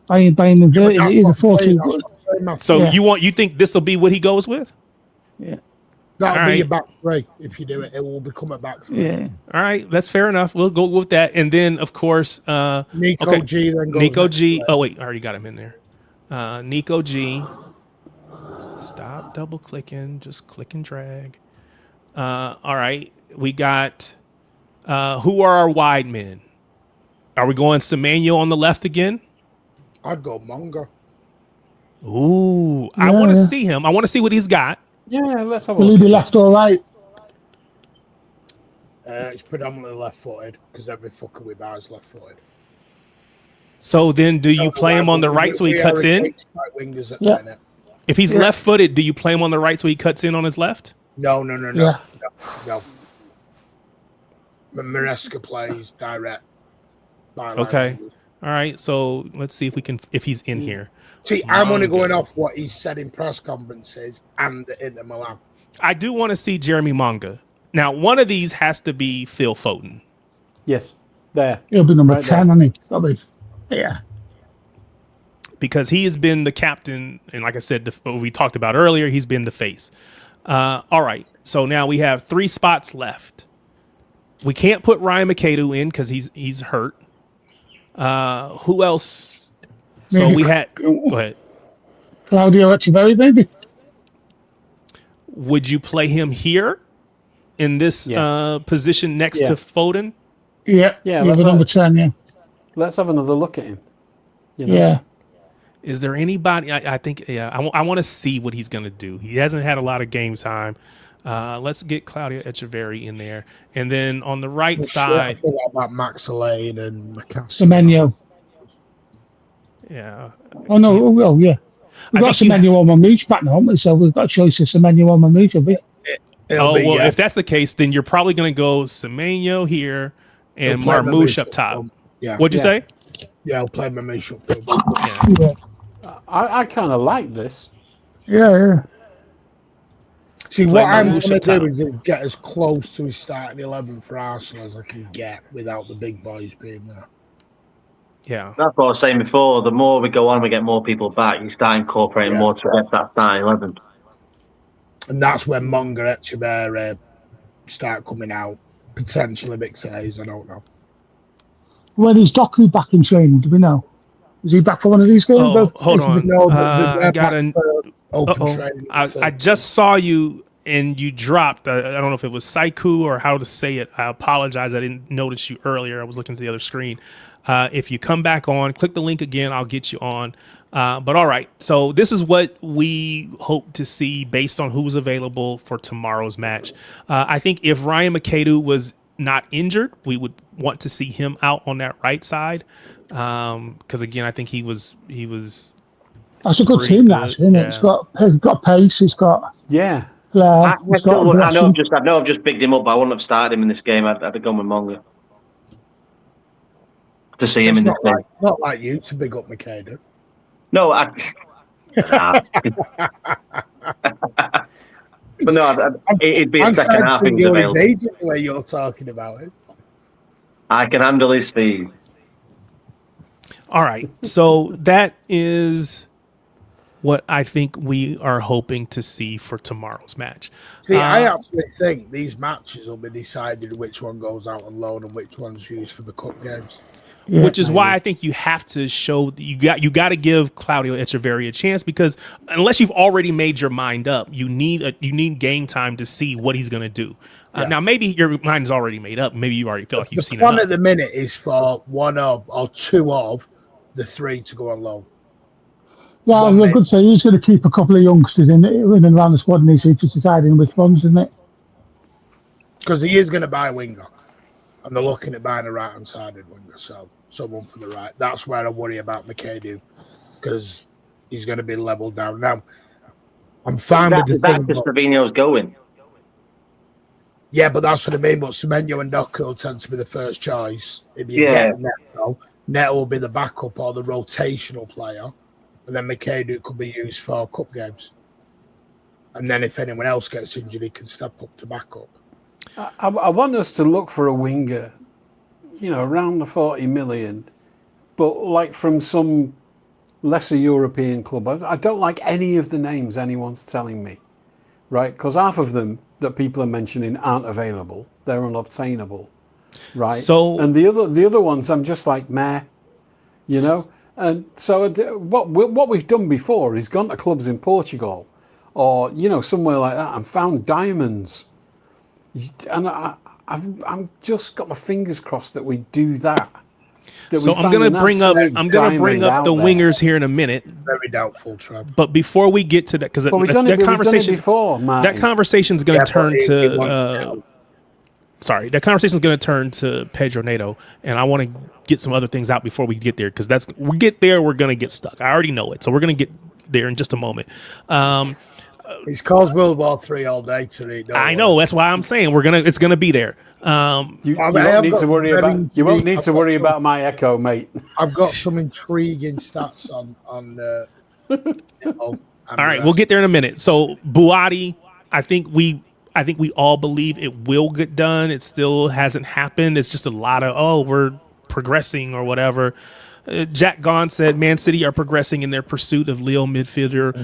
by inverting. It is a 4-2. So you think this will be what he goes with? Yeah. That'll be your back three. If you do it, it will become a back three. Yeah. All right, that's fair enough. We'll go with that, and then of course, Nico G. Then goes Nico next G. play. Oh wait, I already got him in there. Nico G. Stop double clicking. Just click and drag. All right, we got. Who are our wide men? Are we going Semenyo on the left again? I'd go Monga. Ooh, I want to see him. I want to see what he's got. Yeah, let's have a Will he look. be left or right? It's predominantly left-footed because every fucker we buy is left-footed. So then, do you play him on the right so he cuts in? Right wingers at Yeah. the minute. If he's left-footed, do you play him on the right so he cuts in on his left? No. Yeah. No. Maresca plays direct. Okay. All right. So let's see if he's in here. See, I'm only going off what he said in press conferences and in the Milan. I do want to see Jeremy Manga. Now, one of these has to be Phil Foden. Yes, there. He'll be number Right 10, hasn't he? Probably. Yeah. Because he has been the captain, and like I said, what we talked about earlier, he's been the face. All right. So now we have 3 spots left. We can't put Ryan McAdoo in because he's hurt. Who else? So we had. Go ahead. Claudio Echeverri, maybe. Would you play him here in this position next to Foden? Yeah. Yeah, He'll be number 10, yeah. Let's have another look at him. You know? Yeah. Is there anybody? I think. Yeah, I want to see what he's going to do. He hasn't had a lot of game time. Let's get Claudio Echeverri in there, and then on the right side, I forgot about Max Lane and McCaskill. Semenyo. Yeah. Oh, no. Oh, yeah. We've got Semenyo on Mamouche back now, haven't we? So we've got a choice of Semenyo on Mamouche, have we? If that's the case, then you're probably going to go Semenyo here and Marmouche up top. Yeah. What'd you say? Yeah, I'll play Mamouche up front. Yeah. I kind of like this. Yeah. See, what I'm Mamouche going up to do top. is get as close to his starting 11 for Arsenal as I can get without the big boys being there. Yeah. That's what I was saying before. The more we go on, we get more people back. You start incorporating more towards that starting 11. And that's when Monga Echeverri start coming out. Potentially big says, I don't know. When is Doku back in training? Do we know? Is he back for one of these games? Oh, hold on. No, I got an open training. I just saw you and you dropped. I don't know if it was Saiku or how to say it. I apologize. I didn't notice you earlier. I was looking at the other screen. If you come back on, click the link again. I'll get you on. But all right. So this is what we hope to see based on who's available for tomorrow's match. I think if Ryan McAdoo was not injured, we would want to see him out on that right side. Because again, I think he was. That's a good team, that, isn't it? It's got pace. It's got flair. I know I've just bigged him up, but I wouldn't have started him in this game. I'd have gone with Monga to see him in this game. Not like you to big up McAdoo. No, but no, it'd be a second half. He was available. The way you're talking about it. I can handle his fees. All right, so that is what I think we are hoping to see for tomorrow's match. See, I actually think these matches will be decided which one goes out on loan and which one's used for the cup games. Yeah, which is why I think you have to show you got to give Claudio Echeverri a chance, because unless you've already made your mind up, you need game time to see what he's going to do. Now, maybe your mind is already made up. Maybe you already feel like you've seen it. The plan at the minute is for one of or two of the three to go on loan. Yeah, I could say he's going to keep a couple of youngsters in and around the squad, and he's just deciding which ones, isn't it? Because he is going to buy a winger. And they're looking at buying a right-hand sided winger, so someone for the right. That's where I worry about McAdoo, because he's going to be leveled down. Now, I'm fine with the thing. That's Savino's going. Yeah, but that's what I mean. But Semenyo and Doku will tend to be the first choice. If you get Neto will be the backup or the rotational player, and then McAdoo could be used for cup games. And then if anyone else gets injured, he can step up to backup. I want us to look for a winger, around the 40 million, but like from some lesser European club. I don't like any of the names anyone's telling me, right? Because half of them that people are mentioning aren't available; they're unobtainable, right? So, and the other ones, I'm just like meh, And so what we've done before is gone to clubs in Portugal, or somewhere like that, and found diamonds. And I'm just got my fingers crossed that we do that. So I'm going to bring up the wingers here in a minute. Very doubtful, Trev. But before we get to that, because that conversation before, that conversation is going to turn to. That conversation is going to turn to Pedro Neto, and I want to get some other things out before we get there, because we get there, we're going to get stuck. I already know it, so we're going to get there in just a moment. He's caused World War III all day to read. I know, that's why I'm saying it's gonna be there. You won't need to worry about my echo, mate. I've got some intriguing stats on. All right, we'll get there in a minute. So Buati, I think we all believe it will get done. It still hasn't happened. It's just a lot of we're progressing or whatever. Jack Gahn said Man City are progressing in their pursuit of Lille midfielder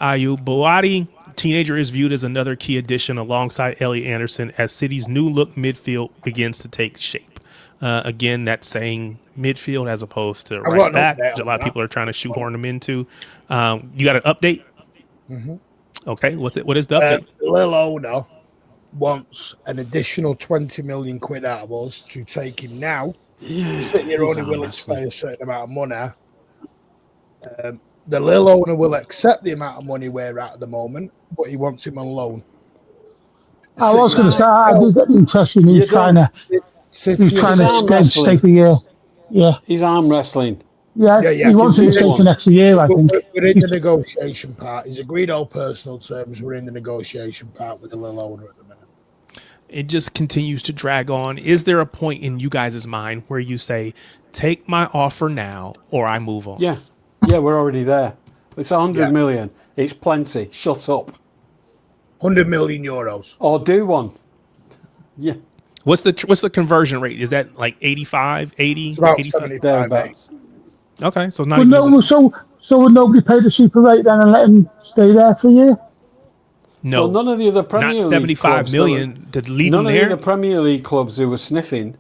Ayu Buati. Teenager is viewed as another key addition alongside Ellie Anderson as City's new look midfield begins to take shape. Again, that's saying midfield as opposed to right back, which a lot of people are trying to shoehorn them into. You got an update? Mm-hmm. Okay, what is the update? Lil owner wants an additional 20 million quid out of us to take him now. City are only willing to pay a certain amount of money. The Lille owner will accept the amount of money we're at the moment, but he wants him on loan. I was going to say, I do get the impression he's trying to stay for a year. Yeah, he's arm wrestling. Yeah, he wants him to stay for next year, I think. We're in the negotiation part. He's agreed all personal terms. We're in the negotiation part with the Lille owner at the minute. It just continues to drag on. Is there a point in you guys' mind where you say, take my offer now or I move on? Yeah, we're already there. It's 100 million. It's plenty. Shut up. 100 million euros. Or do one. Yeah. What's the conversion rate? Is that like 85, 80? It's about 85? 75, Okay, so not Well, even. no, so would nobody pay the super rate then and let him stay there for a year? No, Well, none of the other not Premier League 75 clubs, million to leave him none of the there. other Premier League clubs who were sniffing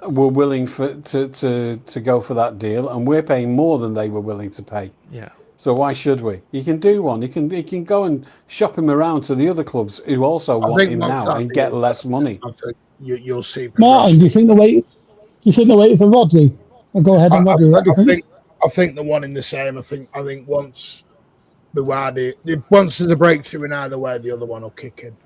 were willing to go for that deal, and we're paying more than they were willing to pay. Yeah. So why should we? You can do one. You can go and shop him around to the other clubs who also want him now and get less money. I think you'll see. Martin, do you think the wait is for Rodri? I'll go ahead and Rodri. What do you think? I think the one in the same. I think once once there's a breakthrough in either way, the other one will kick in.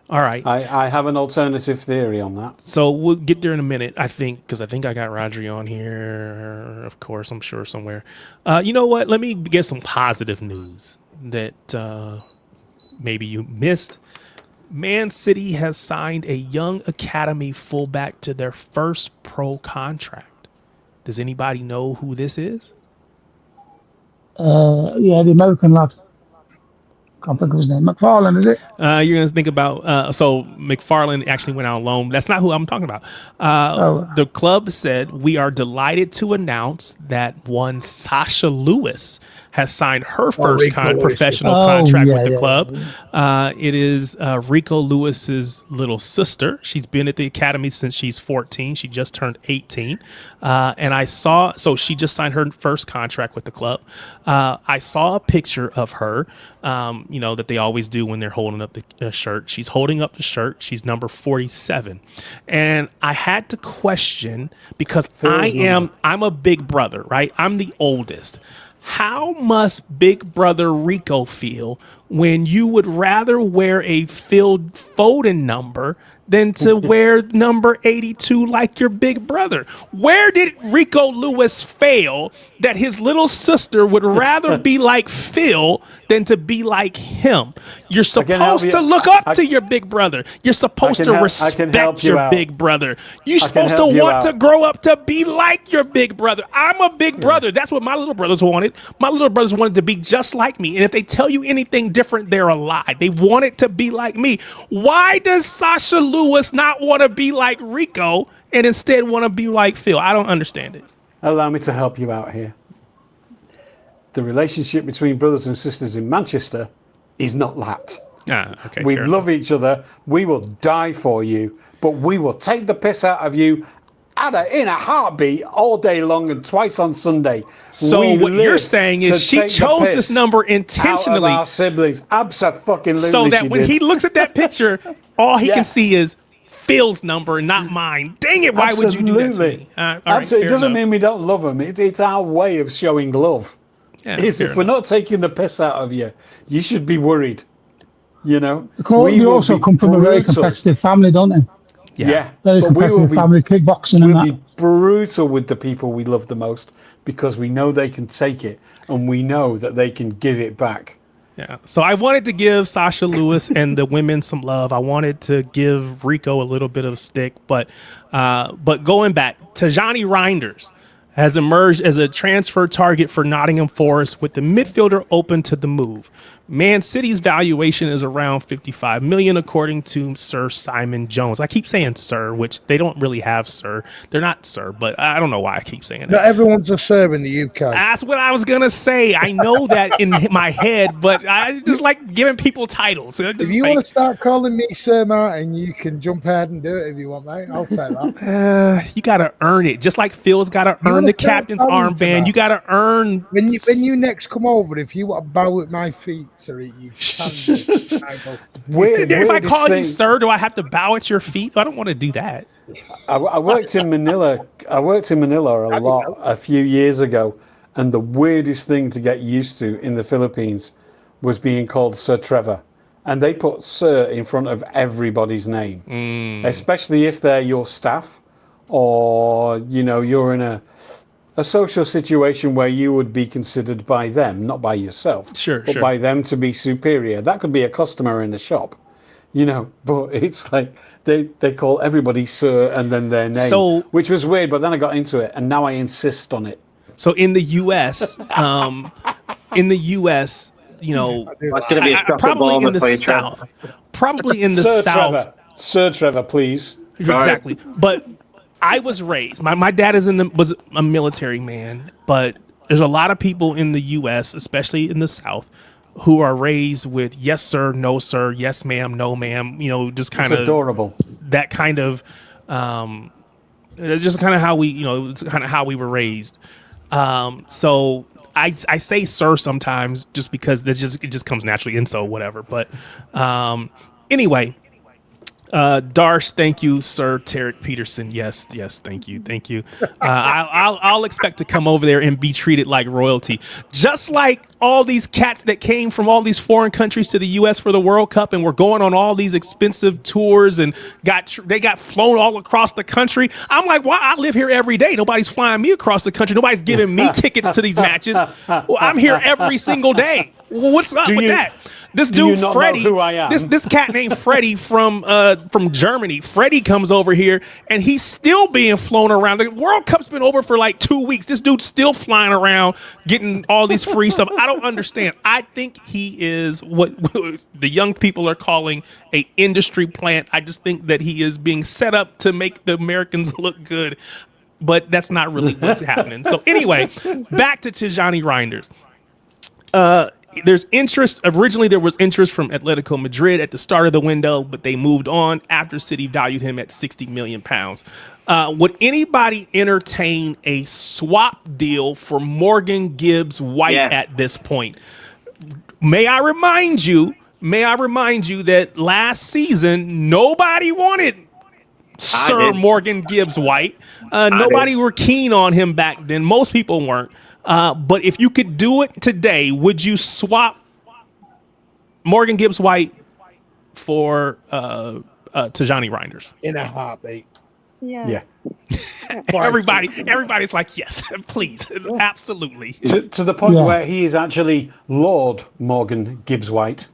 All right. I have an alternative theory on that. So we'll get there in a minute, I think, because I think I got Rodri on here. Of course, I'm sure somewhere. You know what? Let me get some positive news that maybe you missed. Man City has signed a young academy fullback to their first pro contract. Does anybody know who this is? Yeah, the American lad. Can't think of his name. McFarlane, is it? You're going to think about... so McFarlane actually went out on loan. That's not who I'm talking about. The club said, we are delighted to announce that one Sasha Lewis has signed her first professional contract with the club. It is Rico Lewis's little sister. She's been at the academy since she's 14. She just turned 18. And I saw... So she just signed her first contract with the club. I saw a picture of her, that they always do when they're holding up the shirt. She's holding up the shirt. She's number 47. And I had to question, because I'm a big brother, right? I'm the oldest. How must big brother Rico feel when you would rather wear a Phil Foden number than to wear number 82 like your big brother? Where did Rico Lewis fail that his little sister would rather be like Phil than to be like him? You're supposed to look up to your big brother. You're supposed to respect your big brother. You're supposed to want to grow up to be like your big brother. I'm a big brother. That's what my little brothers wanted. My little brothers wanted to be just like me. And if they tell you anything different, they're a lie. They wanted to be like me. Why does Sasha Lewis not want to be like Rico and instead want to be like Phil? I don't understand it. Allow me to help you out here. The relationship between brothers and sisters in Manchester is not that. Okay. We love each other. We will die for you, but we will take the piss out of you in a heartbeat all day long and twice on Sunday. So what you're saying is she chose this number intentionally. Out of our siblings. Absolutely. So that when he looks at that picture, all he can see is Phil's number, not mine. Dang it! Why would you do that to me? Absolutely. It doesn't mean we don't love them. It's our way of showing love. Yeah, if we're not taking the piss out of you, you should be worried. They also come from a very competitive family, don't they? Yeah. Very competitive family, kickboxing and that. We'll be brutal with the people we love the most because we know they can take it and we know that they can give it back. Yeah. So I wanted to give Sasha Lewis and the women some love. I wanted to give Rico a little bit of stick, but going back, Tajani Reinders has emerged as a transfer target for Nottingham Forest with the midfielder open to the move. Man City's valuation is around 55 million, according to Sir Simon Jones. I keep saying Sir, which they don't really have Sir. They're not Sir, but I don't know why I keep saying it. Not everyone's a Sir in the UK. That's what I was going to say. I know that in my head, but I just like giving people titles. If you want to start calling me Sir Martin, you can jump ahead and do it if you want, mate. I'll say that. You got to earn it. Just like Phil's got to earn the captain's armband. You got to earn. When you next come over, if you want to bow at my feet, sir, you can do. If I call you sir, do I have to bow at your feet? I don't want to do that. I worked in Manila. a lot a few years ago, and the weirdest thing to get used to in the Philippines was being called Sir Trevor. And they put Sir in front of everybody's name, especially if they're your staff or, you're in a social situation where you would be considered by them, not by yourself, but by them to be superior. That could be a customer in the shop, but it's like they call everybody Sir and then their name, which was weird, but then I got into it and now I insist on it. So in the US, that's going to be a probably in the South. Probably in the Sir South. Trevor. Sir Trevor, please. Exactly. But I was raised. My dad was a military man, but there's a lot of people in the U.S., especially in the South, who are raised with yes sir, no sir, yes ma'am, no ma'am. You know, just kind It's of adorable. that kind of, just kind of how we, it's kind of how we were raised. So I say sir sometimes just because it just comes naturally, and so whatever. But anyway. Darsh, thank you, Sir Tarek Peterson. Yes, thank you. I'll expect to come over there and be treated like royalty, just like all these cats that came from all these foreign countries to the U.S. for the World Cup and were going on all these expensive tours and they got flown all across the country. I'm like, why? I live here every day. Nobody's flying me across the country. Nobody's giving me tickets to these matches. Well, I'm here every single day. Well, what's up with that? This dude Freddie, who I am? This cat named Freddie from Germany. Freddie comes over here and he's still being flown around. The World Cup's been over for like 2 weeks. This dude's still flying around, getting all these free stuff. I don't understand. I think he is what the young people are calling a industry plant. I just think that he is being set up to make the Americans look good, but that's not really what's happening. So anyway, back to Tijani Reinders. There's interest. Originally, there was interest from Atletico Madrid at the start of the window, but they moved on after City valued him at £60 million. Would anybody entertain a swap deal for Morgan Gibbs White at this point? May I remind you that last season nobody wanted Sir Morgan Gibbs White. Nobody were keen on him back then. Most people weren't. But if you could do it today, would you swap Morgan Gibbs White for Tijani Reinders? In a heartbeat. Yes. Yeah. Everybody's like, yes, please, absolutely. To the point where he is actually Lord Morgan Gibbs White.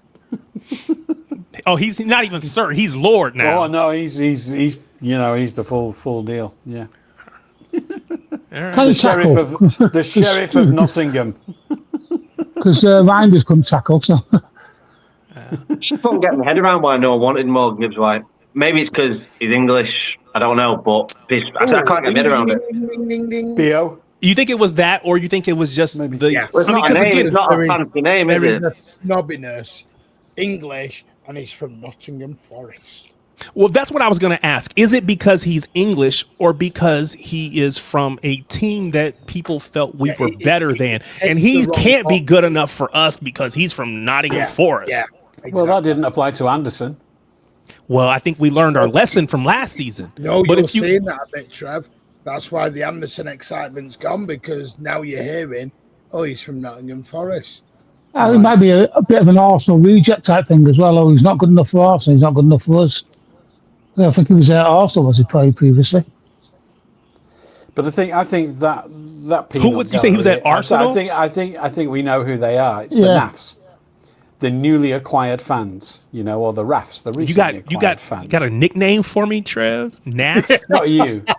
Oh, he's not even Sir. He's Lord now. Oh no, he's the full deal. Yeah. Right. The sheriff of Nottingham. Because Reinders couldn't tackle, so. Just don't get my head around why no one wanted Morgan Gibbs White. Maybe it's because he's English. I don't know, but I can't get my head around it. Bio. You think it was that, or you think it was just the? Well, it's not a fancy name, is it? There is a snobbiness, English, and he's from Nottingham Forest. Well, that's what I was going to ask. Is it because he's English or because he is from a team that people felt we were better than? And he can't be good enough for us because he's from Nottingham Forest. Yeah, exactly. Well, that didn't apply to Anderson. Well, I think we learned our lesson from last season. No, but you're seeing that a bit, Trev. That's why the Anderson excitement's gone, because now you're hearing, oh, he's from Nottingham Forest. It might be a bit of an Arsenal reject type thing as well. Oh, he's not good enough for Arsenal. He's not good enough for us. I think he was at Arsenal, was he played previously? But I think that who would you say he was at Arsenal? I think we know who they are. It's the NAFs, the newly acquired fans, or the RAFs, the recently acquired fans. You got a nickname for me, Trev? NAF?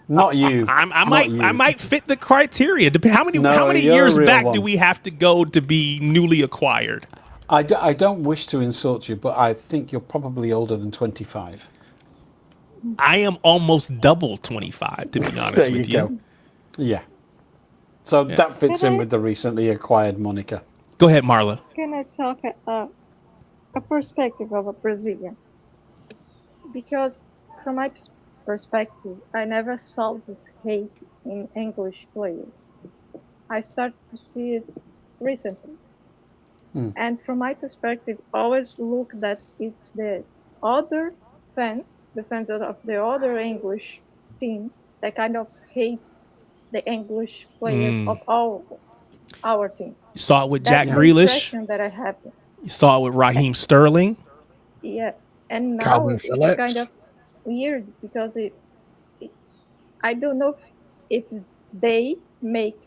Not you. I might fit the criteria. How many years back do we have to go to be newly acquired? I don't wish to insult you, but I think you're probably older than 25. I am almost double 25, to be honest with you. Go. Yeah. So that fits in with the recently acquired moniker. Go ahead, Marla. Can I talk a perspective of a Brazilian? Because from my perspective, I never saw this hate in English players. I started to see it recently. And from my perspective, always look that it's the other fans, the fans of the other English team, that kind of hate the English players of all our team. You saw it with Jack Grealish. That I have. You saw it with Raheem Sterling. Yeah, and now Calvin it's Phillips. kind of weird because I don't know if they make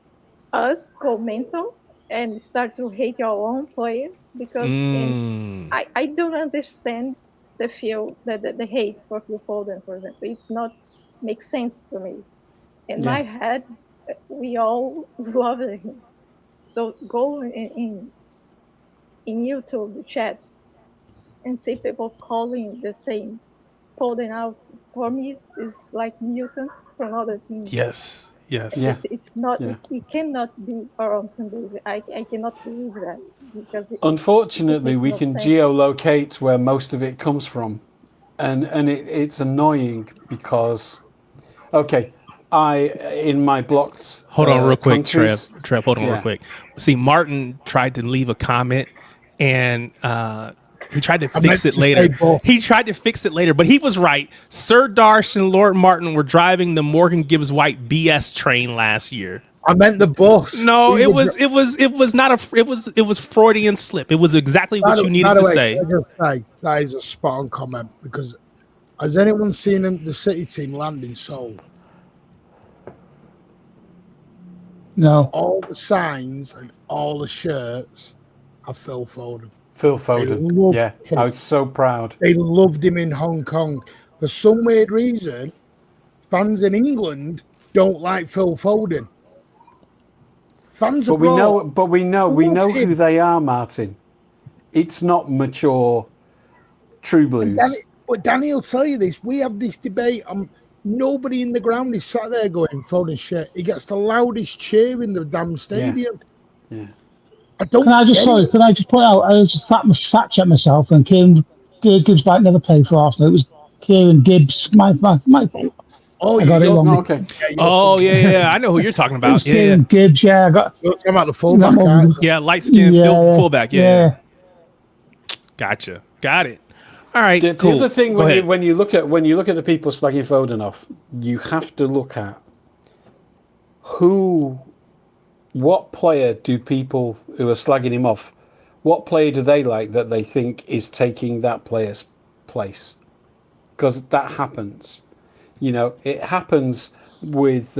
us go mental and start to hate our own player, because I don't understand the hate for Phil Foden, for example. It's not makes sense to me. In my head, we all love him. So go in YouTube chats and see people calling the same Foden out for me is like mutants from other teams. Yes. Yes. Yeah. It's not. Yeah. It cannot be around Fantasy. I cannot believe that because Unfortunately, makes we no can sense. geolocate where most of it comes from, and it's annoying because, okay, in my blocked Hold on real quick, countries, Trev, hold on real Yeah. quick. See, Martin tried to leave a comment and he tried to fix it later. He tried to fix it later, but he was right. Sir Darsh and Lord Martin were driving the Morgan Gibbs White BS train last year. I meant the bus. No, it was not it was Freudian slip. It was exactly what you needed to say. Can I just say that is a spot on comment because has anyone seen the City team land in Seoul? No. All the signs and all the shirts are Phil Foden. Phil Foden. Yeah, I was so proud. They loved him in Hong Kong. For some weird reason, fans in England don't like Phil Foden. Fans abroad, but we know who they are, Martin. It's not mature True Blues. But Danny will tell you this. We have this debate. Nobody in the ground is sat there going, Foden shit. He gets the loudest cheer in the damn stadium. Yeah. Can I just point out? I just fact check myself, and Kieran Gibbs might never play for Arsenal. It was Kieran Gibbs. My fault. Oh, I got it wrong. Okay. Yeah. I know who you're talking about. Yeah, Kieran Gibbs. Yeah, I got. You're talking about the fullback. Yeah, light skinned fullback. Yeah. Gotcha. Got it. All right. The cool. other thing when you look at the people slagging Foden off, you have to look at what player do people who are slagging him off, what player do they like that they think is taking that player's place? Because that happens. You know, it happens with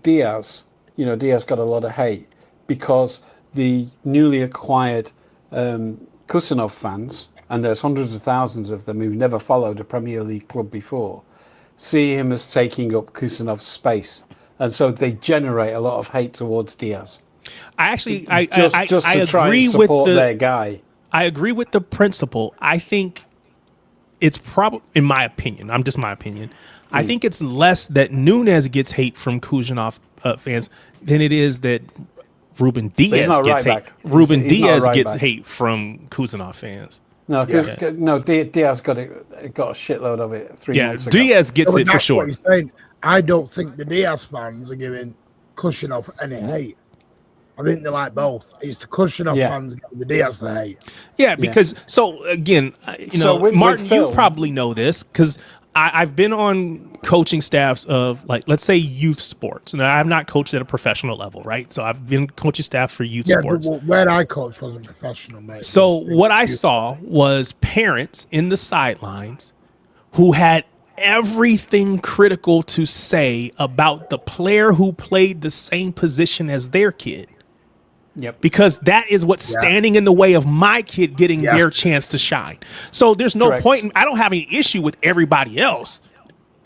Diaz. You know, Diaz got a lot of hate because the newly acquired Kusanov fans, and there's hundreds of thousands of them who've never followed a Premier League club before, see him as taking up Kusanov's space. And so they generate a lot of hate towards Diaz. I agree with their guy. I agree with the principle. I think it's probably, in my opinion, I think it's less that Nunez gets hate from Kusanov fans than it is that Ruben Diaz gets hate. Ruben Diaz gets hate from Kusanov fans. No, because Diaz got a shitload of it 3 months ago. Diaz gets it for sure. I don't think the Diaz fans are giving Kusanov any hate. I think they like both. It's the Kusanov fans giving the Diaz the hate. Yeah, because so again, Martin, you probably know this because I've been on coaching staffs of, like, let's say youth sports. And I've not coached at a professional level, right? So I've been coaching staff for youth sports. But where I coached wasn't professional, mate. So what I saw was parents in the sidelines who had everything critical to say about the player who played the same position as their kid. Yep. Because that is what's standing in the way of my kid getting their chance to shine. So there's no point. I don't have any issue with everybody else.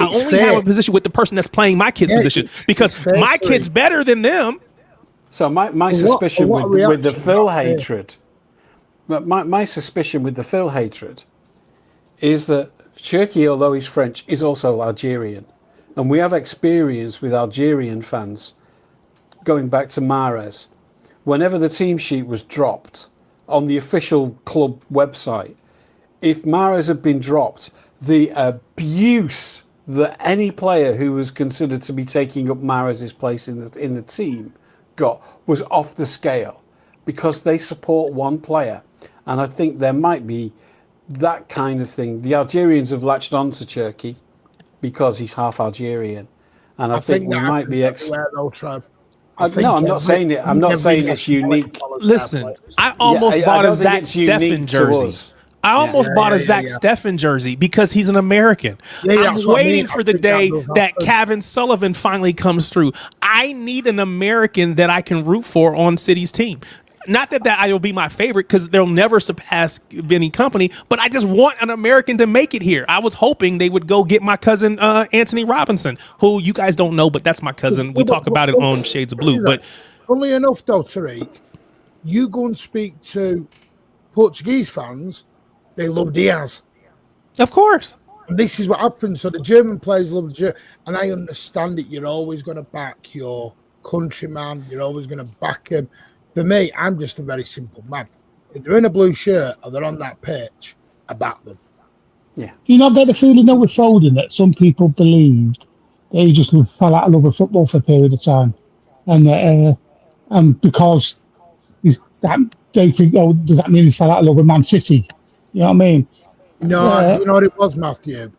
I only have a position with the person that's playing my kid's position because my kid's better than them. So my suspicion with the Phil hatred, my suspicion with the Phil hatred is that Cherki, although he's French, is also Algerian. And we have experience with Algerian fans going back to Mahrez. Whenever the team sheet was dropped on the official club website, if Mahrez had been dropped, the abuse that any player who was considered to be taking up Mahrez's place in the team got was off the scale because they support one player. And I think there might be that kind of thing. The Algerians have latched on to Cherki because he's half Algerian. And I think we might be... No, I'm not saying it. I'm not saying it's unique. Listen, I almost bought a Zach Steffen jersey. I almost bought a Zach Steffen jersey because he's an American. I'm waiting for the day that Kevin Sullivan finally comes through. I need an American that I can root for on City's team. Not that I will be my favorite because they'll never surpass Vinny Company, but I just want an American to make it here. I was hoping they would go get my cousin Anthony Robinson, who you guys don't know, but that's my cousin. We talk about it on Shades of Blue. But funnily enough, though, Tariq, you go and speak to Portuguese fans, they love Diaz. Of course. And this is what happens. So the German players love the German, and I understand it. You're always going to back your countryman. You're always going to back him. For me, I'm just a very simple man. If they're in a blue shirt and they're on that pitch, I back them. Do you not get the feeling though with Foden that some people believed that he just fell out of love with football for a period of time, and because that they think, oh, does that mean he fell out of love with Man City? You know what I mean? No, you know what it was, Matthew?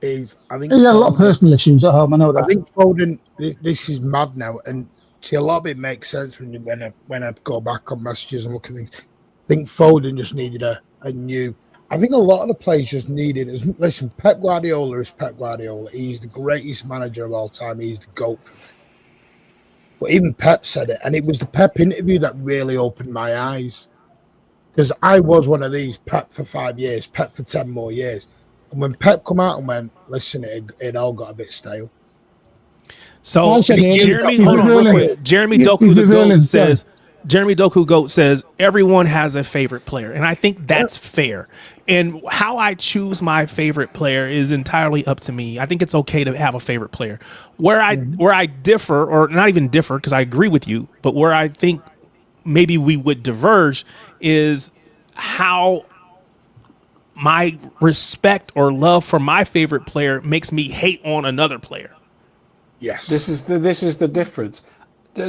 I think he had a lot of personal issues at home. I know that. I think Foden. This is mad now, and see, a lot of it makes sense when I go back on messages and look at things. I think Foden just needed a new. I think a lot of the players just needed. Listen, Pep Guardiola is Pep Guardiola. He's the greatest manager of all time. He's the GOAT. But even Pep said it, and it was the Pep interview that really opened my eyes. Because I was one of these, Pep for 5 years, Pep for 10 more years. And when Pep come out and went, listen, it all got a bit stale. So Jeremy, hold on real quick. Jeremy Doku the GOAT says, Jeremy Doku GOAT says everyone has a favorite player, and I think that's fair. And how I choose my favorite player is entirely up to me. I think it's okay to have a favorite player. Where I differ, or not even differ, because I agree with you, but where I think maybe we would diverge is how my respect or love for my favorite player makes me hate on another player. Yes. This is the difference.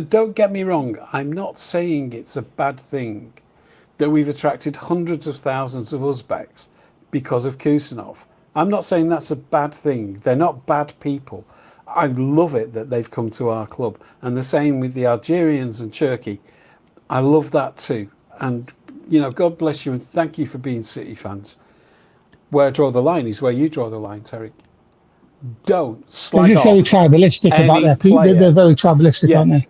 Don't get me wrong. I'm not saying it's a bad thing that we've attracted hundreds of thousands of Uzbeks because of Kusanov. I'm not saying that's a bad thing. They're not bad people. I love it that they've come to our club. And the same with the Algerians and Turkey. I love that too. And, you know, God bless you and thank you for being City fans. Where I draw the line is where you draw the line, Terry. Don't slag off. They're very tribalistic about their people. They're very tribalistic, aren't they?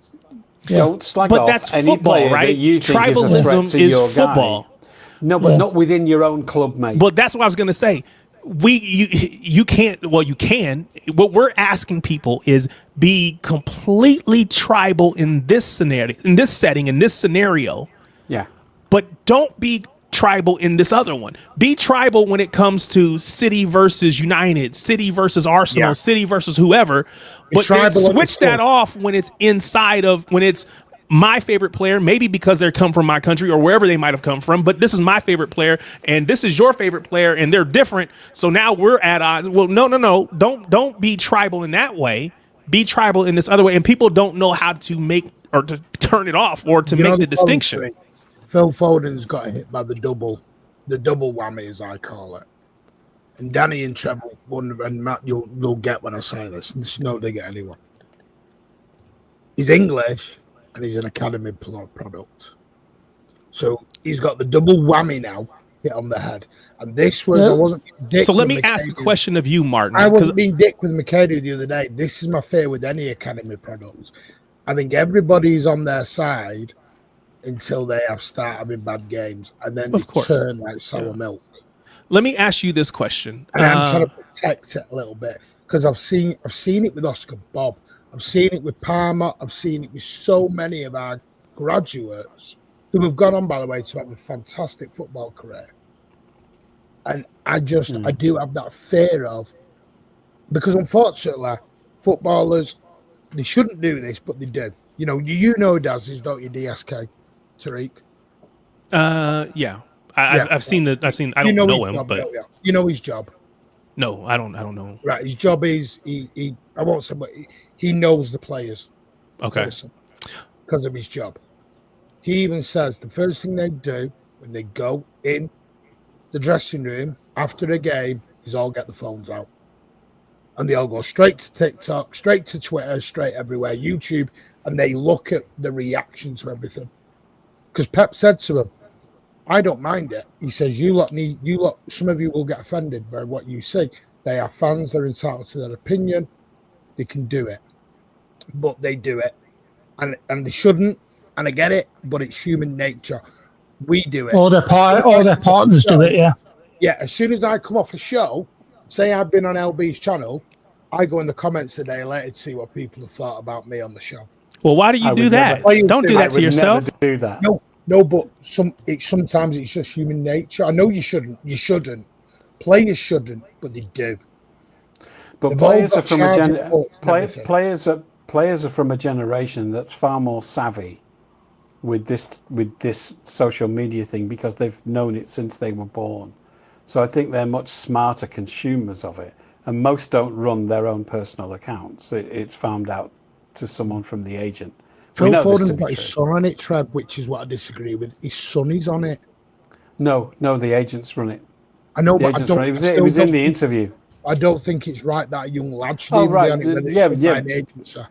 Yeah. Don't slag off that's any football, player right? that you think Tribalism is a threat to is your football. guy. No, but not within your own club, mate. But that's what I was going to say. You can't. Well, you can. What we're asking people is be completely tribal in this scenario, in this setting, in this scenario. Yeah. But don't be tribal in this other one. Be tribal when it comes to City versus United, City versus Arsenal, City versus whoever. But then switch that off when it's inside of, when it's my favorite player, maybe because they come from my country or wherever they might have come from, but this is my favorite player and this is your favorite player and they're different. So now we're at odds. Well, no. Don't be tribal in that way. Be tribal in this other way. And people don't know how to make or to turn it off or to make the distinction. Phil Foden's got hit by the double whammy, as I call it. And Danny and Trevor, and Matt, you'll get when I say this. And this is no dig at anyone. He's English and he's an academy product. So he's got the double whammy now hit on the head. And this was, I wasn't being dick. So let me ask a question of you, Martin. I wasn't being dick with McKay the other day. This is my fear with any academy products. I think everybody's on their side until they have started having bad games, and then they turn like sour milk. Let me ask you this question. And I'm trying to protect it a little bit because I've seen it with Oscar Bob. I've seen it with Palmer. I've seen it with so many of our graduates who have gone on, by the way, to have a fantastic football career. And I do have that fear of, because unfortunately, footballers, they shouldn't do this, but they do. You know, Daz is, don't you, DSK? Tariq. Yeah. I've seen. I don't know him, job, but you know his job. No, I don't know. Right, his job is he. I won't say, but he knows the players. Okay. Because of his job, he even says the first thing they do when they go in the dressing room after the game is all get the phones out, and they all go straight to TikTok, straight to Twitter, straight everywhere, YouTube, and they look at the reaction to everything. Because Pep said to him, I don't mind it. He says, some of you will get offended by what you see. They are fans, they're entitled to their opinion. They can do it. But they do it. And they shouldn't. And I get it, but it's human nature. We do it. All their partners do it, yeah. Yeah, as soon as I come off a show, say I've been on LB's channel, I go in the comments today later to see what people have thought about me on the show. Well, why do you do that? Don't do that to yourself. Never do that. No, but sometimes it's just human nature. I know you shouldn't. Players shouldn't, but they do. But They've all players are got from charging ports and everything. players are from a generation that's far more savvy with this social media thing because they've known it since they were born. So I think they're much smarter consumers of it, and most don't run their own personal accounts. It's farmed out to someone from the agent. Phil Foden's Foden's got his son on it, Trev, which is what I disagree with. His son is on it. No, the agents run it. I know, The but I agents don't. run it. It was in the interview. I don't think it's right that a young lad should Oh, even right. be on it, whether Yeah, it's yeah. by an agent, sir.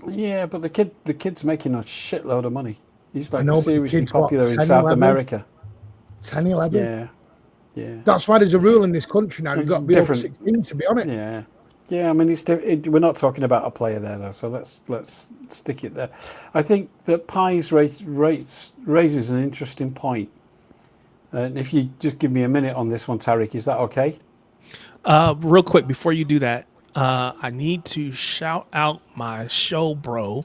Yeah, but the kid's making a shitload of money. He's like I know, but the seriously kid's what, popular in 10, South 11? America. 10, 11? Yeah, yeah. That's why there's a rule in this country now. You've It's got to be over different. 16 to be on it. Yeah, yeah. I mean, we're not talking about a player there though, so let's stick it there. I think that Pies raises an interesting point. And if you just give me a minute on this one, Tariq, is that okay? Real quick before you do that, I need to shout out my show, bro.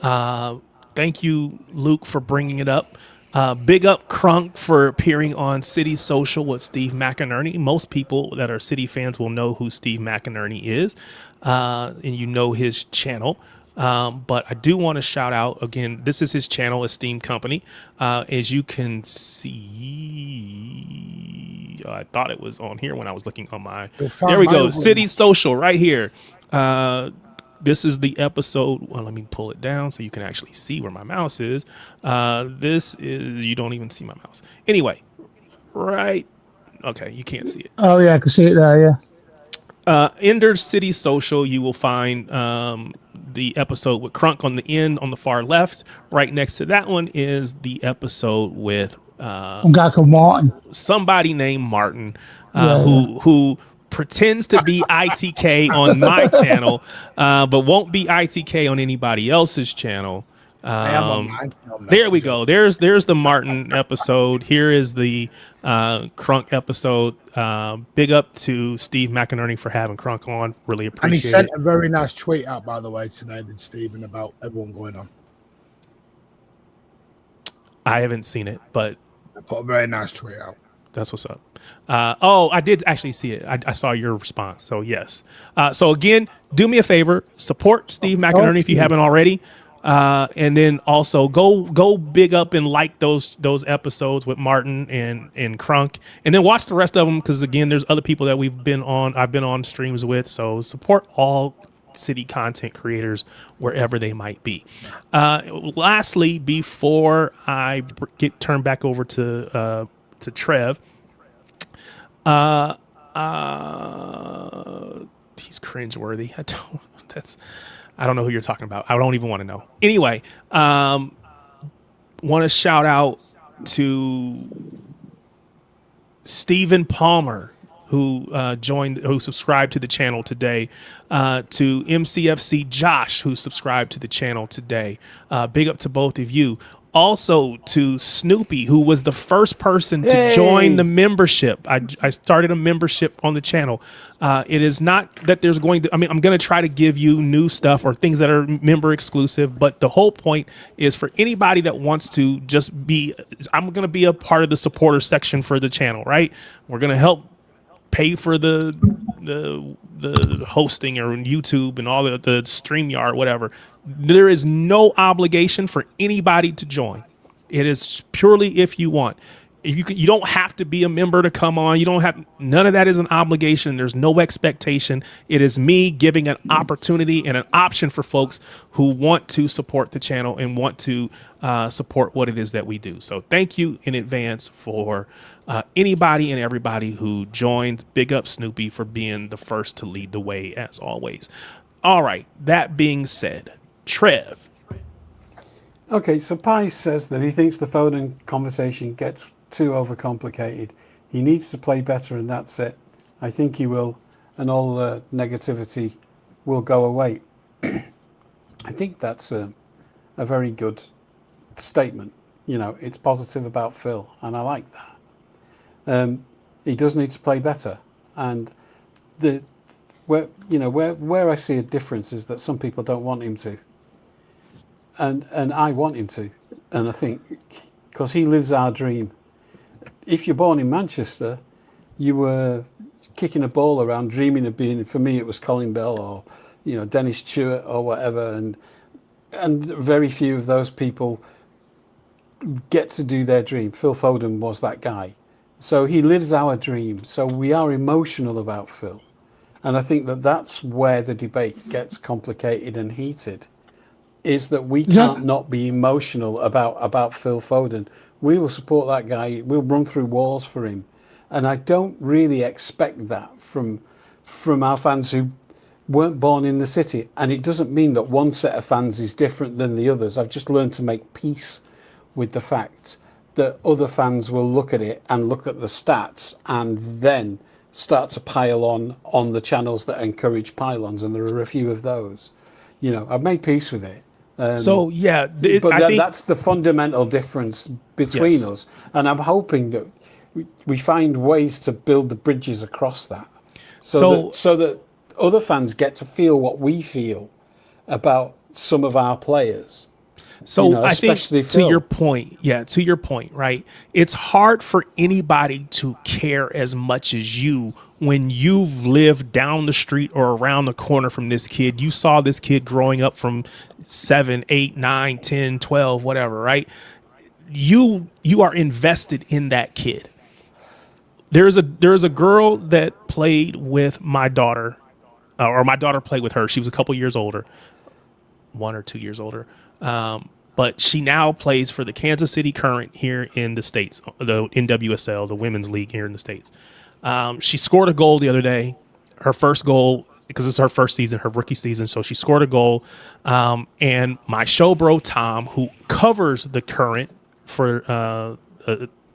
Thank you, Luke, for bringing it up. Big up Crunk for appearing on City Social with Steve McInerney. Most people that are City fans will know who Steve McInerney is, and you know his channel. But I do want to shout out again. This is his channel, Esteemed Company. As you can see, I thought it was on here when I was looking on my. There we go, City Social, right here. This is the episode. Well, let me pull it down so you can actually see where my mouse is. This is, you don't even see my mouse. Anyway, right. Okay, you can't see it. Oh yeah, I can see it there. Yeah. Ender City Social, you will find the episode with Crunk on the end on the far left. Right next to that one is the episode with A guy called Martin. somebody named Martin, who pretends to be ITK on my channel, but won't be ITK on anybody else's channel. There we go. There's the Martin episode. Here is the Crunk episode. Big up to Steve McInerney for having Crunk on. Really appreciate it. And he sent a very nice tweet out, by the way, today, did Stephen, about everyone going on. I haven't seen it, but I put a very nice tweet out. that's what's up. I did actually see it. I saw your response. So yes. So again, do me a favor, support Steve McInerney if you haven't already. And then also go big up and like those episodes with Martin and Crunk, and then watch the rest of them, because again, there's other people that I've been on streams with. So support all City content creators wherever they might be. Lastly, before I get turned back over to Trev, he's cringeworthy. I don't know who you're talking about. I don't even want to know. Anyway, want to shout out to Stephen Palmer, who subscribed to the channel today, to MCFC Josh, who subscribed to the channel today. Big up to both of you. Also to Snoopy, who was the first person to join the membership. I started a membership on the channel. It is not that there's going to, I'm going to try to give you new stuff or things that are member exclusive, but the whole point is for anybody that wants to just be, I'm going to be a part of the supporter section for the channel, right? We're going to help pay for the hosting or YouTube and all the StreamYard, whatever. There is no obligation for anybody to join. It is purely if you want. You don't have to be a member to come on. None of that is an obligation. There's no expectation. It is me giving an opportunity and an option for folks who want to support the channel and want to support what it is that we do. So thank you in advance for anybody and everybody who joined. Big up Snoopy for being the first to lead the way, as always. All right. That being said, Trev. Okay, so Pies says that he thinks the Foden conversation gets too overcomplicated. He needs to play better, and that's it. I think he will, and all the negativity will go away. I think that's a very good statement. You know, it's positive about Phil, and I like that. He does need to play better, and where I see a difference is that some people don't want him to, and I want him to, and I think because he lives our dream. If you're born in Manchester, you were kicking a ball around, dreaming of being. For me, it was Colin Bell or Dennis Stewart or whatever, and very few of those people get to do their dream. Phil Foden was that guy, so he lives our dream. So we are emotional about Phil, and I think that's where the debate gets complicated and heated. Is that we can't not be emotional about Phil Foden. We will support that guy. We'll run through walls for him. And I don't really expect that from our fans who weren't born in the city. And it doesn't mean that one set of fans is different than the others. I've just learned to make peace with the fact that other fans will look at it and look at the stats and then start to pile on the channels that encourage pylons. And there are a few of those. I've made peace with it. So yeah, but I think that's the fundamental difference between us, and I'm hoping that we find ways to build the bridges across that, so that other fans get to feel what we feel about some of our players. So I think to your point, right? It's hard for anybody to care as much as you when you've lived down the street or around the corner from this kid. You saw this kid growing up from 7, 8, 9, 10, 12, whatever, right? You are invested in that kid. There's a girl that played with my daughter, or my daughter played with her. She was a couple years older, 1 or 2 years older. But she now plays for the Kansas City Current here in the States, the NWSL, the women's league here in the States. She scored a goal the other day, her first goal, because it's her first season, her rookie season. So she scored a goal. And my show bro, Tom, who covers the Current for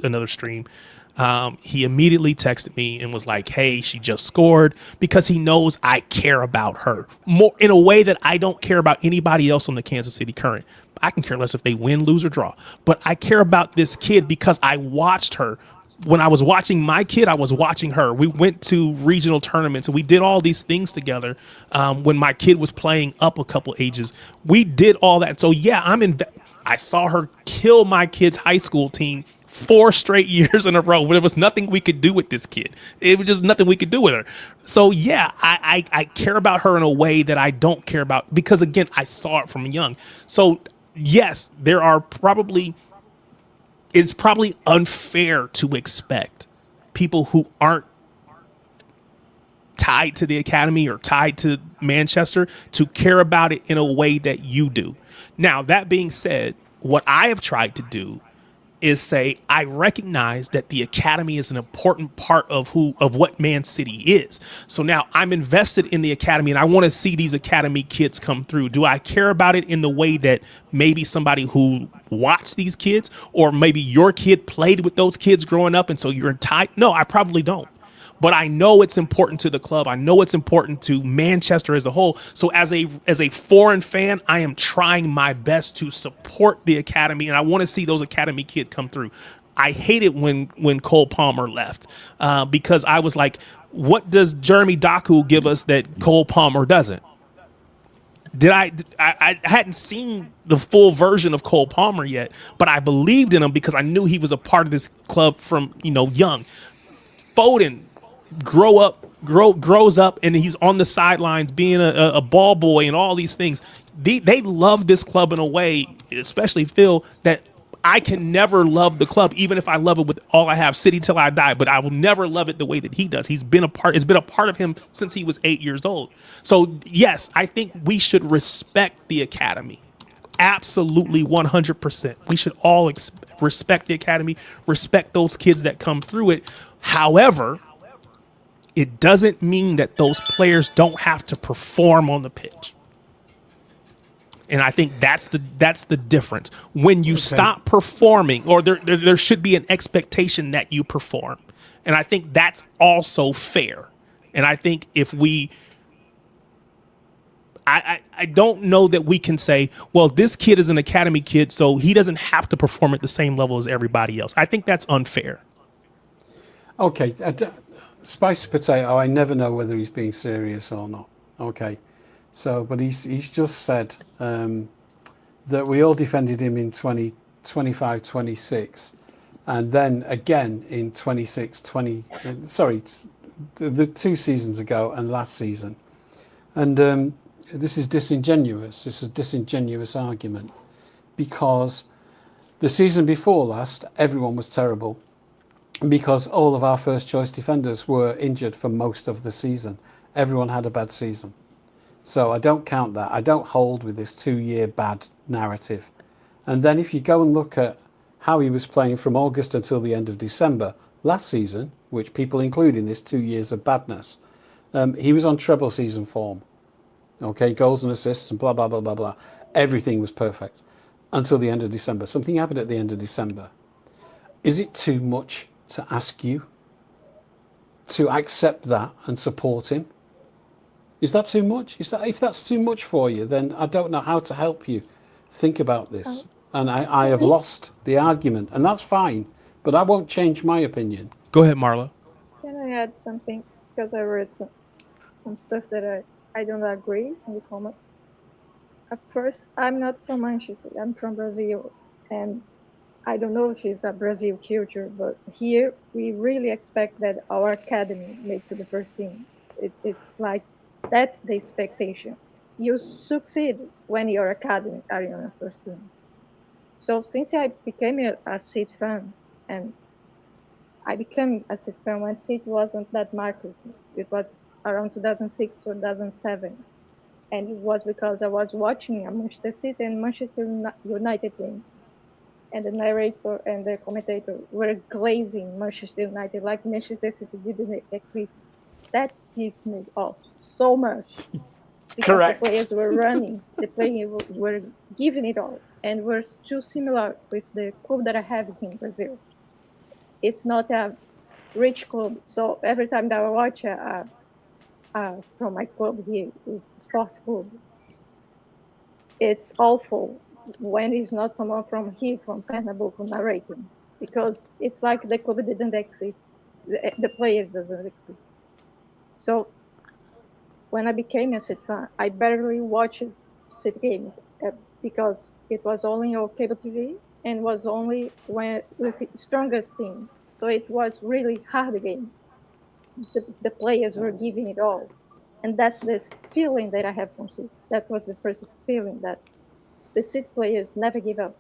another stream, he immediately texted me and was like, hey, she just scored, because he knows I care about her more in a way that I don't care about anybody else on the Kansas City Current. I can care less if they win, lose, or draw. But I care about this kid because I watched her. When I was watching my kid, I was watching her. We went to regional tournaments and we did all these things together. When my kid was playing up a couple ages, we did all that. So yeah, I saw her kill my kid's high school team 4 straight years in a row. There was nothing we could do with this kid. It was just nothing we could do with her. So yeah, I care about her in a way that I don't care about, because again, I saw it from young. So yes, it's probably unfair to expect people who aren't tied to the academy or tied to Manchester to care about it in a way that you do. Now, that being said, what I have tried to do is say, I recognize that the academy is an important part of what Man City is. So now I'm invested in the academy and I want to see these academy kids come through. Do I care about it in the way that maybe somebody who watched these kids, or maybe your kid played with those kids growing up and so you're tied? No, I probably don't. But I know it's important to the club. I know it's important to Manchester as a whole. So as a foreign fan, I am trying my best to support the academy, and I want to see those academy kids come through. I hate it when Cole Palmer left, because I was like, what does Jeremy Doku give us that Cole Palmer doesn't? I hadn't seen the full version of Cole Palmer yet, but I believed in him because I knew he was a part of this club from young. Foden grows up and he's on the sidelines being a ball boy and all these things. They love this club in a way, especially Phil, that I can never love the club, even if I love it with all I have, City till I die, but I will never love it the way that he does. It's been a part of him since he was 8 years old. So yes, I think we should respect the academy. Absolutely 100%. We should all respect the academy, respect those kids that come through it. However, it doesn't mean that those players don't have to perform on the pitch. And I think that's the difference. When you stop performing, or there should be an expectation that you perform. And I think that's also fair. And I think if I don't know that we can say, well, this kid is an academy kid, so he doesn't have to perform at the same level as everybody else. I think that's unfair. Okay. Spiced potato, I never know whether he's being serious or not. Okay. So, but he's just said that we all defended him in 25, 26. And then again in 26, 20, sorry, the 2 seasons ago and last season. And this is disingenuous. This is a disingenuous argument because the season before last, everyone was terrible because all of our first choice defenders were injured for most of the season. Everyone had a bad season. So I don't count that. I don't hold with this 2-year bad narrative. And then if you go and look at how he was playing from August until the end of December last season, which people include in this 2 years of badness, he was on treble season form. Okay, goals and assists and blah, blah, blah, blah, blah. Everything was perfect until the end of December. Something happened at the end of December. Is it too much to ask you to accept that and support him? Is that too much? If that's too much for you, then I don't know how to help you think about this. And I have lost the argument, and that's fine, but I won't change my opinion. Go ahead, Marla. Can I add something? Because I read some stuff that I don't agree in the comment. At first, I'm not from Manchester, I'm from Brazil. And I don't know if it's a Brazil culture, but here we really expect that our academy make to the first team. It's like, that's the expectation. You succeed when your academy are in the first team. So since I became a City fan, and I became a City fan when City wasn't that market. It was around 2006, 2007. And it was because I was watching a Manchester City and Manchester United game. And the narrator and the commentator were glazing Manchester United like Manchester City didn't exist. That pissed me off so much. Because Correct. the players were running, the players were giving it all, and were too similar with the club that I have in Brazil. It's not a rich club, so every time that I watch from my club here is sport club, it's awful when it's not someone from here, from Pernambuco, narrating, because it's like the club didn't exist, the players doesn't exist. So when I became a City fan, I barely watched City games because it was only on cable TV and was only with the strongest team. So it was really hard game. The players were giving it all. And that's the feeling that I have from City. That was the first feeling, that the City players never give up.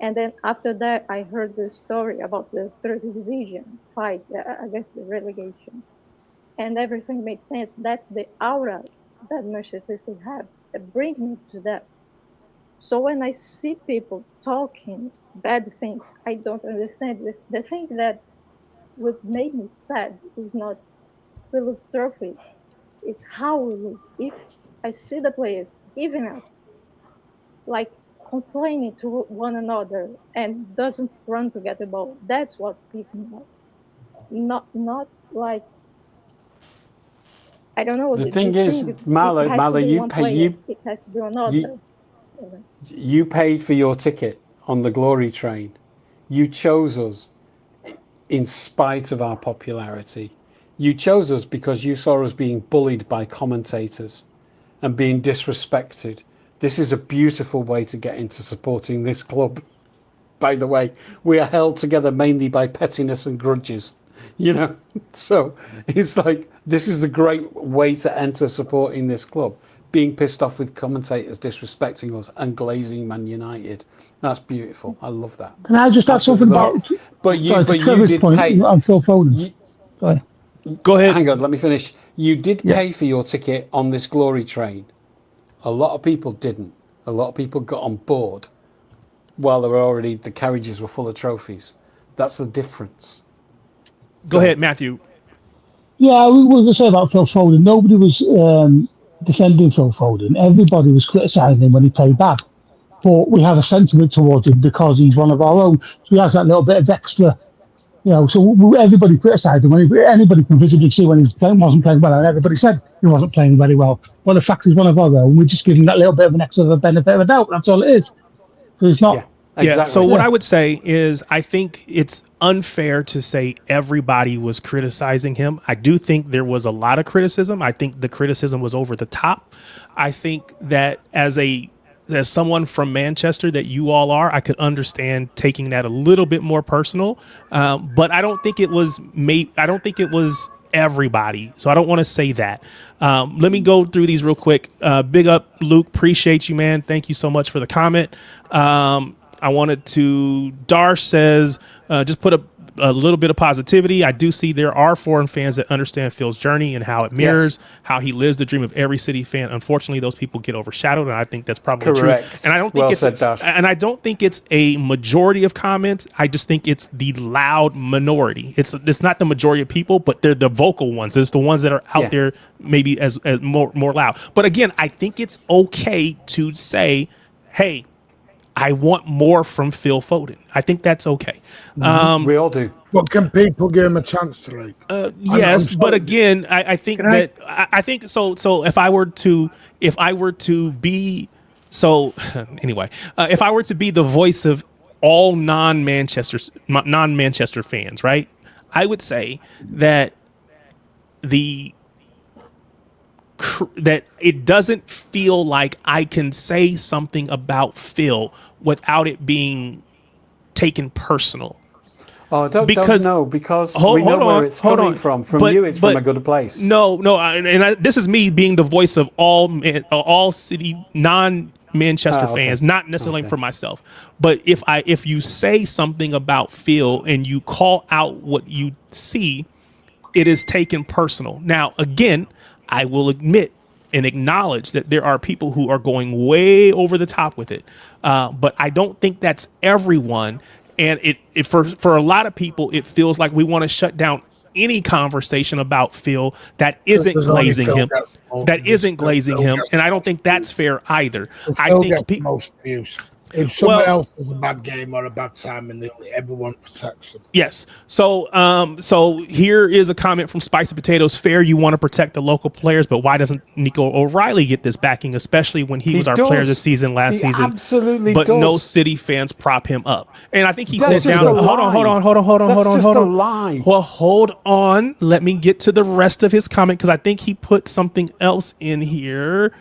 And then after that, I heard the story about the third division fight against the relegation. And everything made sense. That's the aura that Manchester City have that brings me to that. So when I see people talking bad things, I don't understand. The thing that would make me sad is not we lose trophy, it's how we lose. If I see the players giving up, like complaining to one another and doesn't run to get the ball, that's what pisses me off. Not like, I don't know. The thing is, Marla, it has to be another. You paid for your ticket on the glory train. You chose us in spite of our popularity. You chose us because you saw us being bullied by commentators and being disrespected. This is a beautiful way to get into supporting this club. By the way, we are held together mainly by pettiness and grudges, you know. So it's like, this is a great way to enter supporting this club. Being pissed off with commentators disrespecting us and glazing Man United. That's beautiful. I love that. Can I just add something about? But you did pay. I'm Phil Foden. Sorry. Go ahead. Hang on, let me finish. You did pay for your ticket on this glory train. A lot of people didn't. A lot of people got on board while the carriages were full of trophies. That's the difference. Go ahead, Matthew. Yeah, we were going to say about Phil Foden. Nobody was defending Phil Foden. Everybody was criticising him when he played bad. But we have a sentiment towards him because he's one of our own. So he has that little bit of extra, you know. So everybody criticised him. Anybody can visibly see when he wasn't playing well, and everybody said he wasn't playing very well. Well, the fact he's one of our own, we're just giving that little bit of an extra benefit of a doubt. That's all it is. So it's not. Yeah. Exactly. Yeah. So what I would say is, I think it's unfair to say everybody was criticizing him. I do think there was a lot of criticism. I think the criticism was over the top. I think that as someone from Manchester that you all are, I could understand taking that a little bit more personal. But I don't think it was everybody. So I don't want to say that. Let me go through these real quick. Big up, Luke. Appreciate you, man. Thank you so much for the comment. I wanted to, Darsh says, just put a little bit of positivity. I do see there are foreign fans that understand Phil's journey and how it mirrors how he lives the dream of every City fan. Unfortunately, those people get overshadowed, and I think that's probably Correct. true. And I don't think I don't think it's a majority of comments. I just think it's the loud minority. It's not the majority of people, but they're the vocal ones. It's the ones that are out there maybe as more loud. But again, I think it's okay to say, hey, I want more from Phil Foden. I think that's okay. We all do. But can people give him a chance to like? Yes, but again, I think I think so. So if I were to be anyway, if I were to be the voice of all non-Manchester fans, right? I would say that that it doesn't feel like I can say something about Phil without it being taken personal. Oh, don't know, because we know where it's coming from. From you, it's from a good place. No, this is me being the voice of all City non-Manchester fans, not necessarily for myself. But if you say something about Phil and you call out what you see, it is taken personal. Now, again, I will admit and acknowledge that there are people who are going way over the top with it. But I don't think that's everyone. And it for a lot of people, it feels like we want to shut down any conversation about Phil that isn't glazing him. And I don't think that's fair either. I think most abuse. If someone else has a bad game or a bad time, and everyone protects them. Yes. So here is a comment from Spicy Potatoes. Fair, you want to protect the local players, but why doesn't Nico O'Reilly get this backing, especially when he was our player this season last season? Absolutely. But no City fans prop him up. And I think he said down. Hold on. A lie. Well, hold on. Let me get to the rest of his comment because I think he put something else in here.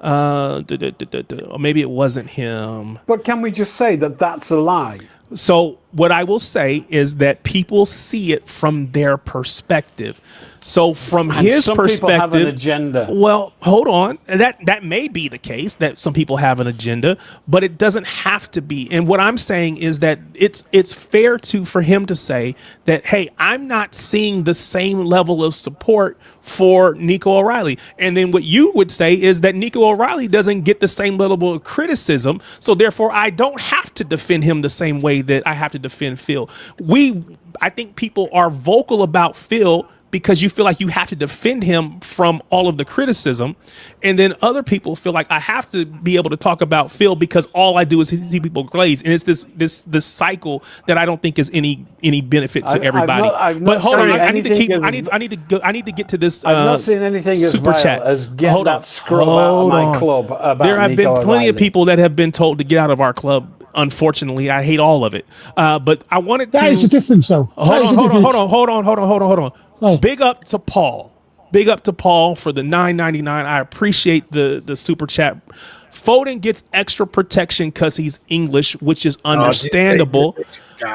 Maybe it wasn't him. But can we just say that that's a lie? So what I will say is that people see it from their perspective. So from his perspective, people have an agenda. Well, hold on. That may be the case that some people have an agenda, but it doesn't have to be. And what I'm saying is that it's fair for him to say that, hey, I'm not seeing the same level of support for Nico O'Reilly. And then what you would say is that Nico O'Reilly doesn't get the same level of criticism, so therefore I don't have to defend him the same way that I have to defend Phil. I think people are vocal about Phil because you feel like you have to defend him from all of the criticism. And then other people feel like I have to be able to talk about Phil because all I do is see people glaze. And it's this cycle that I don't think is any benefit to everybody. But hold on, I need to get to this I've not seen anything super as chat. As get that scrub out of my club about There have Nico been plenty of O'Reilly. people that have been told to get out of our club. Unfortunately, I hate all of it. But I wanted to. That is a difference, though. Hold on. Oh. Big up to Paul. Big up to Paul for the $9.99. I appreciate the super chat. Foden gets extra protection because he's English, which is understandable.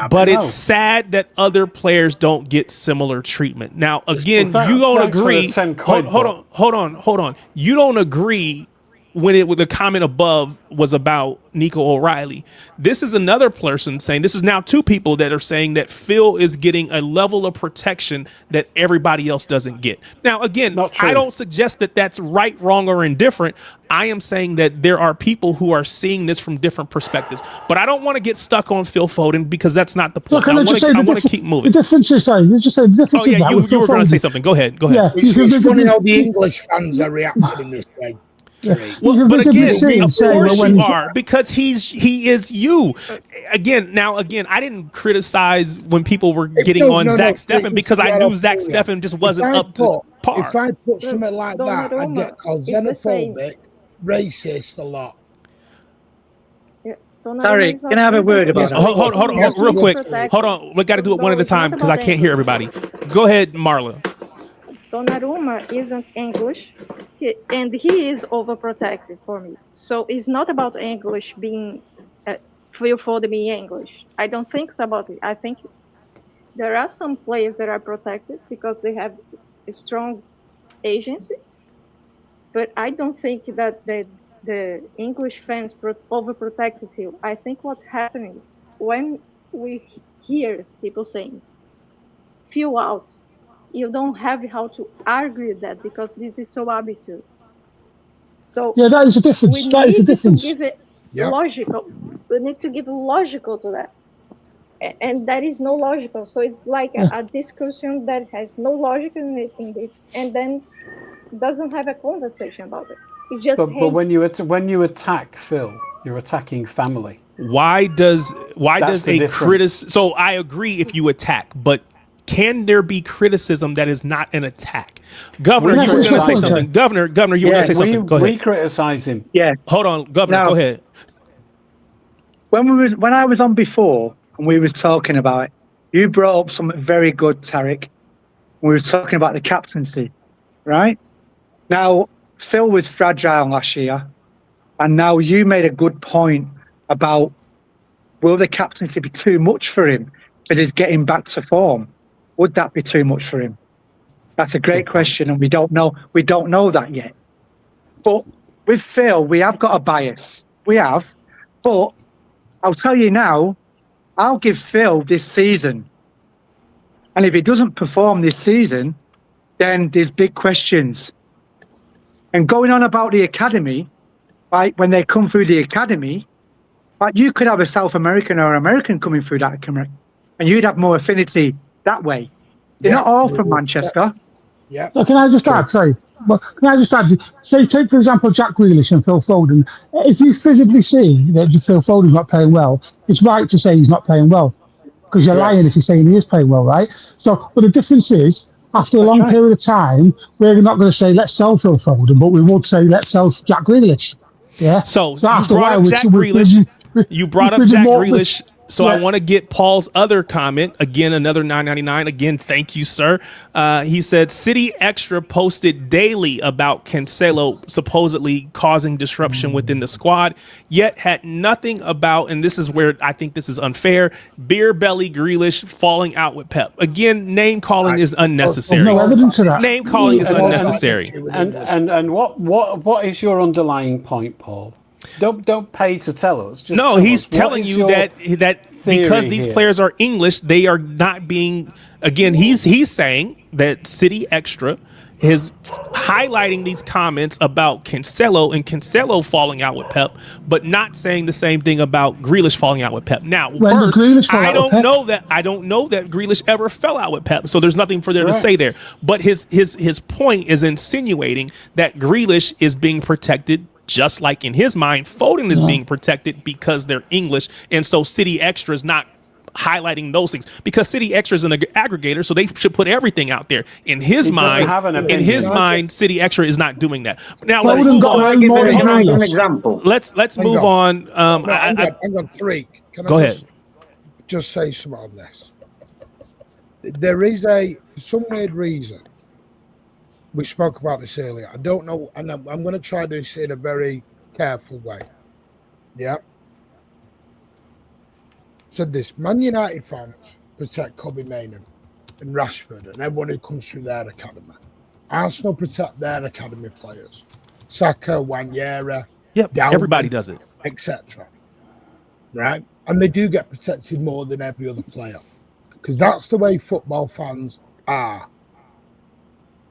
But it's sad that other players don't get similar treatment. Now, again, you don't agree. Hold on. You don't agree when the comment above was about Nico O'Reilly. This is another person saying, this is now two people that are saying that Phil is getting a level of protection that everybody else doesn't get. Now, again, I don't suggest that that's right, wrong, or indifferent. I am saying that there are people who are seeing this from different perspectives. But I don't want to get stuck on Phil Foden because that's not the point. I want to keep moving. The difference is, you just said the difference. Oh, yeah, you were going to say something. Go ahead. Yeah. It's funny how the English fans are reacting in this way. Well, but again, of course you are, because he is you. Again, I didn't criticize when people were getting on Zach Steffen because I knew Zach Steffen just wasn't up to par. If I put something like that, I'd get called xenophobic, racist a lot. Sorry, can I have a word about that? Hold on, real quick. Hold on, we got to do it one at a time because I can't hear everybody. Go ahead, Marla. Donnarumma isn't English, and he is overprotective for me. So it's not about English being Phil Foden being English. I don't think it's about it. I think there are some players that are protected because they have a strong agency, but I don't think that the English fans overprotected him. I think what's happening is when we hear people saying, "Fill out," you don't have how to argue that because this is so absurd. So yeah, that is a difference. we That is a need to difference. give it logical. We need to give logical to that, and that is no logical. So it's like a discussion that has no logic in it, and then doesn't have a conversation about it. It just But when you attack Phil, you're attacking family. Why does the a criticism? So I agree if you attack, but can there be criticism that is not an attack? Governor, you were going to say something. Governor, you were going to say something. Go ahead. We criticize him. Yeah. Hold on, Governor. Go ahead. When I was on before and we was talking about it, you brought up something very good, Tarek. We were talking about the captaincy, right? Now, Phil was fragile last year, and now you made a good point about will the captaincy be too much for him because he's getting back to form? Would that be too much for him? That's a great question, and we don't know. We don't know that yet. But with Phil, we have got a bias. We have, but I'll tell you now, I'll give Phil this season, and if he doesn't perform this season, then there's big questions. And going on about the academy, right, when they come through the academy, right, you could have a South American or American coming through that academy, and you'd have more affinity that way. They're not all from Manchester. Yeah. Can I just add? Sorry. Well, can I just add? Say, take for example Jack Grealish and Phil Foden. If you visibly see that Phil Foden's not playing well, it's right to say he's not playing well because you're lying if you're saying he is playing well, right? So, but the difference is, after a long period of time, we're not going to say let's sell Phil Foden, but we would say let's sell Jack Grealish. Yeah. So you brought up Jack Grealish. You brought up Jack Grealish. So I want to get Paul's other comment. Again, another $9.99. Again, thank you, sir. He said, City Extra posted daily about Cancelo supposedly causing disruption within the squad, yet had nothing about, and this is where I think this is unfair, beer belly Grealish falling out with Pep. Again, name calling is unnecessary. No evidence of that. Name calling is unnecessary. And what is your underlying point, Paul? Don't pay to tell us. Just he's telling you that because these players are English, they are not being. Again, he's saying that City Extra is highlighting these comments about Cancelo and Cancelo falling out with Pep, but not saying the same thing about Grealish falling out with Pep. Now, first, I don't know that Grealish ever fell out with Pep, so there's nothing for there to say there. But his point is insinuating that Grealish is being protected. Just like in his mind, Foden is being protected because they're English. And so City Extra is not highlighting those things because City Extra is an aggregator. So they should put everything out there. In his mind, City Extra is not doing that. Now, let's move on. Can I give an example? Let's move on. Hang on, Tariq. Go ahead. Just say something on this. There is for some weird reason, we spoke about this earlier. I don't know, and I'm going to try this in a very careful way. Yeah. So this Man United fans protect Kobe Mainoo and Rashford and everyone who comes through their academy. Arsenal protect their academy players. Saka, Wanyera. Yep, everybody does it. Etc. Right? And they do get protected more than every other player. Because that's the way football fans are.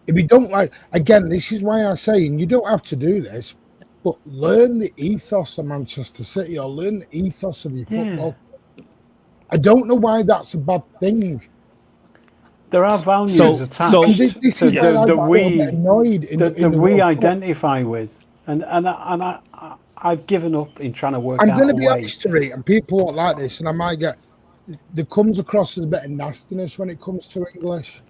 If you don't again, this is why I'm saying you don't have to do this, but learn the ethos of Manchester City or learn the ethos of your football. I don't know why that's a bad thing. There are values attached that we identify with, and I've given up in trying to work out. I'm going to be honest, and people won't like this, and I might get. There comes across as a bit of nastiness when it comes to English.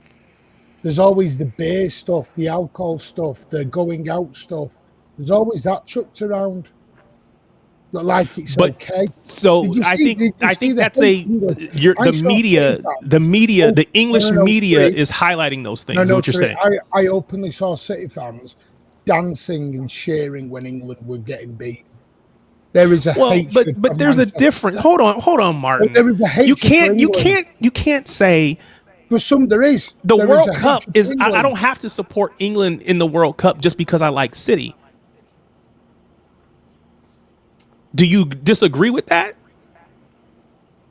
There's always the beer stuff, the alcohol stuff, the going out stuff. There's always that chucked around. Like it's okay. So I think that's the media, the English media is highlighting those things. Is what you're saying. I openly saw City fans dancing and cheering when England were getting beat. There is a hatred. But there's a difference. Hold on, Martin. But there is a hatred. You can't say. For some, there is. The World Cup is. I don't have to support England in the World Cup just because I like City. Do you disagree with that?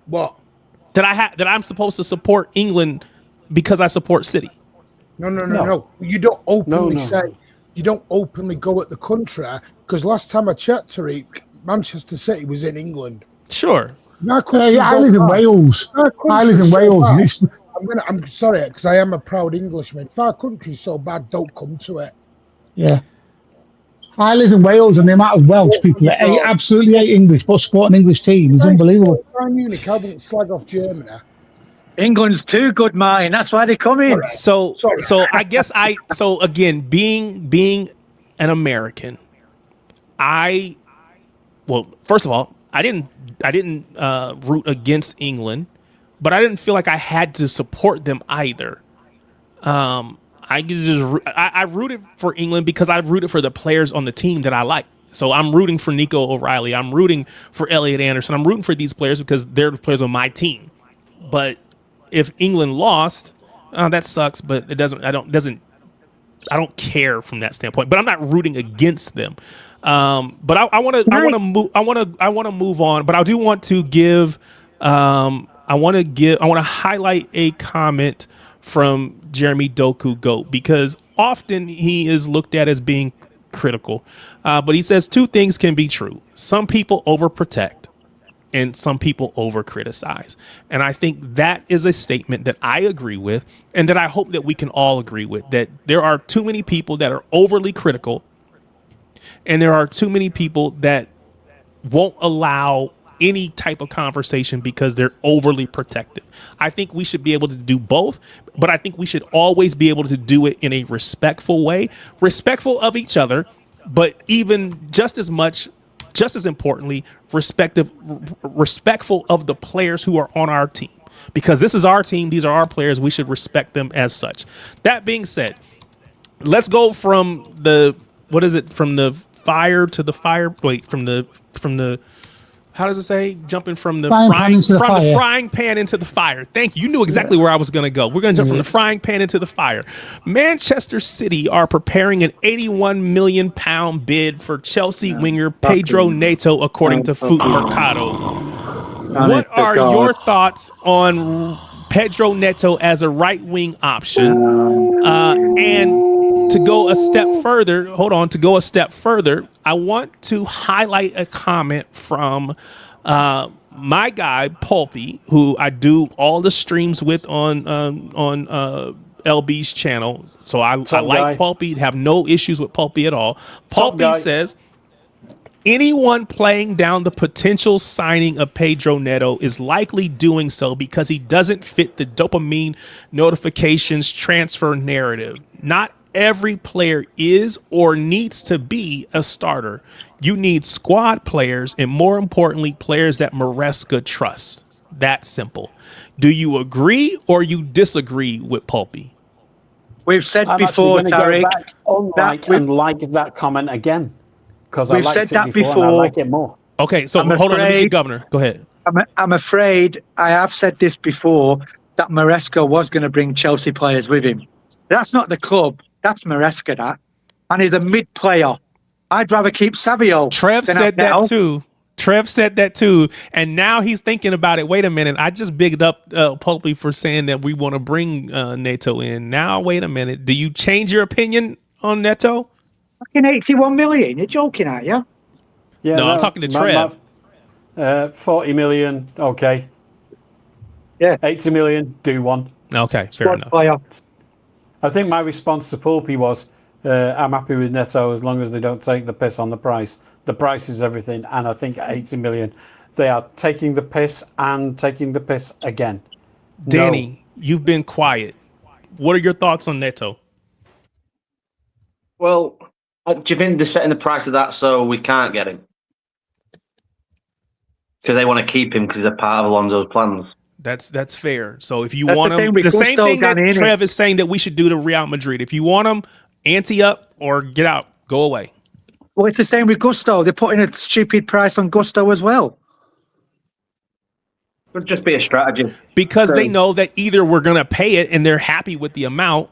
What? That I'm supposed to support England because I support City? No. You don't openly say. You don't openly go at the country, because last time I checked, Tariq, Manchester City was in England. Sure. I live in Wales. I live in Wales. I'm sorry, because I am a proud Englishman. If our country's so bad, don't come to it. Yeah. I live in Wales, and the amount of Welsh people that absolutely hate English but support an English team is unbelievable. Munich, I wouldn't slag off Germany. England's too good, Martin. That's why they come in. So I guess again, being an American, first of all, I didn't root against England, but I didn't feel like I had to support them either. I rooted for England because I rooted for the players on the team that I like. So I'm rooting for Nico O'Reilly. I'm rooting for Elliot Anderson. I'm rooting for these players because they're the players on my team. But if England lost, that sucks. But it doesn't. I don't care from that standpoint. But I'm not rooting against them. But I want to move on. But I do want to give. I want to highlight a comment from Jeremy Doku Goat, because often he is looked at as being critical. But he says two things can be true. Some people overprotect and some people over criticize. And I think that is a statement that I agree with, and that I hope that we can all agree with, that there are too many people that are overly critical, and there are too many people that won't allow any type of conversation because they're overly protective. I think we should be able to do both, but I think we should always be able to do it in a respectful way, respectful of each other, but even just as importantly, respectful of the players who are on our team, because this is our team. These are our players. We should respect them as such. That being said, let's go from from the fire to the fire. Wait, from the how does it say? Jumping from the frying pan into the fire. Thank you. You knew exactly where I was going to go. We're going to jump from the frying pan into the fire. Manchester City are preparing an £81 million bid for Chelsea winger Pedro Neto, according to Footy Mercado. What are your thoughts on Pedro Neto as a right wing option? And to go a step further, I want to highlight a comment from my guy Pulpy, who I do all the streams with on LB's channel. So I like Pulpy, have no issues with Pulpy at all. Pulpy says anyone playing down the potential signing of Pedro Neto is likely doing so because he doesn't fit the dopamine notifications transfer narrative. Not every player is or needs to be a starter. You need squad players, and more importantly, players that Maresca trusts. That simple. Do you agree or you disagree with Pulpy? We've said before, Tariq, and like that comment again, because I liked it before and I like it more. Okay, so hold on, let me get Governor. Go ahead. I'm afraid I have said this before, that Maresca was going to bring Chelsea players with him. That's not the club. That's Maresca, that. And he's a mid player. I'd rather keep Savio. Trev said that too. And now he's thinking about it. Wait a minute. I just bigged up Pulpy for saying that we want to bring Neto in. Now, wait a minute. Do you change your opinion on Neto? Fucking 81 million. You're joking, aren't you? Yeah, no, I'm talking to Trev. 40 million. Okay. Yeah. 80 million. Do one. Okay. Fair enough. Player. I think my response to Pulpy was, I'm happy with Neto as long as they don't take the piss on the price. The price is everything. And I think at 80 million, they are taking the piss and taking the piss again. Danny, you've been quiet. What are your thoughts on Neto? Well, do you think they're setting the price of that so we can't get him? Because they want to keep him because they're part of Alonso's plans. That's fair. So if you want him, the same thing that Trev is saying that we should do to Real Madrid. If you want him, ante up or get out, go away. Well, it's the same with Gusto. They're putting a stupid price on Gusto as well. Could just be a strategy. Because they know that either we're going to pay it and they're happy with the amount,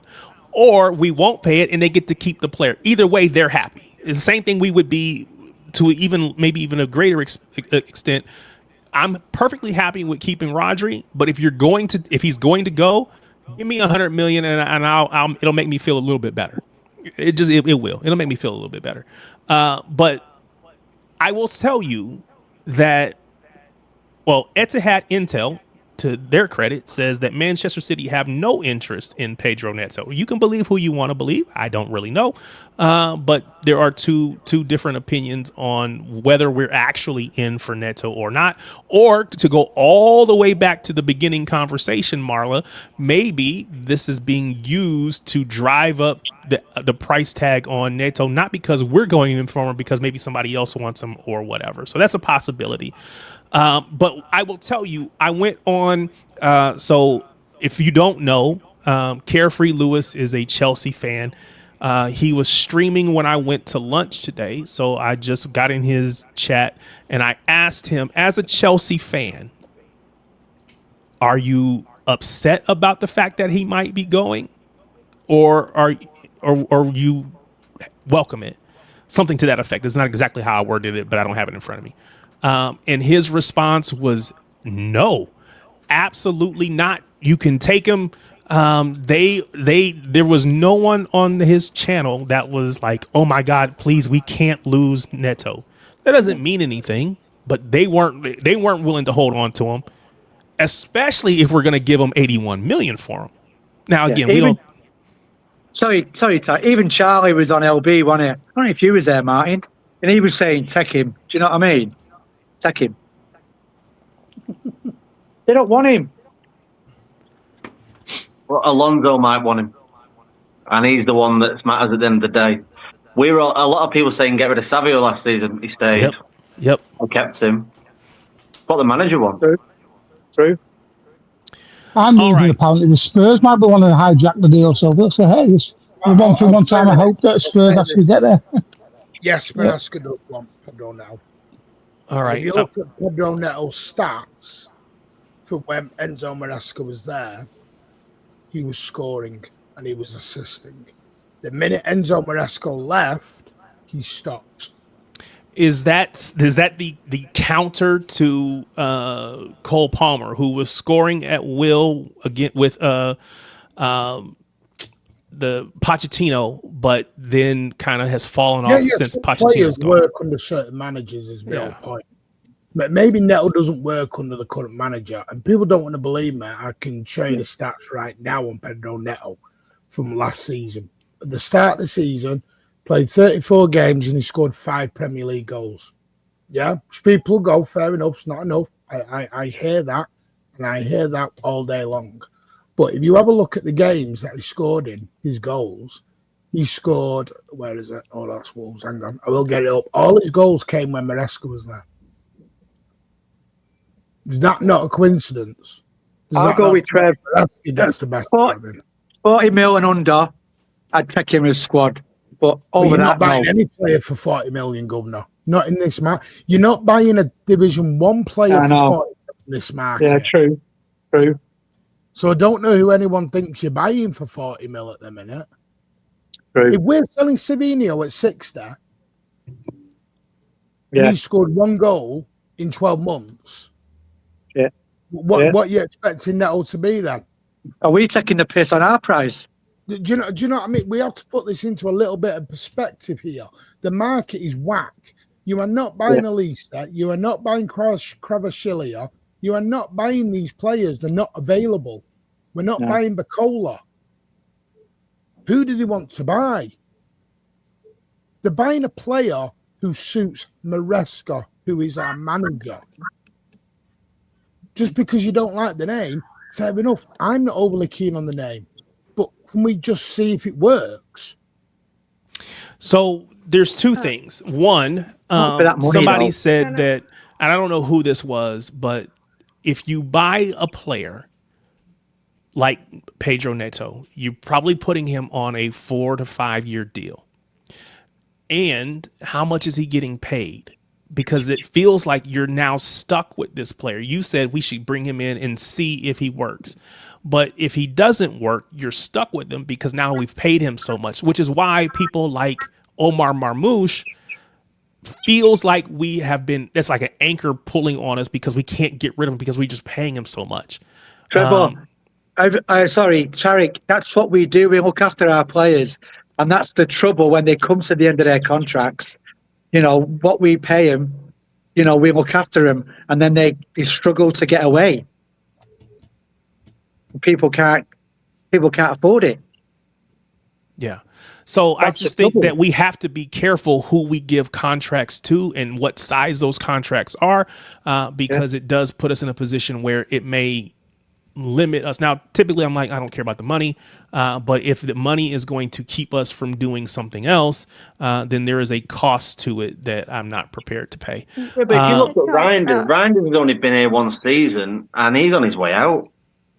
or we won't pay it and they get to keep the player. Either way, they're happy. It's the same thing we would be to maybe even a greater extent. I'm perfectly happy with keeping Rodri, but if he's going to go, give me $100 million and it'll make me feel a little bit better. It will. It'll make me feel a little bit better. But I will tell you that, well, Etihad Intel, to their credit, says that Manchester City have no interest in Pedro Neto. You can believe who you want to believe. I don't really know. But there are two different opinions on whether we're actually in for Neto or not. Or to go all the way back to the beginning conversation, Marla, maybe this is being used to drive up the price tag on Neto, not because we're going in for him, because maybe somebody else wants him or whatever. So that's a possibility. But I will tell you, I went on. So if you don't know, Carefree Lewis is a Chelsea fan. He was streaming when I went to lunch today. So I just got in his chat and I asked him, as a Chelsea fan, are you upset about the fact that he might be going, or you welcome it? Something to that effect. It's not exactly how I worded it, but I don't have it in front of me. And his response was no, absolutely not. You can take him. There was no one on his channel that was like, oh my God, please, we can't lose Neto. That doesn't mean anything, but they weren't willing to hold on to him, especially if we're going to give him 81 million for him. Now, again, we don't. Sorry, Ty. Even Charlie was on LB, wasn't it? I don't know if you was there, Martin, and he was saying, take him. Do you know what I mean? Take him. They don't want him. Well, Alonso might want him, and he's the one that matters at the end of the day. A lot of people saying get rid of Savio last season. He stayed. Yep. I kept him. What the manager wants. True. I'm reading apparently the Spurs might be wanting to hijack the deal, so we'll say, hey, it's one time I hope that Spurs actually get there. Yes, Maresca does want Pedro now. All right. If you look at Pedro Neto's stats for when Enzo Maresca was there, he was scoring and he was assisting. The minute Enzo Maresca left, he stopped. Is that the counter to Cole Palmer, who was scoring at will again with the Pochettino, but then kind of has fallen off since Pochettino's gone? Work under certain managers is the whole point. Maybe Neto doesn't work under the current manager, and people don't want to believe me. I can show you the stats right now on Pedro Neto from last season. At the start of the season, played 34 games and he scored 5 Premier League goals. Yeah, people go, fair enough, it's not enough. I hear that, and I hear that all day long. But if you have a look at the games that he scored in, his goals, he scored, where is it? Oh, that's Wolves, hang on. I will get it up. All his goals came when Maresca was there. Is that not a coincidence? I'll go with Trev. That's the best. 40 mil and under, I'd take him as squad. But over you're not that, buying any player for 40 million, Governor. Not in this market. You're not buying a Division 1 player for 40 million in this market. Yeah, true. So I don't know who anyone thinks you're buying for 40 mil at the minute. True. If we're selling Savinio at 60, and he scored 1 goal in 12 months, what are you expecting Neto to be then? Are we taking the piss on our price? Do you know what I mean? We have to put this into a little bit of perspective here. The market is whack. You are not buying Elisa. You are not buying Kvaratskhelia. You are not buying these players. They're not available. We're not buying Bacola. Who do they want to buy? They're buying a player who suits Maresca, who is our manager. Just because you don't like the name, fair enough. I'm not overly keen on the name. But can we just see if it works? So there's 2 things. One, somebody said that, and I don't know who this was, but if you buy a player like Pedro Neto, you're probably putting him on a 4 to 5 year deal. And how much is he getting paid? Because it feels like you're now stuck with this player. You said we should bring him in and see if he works. But if he doesn't work, you're stuck with him because now we've paid him so much, which is why people like Omar Marmoush feels like we have been, that's like an anchor pulling on us because we can't get rid of him because we're just paying him so much. Trevor, sorry, Tarek, that's what we do. We look after our players. And that's the trouble when they come to the end of their contracts. You know, what we pay them, you know, we look after them, and then they struggle to get away. People can't afford it. Yeah. So I just think that we have to be careful who we give contracts to and what size those contracts are, because it does put us in a position where it may limit us. Now, typically I'm like, I don't care about the money, but if the money is going to keep us from doing something else, then there is a cost to it that I'm not prepared to pay. Yeah, but if you look at Reinders has only been here one season and he's on his way out.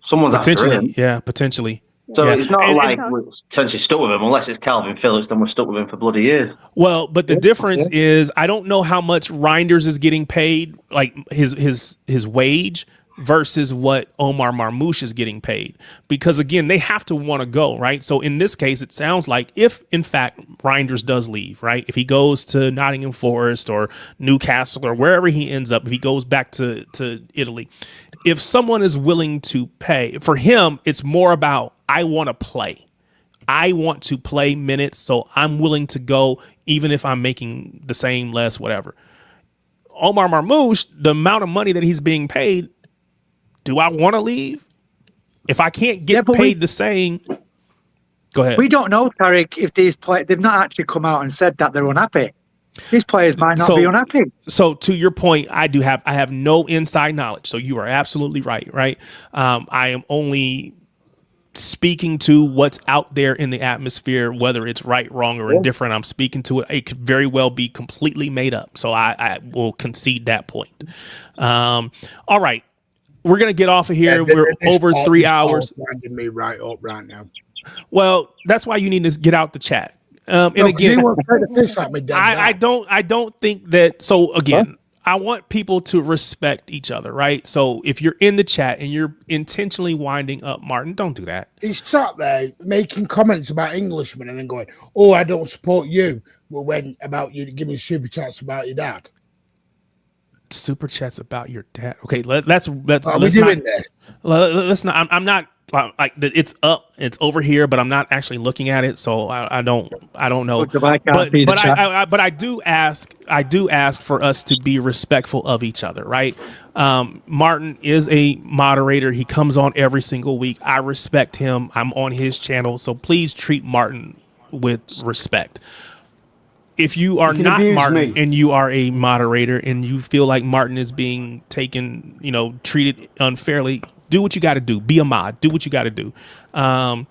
Someone's after him. Yeah, potentially. So it's not like we're potentially stuck with him, unless it's Calvin Phillips, then we're stuck with him for bloody years. Well, but the difference is I don't know how much Reinders is getting paid, like his wage, versus what Omar Marmoush is getting paid. Because again, they have to want to go, right? So in this case, it sounds like if in fact Reinders does leave, right? If he goes to Nottingham Forest or Newcastle or wherever he ends up, if he goes back to Italy, if someone is willing to pay for him, it's more about, I want to play. I want to play minutes, so I'm willing to go even if I'm making the same, less, whatever. Omar Marmoush, the amount of money that he's being paid, do I want to leave? If I can't get paid the same, go ahead. We don't know, Tarek, if these players, they've not actually come out and said that they're unhappy. These players might not be unhappy. So to your point, I have no inside knowledge. So you are absolutely right, right? I am only speaking to what's out there in the atmosphere, whether it's right, wrong, or indifferent. I'm speaking to it. It could very well be completely made up. So I will concede that point. All right. We're going to get off of here. We're over 3 hours. Me right up right now. Well, that's why you need to get out the chat. And again, I don't think that. So again, I want people to respect each other, right? So if you're in the chat and you're intentionally winding up Martin, don't do that. He's sat there making comments about Englishmen and then going, "Oh, I don't support you." Well, when about you giving super chats about your dad? Super chats about your dad. Okay, let's I'm not like it's up, it's over here, but I'm not actually looking at it, so I don't know. But I do ask for us to be respectful of each other, right? Martin is a moderator. He comes on every single week. I respect him. I'm on his channel, so please treat Martin with respect. If you are not Martin and you are a moderator and you feel like Martin is being taken, treated unfairly, do what you got to do. Be a mod. Do what you got to do. I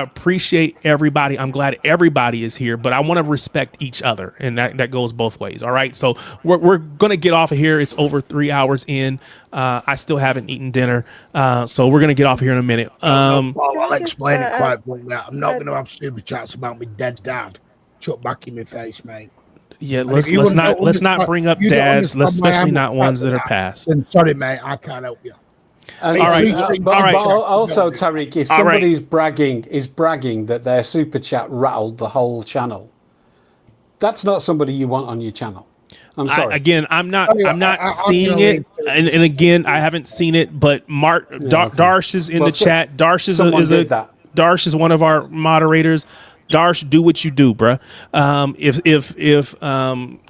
appreciate everybody. I'm glad everybody is here, but I want to respect each other, and that goes both ways. All right. So we're going to get off of here. It's over 3 hours in. I still haven't eaten dinner. So we're going to get off of here in a minute. I'll explain it quite well. I'm not going to have super chats about my dead dad. Chuck back in my face, mate. Yeah, let's not bring up dads, especially not ones that are past. Sorry, mate, I can't help you. All right. Also, Tariq, if somebody's bragging that their super chat rattled the whole channel, that's not somebody you want on your channel. I'm sorry. I'm not seeing it, and again, I haven't seen it. But Darsh is in the chat. Darsh is one of our moderators. Darsh, do what you do, bruh.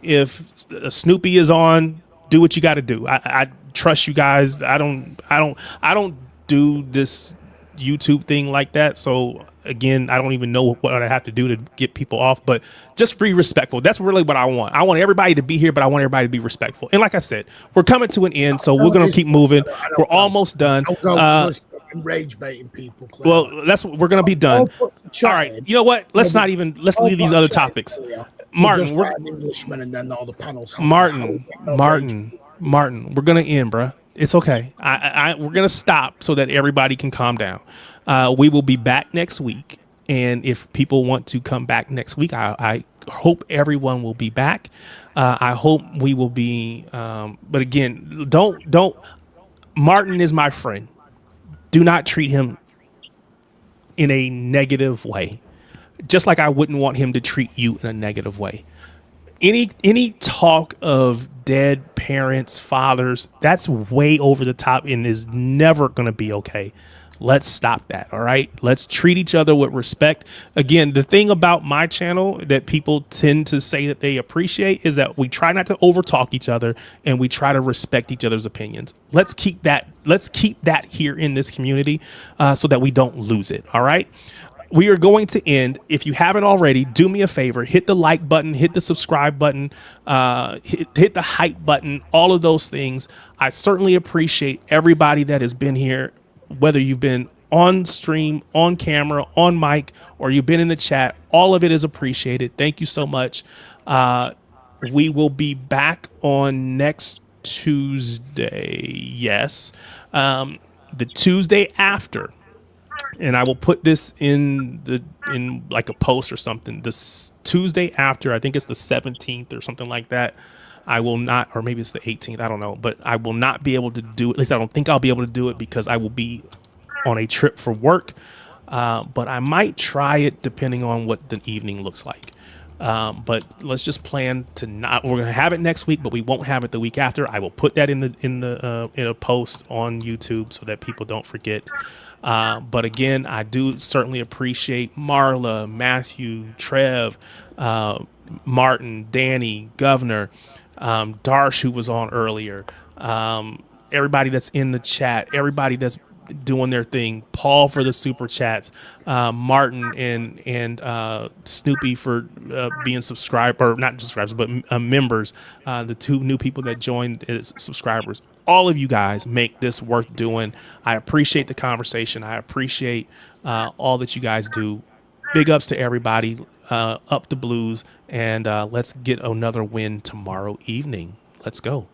If Snoopy is on, do what you got to do. I trust you guys. I don't do this YouTube thing like that. So again, I don't even know what I have to do to get people off. But just be respectful. That's really what I want. I want everybody to be here, but I want everybody to be respectful. And like I said, we're coming to an end, so we're gonna keep moving. We're almost done. Rage baiting people. Well, we're gonna be done. All right. You know what? Let's leave these other topics. Martin, we're gonna end, bro. It's okay. We're gonna stop so that everybody can calm down. We will be back next week. And if people want to come back next week, I hope everyone will be back. I hope we will be. But again, don't. Martin is my friend. Do not treat him in a negative way, just like I wouldn't want him to treat you in a negative way. Any talk of dead parents, fathers, that's way over the top and is never going to be okay. Let's stop that. All right. Let's treat each other with respect. Again, the thing about my channel that people tend to say that they appreciate is that we try not to overtalk each other and we try to respect each other's opinions. Let's keep that here in this community so that we don't lose it. All right. We are going to end. If you haven't already, do me a favor, hit the like button, hit the subscribe button, hit the hype button, all of those things. I certainly appreciate everybody that has been here, whether you've been on stream, on camera, on mic, or you've been in the chat. All of it is appreciated. Thank you so much. We will be back on next Tuesday. Yes. The Tuesday after. And I will put this in like a post or something. This Tuesday after, I think it's the 17th or something like that. I will not, or maybe it's the 18th. I don't know, but I will not be able to do it. At least I don't think I'll be able to do it because I will be on a trip for work. But I might try it depending on what the evening looks like. But let's just plan to not. We're gonna have it next week, but we won't have it the week after. I will put that in a post on YouTube so that people don't forget. But again, I do certainly appreciate Marla, Matthew, Trev, Martin, Danny, Governor, Darsh, who was on earlier, everybody that's in the chat, everybody that's doing their thing, Paul for the super chats, Martin and Snoopy for being subscriber, not subscribers, but members, the 2 new people that joined as subscribers. All of you guys make this worth doing. I appreciate the conversation. I appreciate all that you guys do. Big ups to everybody. Up the Blues, and let's get another win tomorrow evening. Let's go.